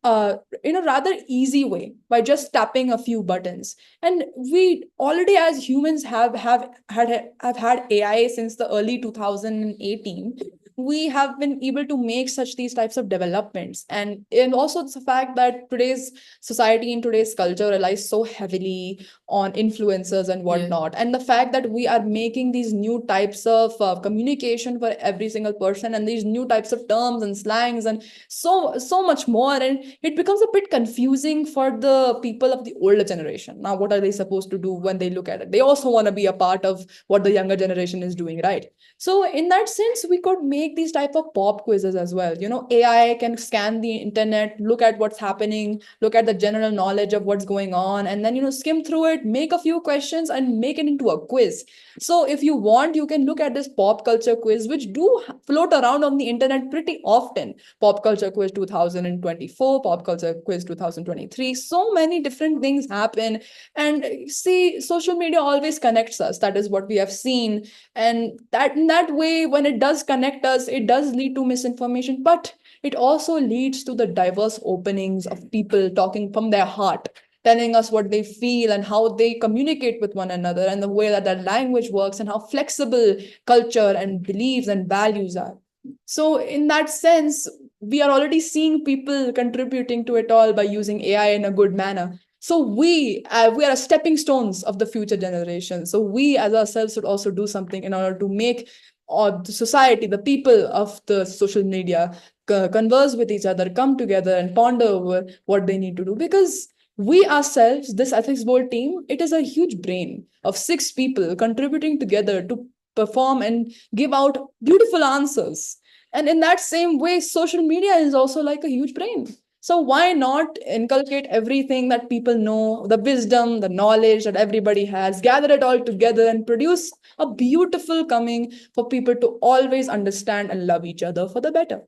in a rather easy way by just tapping a few buttons. And we already as humans have had AI since the early 2018. We have been able to make such these types of developments, and also the fact that today's society and today's culture relies so heavily on influencers and whatnot, and the fact that we are making these new types of communication for every single person, and these new types of terms and slangs and so much more, and it becomes a bit confusing for the people of the older generation. Now, what are they supposed to do when they look at it? They also want to be a part of what the younger generation is doing, right? So in that sense, we could make these type of pop quizzes as well. AI can scan the internet, look at what's happening, look at the general knowledge of what's going on, and then skim through it, make a few questions and make it into a quiz. So if you want, you can look at this pop culture quiz, which do float around on the internet pretty often. Pop culture quiz 2024, pop culture quiz 2023. So many different things happen. And see, social media always connects us. That is what we have seen. And that in that way, when it does connect us, it does lead to misinformation, but it also leads to the diverse openings of people talking from their heart. telling us what they feel and how they communicate with one another, and the way that that language works, and how flexible culture and beliefs and values are. So in that sense, we are already seeing people contributing to it all by using AI in a good manner. So we are stepping stones of the future generation. So we as ourselves should also do something in order to make the society, the people of the social media, converse with each other, come together and ponder over what they need to do. Because we ourselves, this ethics board team, it is a huge brain of 6 people contributing together to perform and give out beautiful answers. And in that same way, social media is also like a huge brain. So why not inculcate everything that people know, the wisdom, the knowledge that everybody has, gather it all together and produce a beautiful coming for people to always understand and love each other for the better.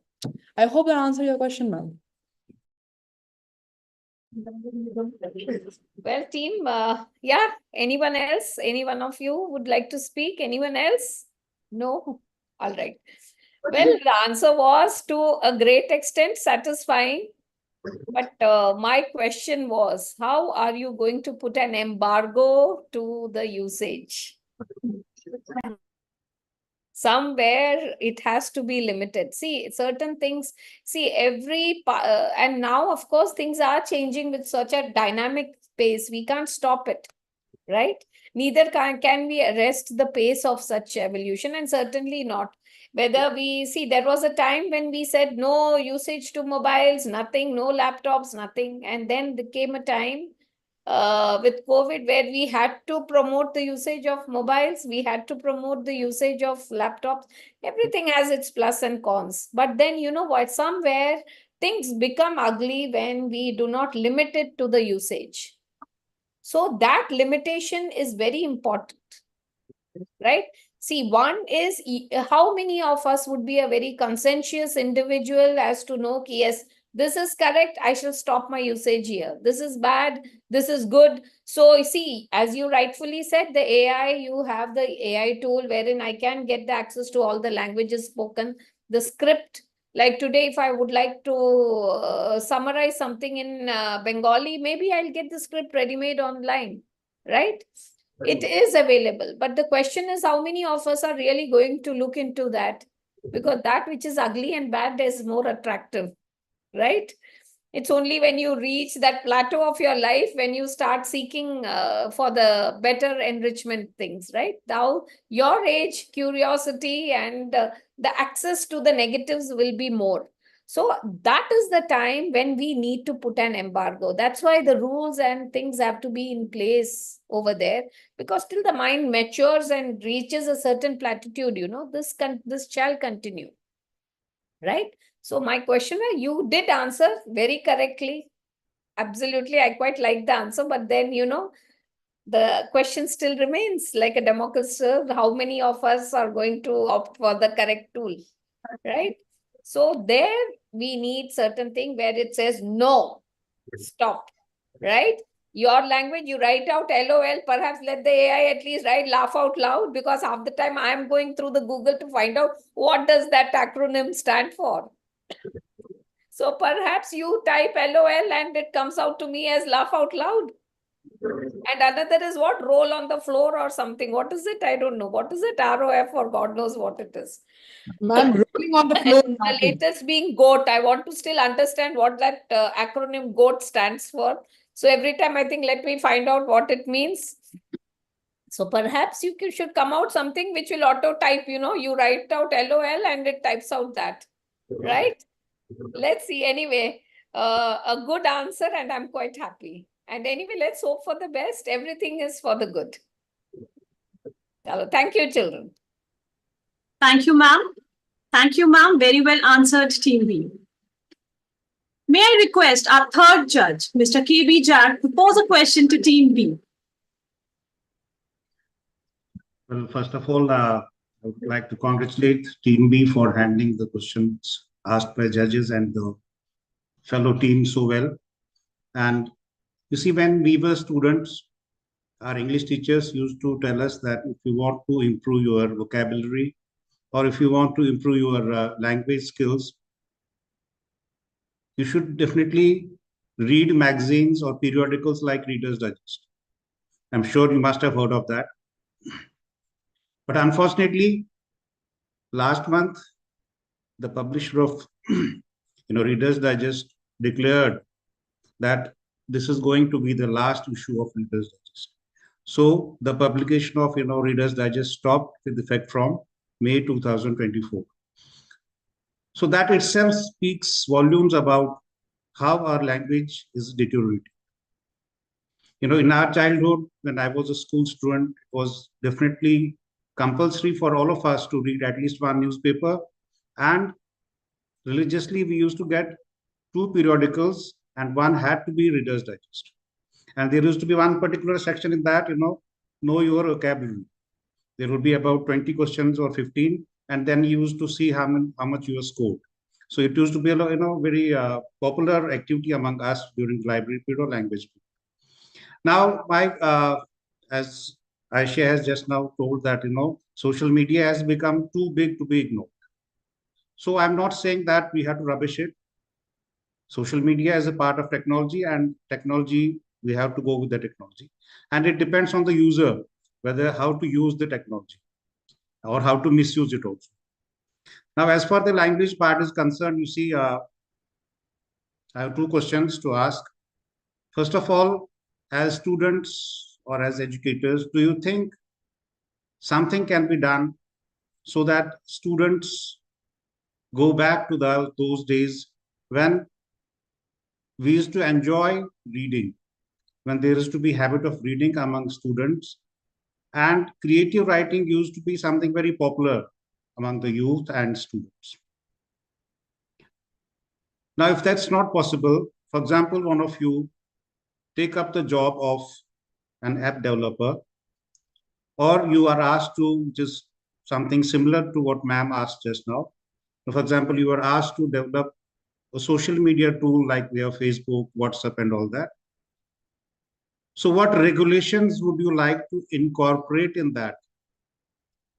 I hope that answered your question, ma'am.
Well, team, yeah, anyone else? Any one of you would like to speak? Anyone else? No? All right. Well, the answer was to a great extent satisfying. But my question was, how are you going to put an embargo to the usage? Somewhere it has to be limited. See, certain things, see, and now, of course, things are changing with such a dynamic pace. We can't stop it, right? Neither can we arrest the pace of such evolution, and certainly not. Whether we see, there was a time when we said no usage to mobiles, nothing, no laptops, nothing. And then there came a time with COVID where we had to promote the usage of mobiles, we had to promote the usage of laptops. Everything has its plus and cons. But then, you know what, somewhere things become ugly when we do not limit it to the usage. So that limitation is very important, right? See, one is how many of us would be a very conscientious individual as to know, yes, this is correct, I shall stop my usage here. This is bad, this is good. So see, as you rightfully said, the AI, you have the AI tool wherein I can get the access to all the languages spoken, the script. Like today, if I would like to summarize something in Bengali, maybe I'll get the script ready-made online, right? It is available. But the question is, how many of us are really going to look into that? Because that which is ugly and bad is more attractive, right? It's only when you reach that plateau of your life when you start seeking for the better enrichment things, right? Now, your age, curiosity, and the access to the negatives will be more. So that is the time when we need to put an embargo. That's why the rules and things have to be in place over there, because till the mind matures and reaches a certain platitude, you know, this shall continue, right? So my question, you did answer very correctly. Absolutely, I quite like the answer. But then, you know, the question still remains like a democracy. How many of us are going to opt for the correct tool, right? So there we need certain thing where it says no, stop, right? Your language, you write out LOL, perhaps let the AI at least write laugh out loud, because half the time I am going through the Google to find out what does that acronym stand for. So perhaps you type LOL and it comes out to me as laugh out loud. And another is what? Roll on the floor or something. What is it? I don't know. What is it? ROF or God knows what it is.
Ma'am, rolling on the floor.
The latest being GOAT. I want to still understand what that acronym GOAT stands for. So every time I think, let me find out what it means. So perhaps you should come out something which will auto type, you know, you write out LOL and it types out that, right? Let's see. Anyway, a good answer and I'm quite happy. And anyway, let's hope for the best. Everything is for the good. Thank you, children.
Thank you, ma'am. Thank you, ma'am. Very well answered, Team B. May I request our third judge, Mr. K.B. Jack, to pose a question to Team B.
Well, first of all, I would like to congratulate Team B for handling the questions asked by judges and the fellow team so well. And you see, when we were students, our English teachers used to tell us that if you want to improve your vocabulary or if you want to improve your language skills, you should definitely read magazines or periodicals like Reader's Digest. I'm sure you must have heard of that. But unfortunately, last month, the publisher of Reader's Digest declared that this is going to be the last issue of Reader's Digest. So the publication of Reader's Digest stopped with effect from May 2024. So that itself speaks volumes about how our language is deteriorating. In our childhood, when I was a school student, it was definitely compulsory for all of us to read at least one newspaper, and religiously we used to get two periodicals, and one had to be Reader's Digest. And there used to be one particular section in that, know your vocabulary. There would be about 20 questions or 15, and then you used to see how much you scored. So it used to be a very popular activity among us during library period or language period. Now, as Aisha has just now told that, social media has become too big to be ignored. So I'm not saying that we have to rubbish it. Social media is a part of technology, and technology, we have to go with the technology. And it depends on the user, whether how to use the technology or how to misuse it also. Now, as far the language part is concerned, you see, I have two questions to ask. First of all, as students or as educators, do you think something can be done so that students go back to those days when we used to enjoy reading, when there used to be habit of reading among students, and creative writing used to be something very popular among the youth and students. Now, if that's not possible, for example, one of you take up the job of an app developer, or you are asked to just something similar to what ma'am asked just now. For example, you are asked to develop a social media tool like we have Facebook, WhatsApp, and all that. So what regulations would you like to incorporate in that?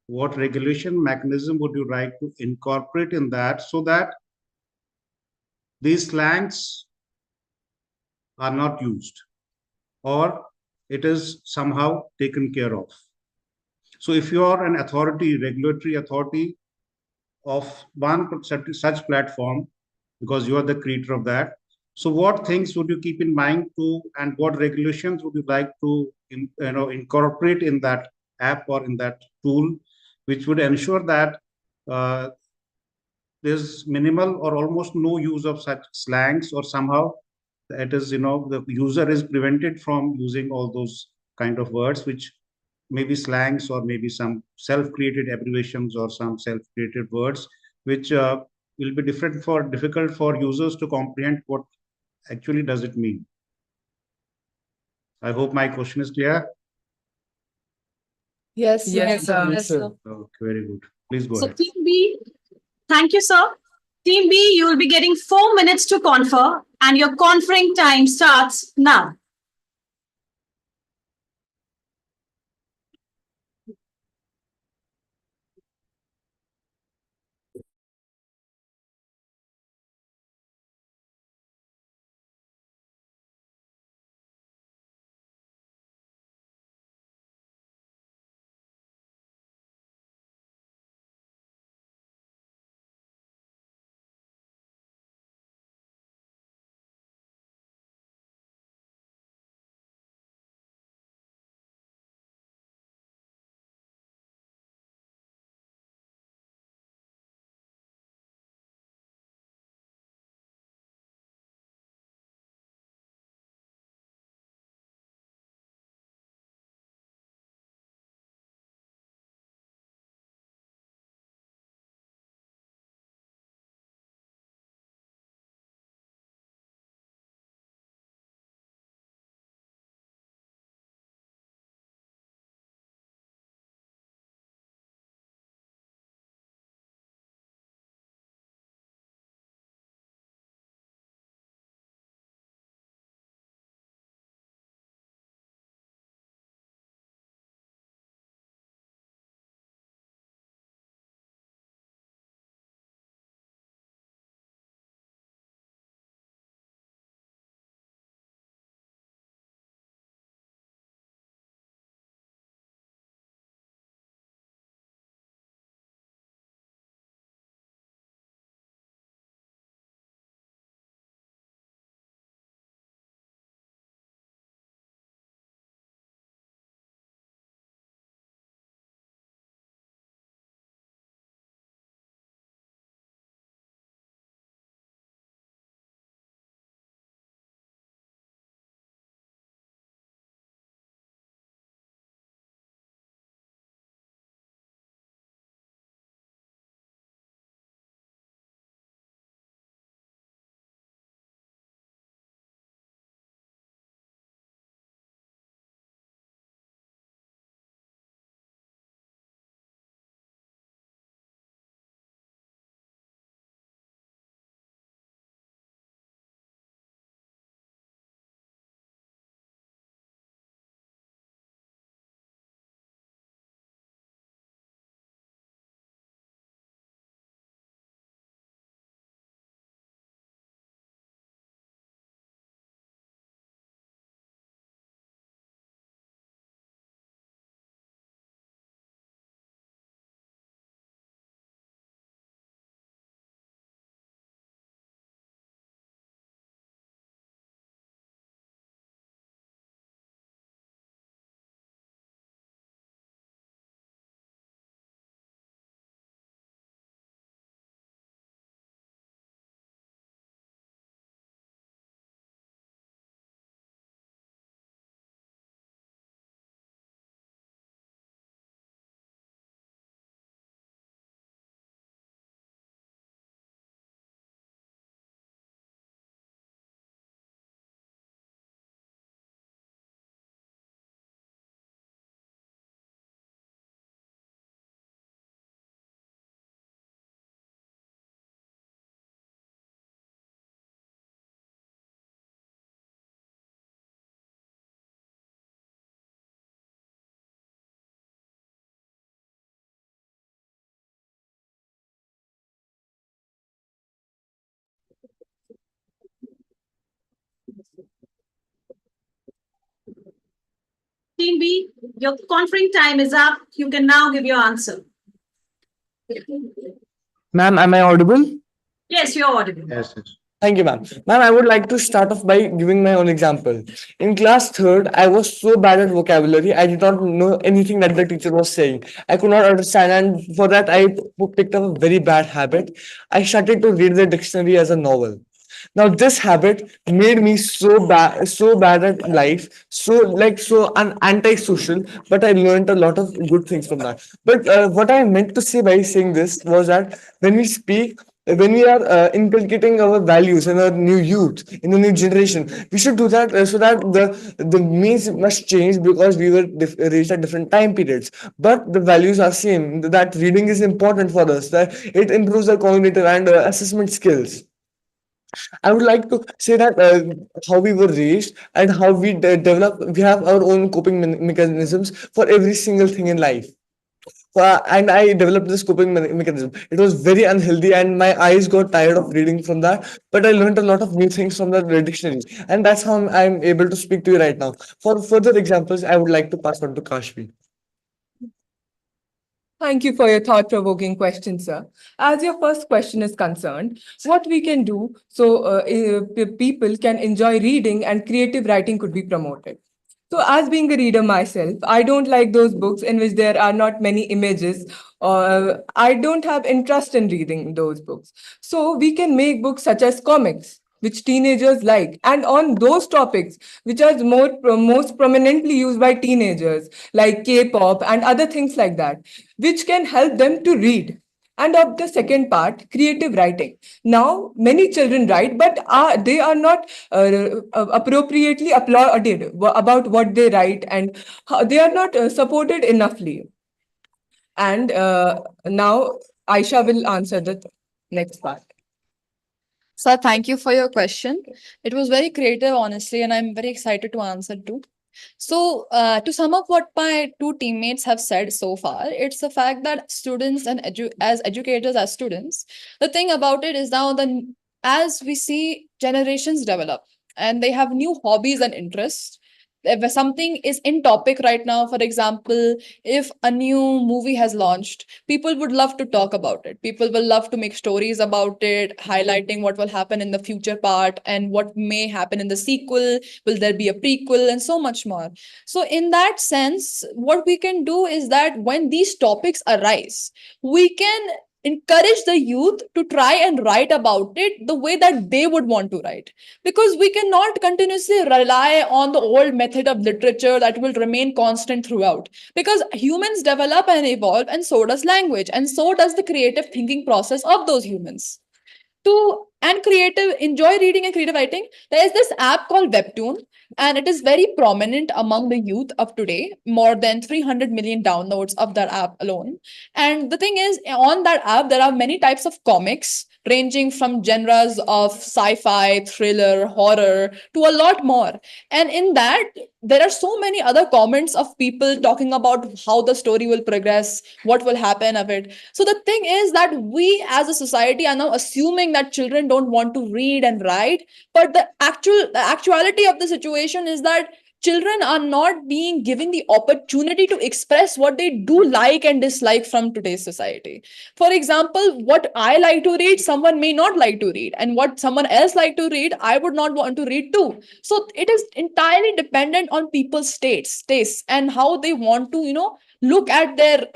What regulation mechanism would you like to incorporate in that so that these slangs are not used or it is somehow taken care of? So if you are an authority, regulatory authority of one such platform, because you are the creator of that, so what things would you keep in mind to, and what regulations would you like to incorporate in that app or in that tool, which would ensure that there's minimal or almost no use of such slangs, or somehow it is, the user is prevented from using all those kind of words, which maybe slangs or maybe some self-created abbreviations or some self-created words, which will be difficult for users to comprehend what actually does it mean. I hope my question is clear.
Yes,
sir.
Okay, very good. Please go
So
ahead.
Team B, thank you, sir. Team B, you will be getting 4 minutes to confer, and your conferring time starts now. Team B, your conferring time is up. You can now give your answer.
Ma'am, am I audible?
Yes, you're audible.
Yes.
Thank you, ma'am. Ma'am, I would like to start off by giving my own example. In class third, I was so bad at vocabulary, I did not know anything that the teacher was saying. I could not understand, and for that, I picked up a very bad habit. I started to read the dictionary as a novel. Now, this habit made me so bad at life, antisocial. But I learned a lot of good things from that. But what I meant to say by saying this was that when we speak, when we are inculcating our values in our new youth, in the new generation, we should do that so that the means must change because we were raised at different time periods. But the values are same. That reading is important for us. That it improves our cognitive and assessment skills. I would like to say that how we were raised and how we have our own coping mechanisms for every single thing in life. And I developed this coping mechanism. It was very unhealthy, and my eyes got tired of reading from that. But I learned a lot of new things from the dictionary, and that's how I'm able to speak to you right now. For further examples, I would like to pass on to Kashvi.
Thank you for your thought-provoking question, sir. As your first question is concerned, what we can do so people can enjoy reading and creative writing could be promoted. So, as being a reader myself, I don't like those books in which there are not many images, or I don't have interest in reading those books. So, we can make books such as comics, which teenagers like, and on those topics which are most prominently used by teenagers, like K-pop and other things like that, which can help them to read. And of the second part, creative writing. Now, many children write, but they are not appropriately applauded about what they write, and they are not supported enoughly. And now, Aisha will answer the next part.
Sir, thank you for your question. It was very creative, honestly, and I'm very excited to answer too. So, to sum up what my two teammates have said so far, it's the fact that students and as educators, as students, the thing about it is now as we see generations develop and they have new hobbies and interests, if something is in topic right now, for example, if a new movie has launched, people would love to talk about it. People will love to make stories about it, highlighting what will happen in the future part and what may happen in the sequel. Will there be a prequel and so much more? So, in that sense, what we can do is that when these topics arise, we can encourage the youth to try and write about it the way that they would want to write, because we cannot continuously rely on the old method of literature that will remain constant throughout, because humans develop and evolve, and so does language, and so does the creative thinking process of those humans. To and creative enjoy reading and creative writing, there is this app called Webtoon, and it is very prominent among the youth of today. More than 300 million downloads of that app alone. And the thing is, on that app there are many types of comics ranging from genres of sci-fi, thriller, horror to a lot more. And in that there are so many other comments of people talking about how the story will progress, what will happen of it. So the thing is that we as a society are now assuming that children don't want to read and write, but the actuality of the situation is that children are not being given the opportunity to express what they do like and dislike from today's society. For example, what I like to read, someone may not like to read, and what someone else like to read, I would not want to read too. So it is entirely dependent on people's tastes, and how they want to, look at their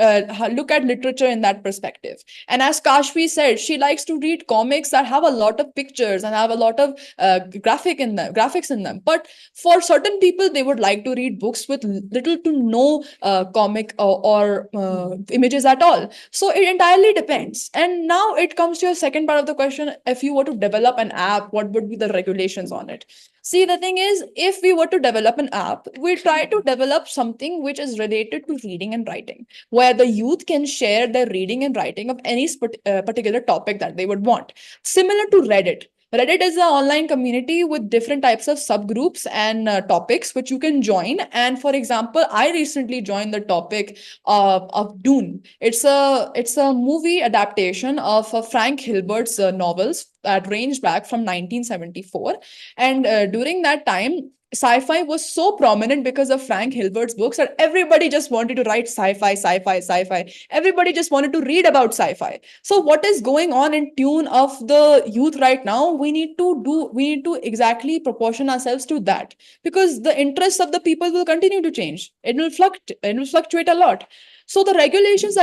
look at literature in that perspective. And as Kashvi said, she likes to read comics that have a lot of pictures and have a lot of graphics in them. But for certain people, they would like to read books with little to no comic or images at all. So it entirely depends. And now it comes to your second part of the question: if you were to develop an app, what would be the regulations on it? See, the thing is, if we were to develop an app, we try to develop something which is related to reading and writing, where the youth can share their reading and writing of any particular topic that they would want. Similar to Reddit. Reddit is an online community with different types of subgroups and topics which you can join. And for example, I recently joined the topic of Dune. It's a movie adaptation of Frank Hilbert's novels that range back from 1974. And during that time, sci-fi was so prominent because of Frank Hilbert's books that everybody just wanted to write sci-fi. Everybody just wanted to read about sci-fi. So what is going on in tune of the youth right now? We need to exactly proportion ourselves to that, because the interests of the people will continue to change. It will fluctuate a lot. So the regulations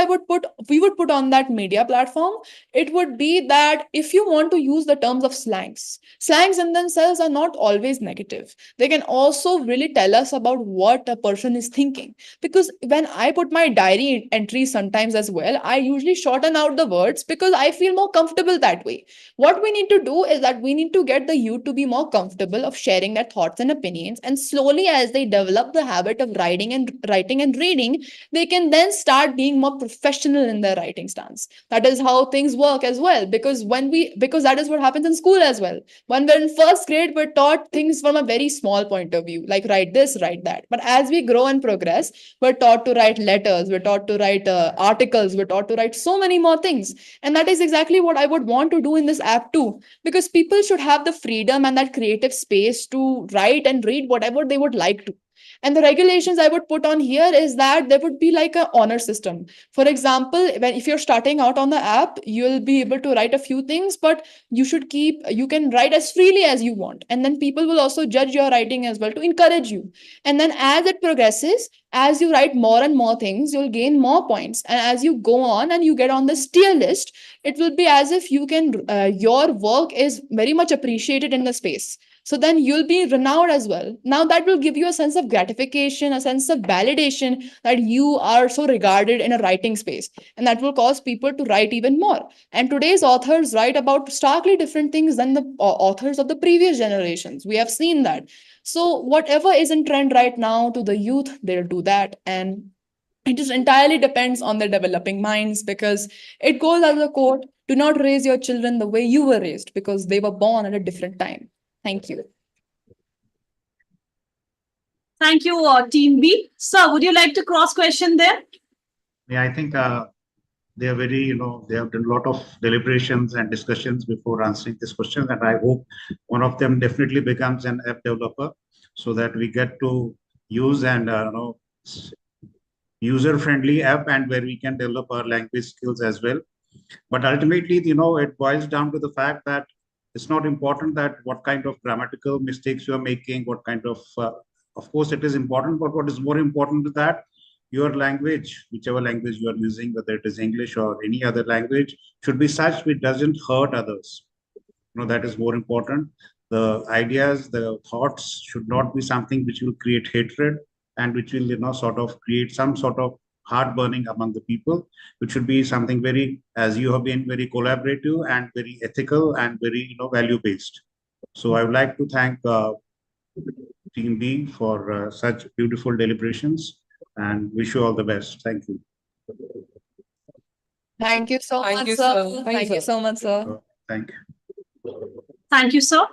we would put on that media platform, it would be that if you want to use the terms of slangs in themselves are not always negative. They can also really tell us about what a person is thinking. Because when I put my diary entries sometimes as well, I usually shorten out the words because I feel more comfortable that way. What we need to do is that we need to get the youth to be more comfortable of sharing their thoughts and opinions, and slowly as they develop the habit of writing and reading, they can then start being more professional in their writing stance. That is how things work as well, because that is what happens in school as well. When we're in first grade, we're taught things from a very small point of view, like write this, write that. But as we grow and progress, we're taught to write letters, we're taught to write articles, we're taught to write so many more things. And that is exactly what I would want to do in this app too, because people should have the freedom and that creative space to write and read whatever they would like to. And the regulations I would put on here is that there would be like an honor system. For example, if you're starting out on the app, you'll be able to write a few things, but you can write as freely as you want. And then people will also judge your writing as well to encourage you. And then as it progresses, as you write more and more things, you'll gain more points. And as you go on and you get on this tier list, it will be as if your work is very much appreciated in the space. So then you'll be renowned as well. Now that will give you a sense of gratification, a sense of validation that you are so regarded in a writing space. And that will cause people to write even more. And today's authors write about starkly different things than the authors of the previous generations. We have seen that. So whatever is in trend right now to the youth, they'll do that. And it just entirely depends on their developing minds, because it goes as a quote, do not raise your children the way you were raised, because they were born at a different time. Thank you.
Thank you, Team B. Sir, would you like to cross question there?
Yeah, I think they are very, they have done a lot of deliberations and discussions before answering this question. And I hope one of them definitely becomes an app developer, so that we get to use and user-friendly app, and where we can develop our language skills as well. But ultimately, it boils down to the fact that it's not important that what kind of grammatical mistakes you are making, what kind of course it is important, but what is more important is that your language, whichever language you are using, whether it is English or any other language, should be such which doesn't hurt others. That is more important. The ideas, the thoughts should not be something which will create hatred and which will, sort of create some sort of heartburning among the people. It should be something very, as you have been, very collaborative and very ethical and very, value-based. So I would like to thank Team B for such beautiful deliberations, and wish you all the best. Thank you.
Thank you so much, sir. Thank you so much, sir.
Thank you.
Thank you, sir.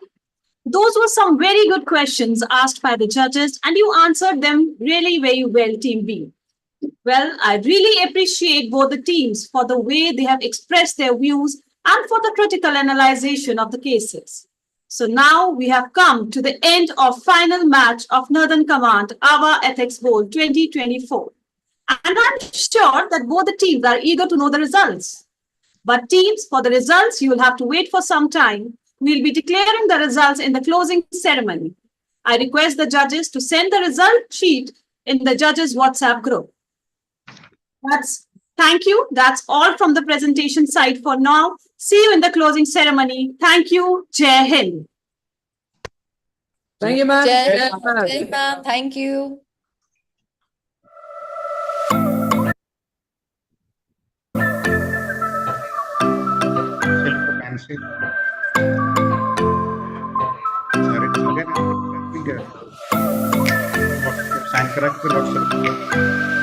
Those were some very good questions asked by the judges, and you answered them really very well, Team B. Well, I really appreciate both the teams for the way they have expressed their views and for the critical analyzation of the cases. So now we have come to the end of final match of Northern Command AWWA Ethics Bowl 2024. And I'm sure that both the teams are eager to know the results. But teams, for the results, you will have to wait for some time. We'll be declaring the results in the closing ceremony. I request the judges to send the result sheet in the judges' WhatsApp group. Thank you. That's all from the presentation side for now. See you in the closing ceremony. Thank you. Jai Hind.
Thank you, ma'am.
Jai Hind, ma'am. Thank you.
Sign correct.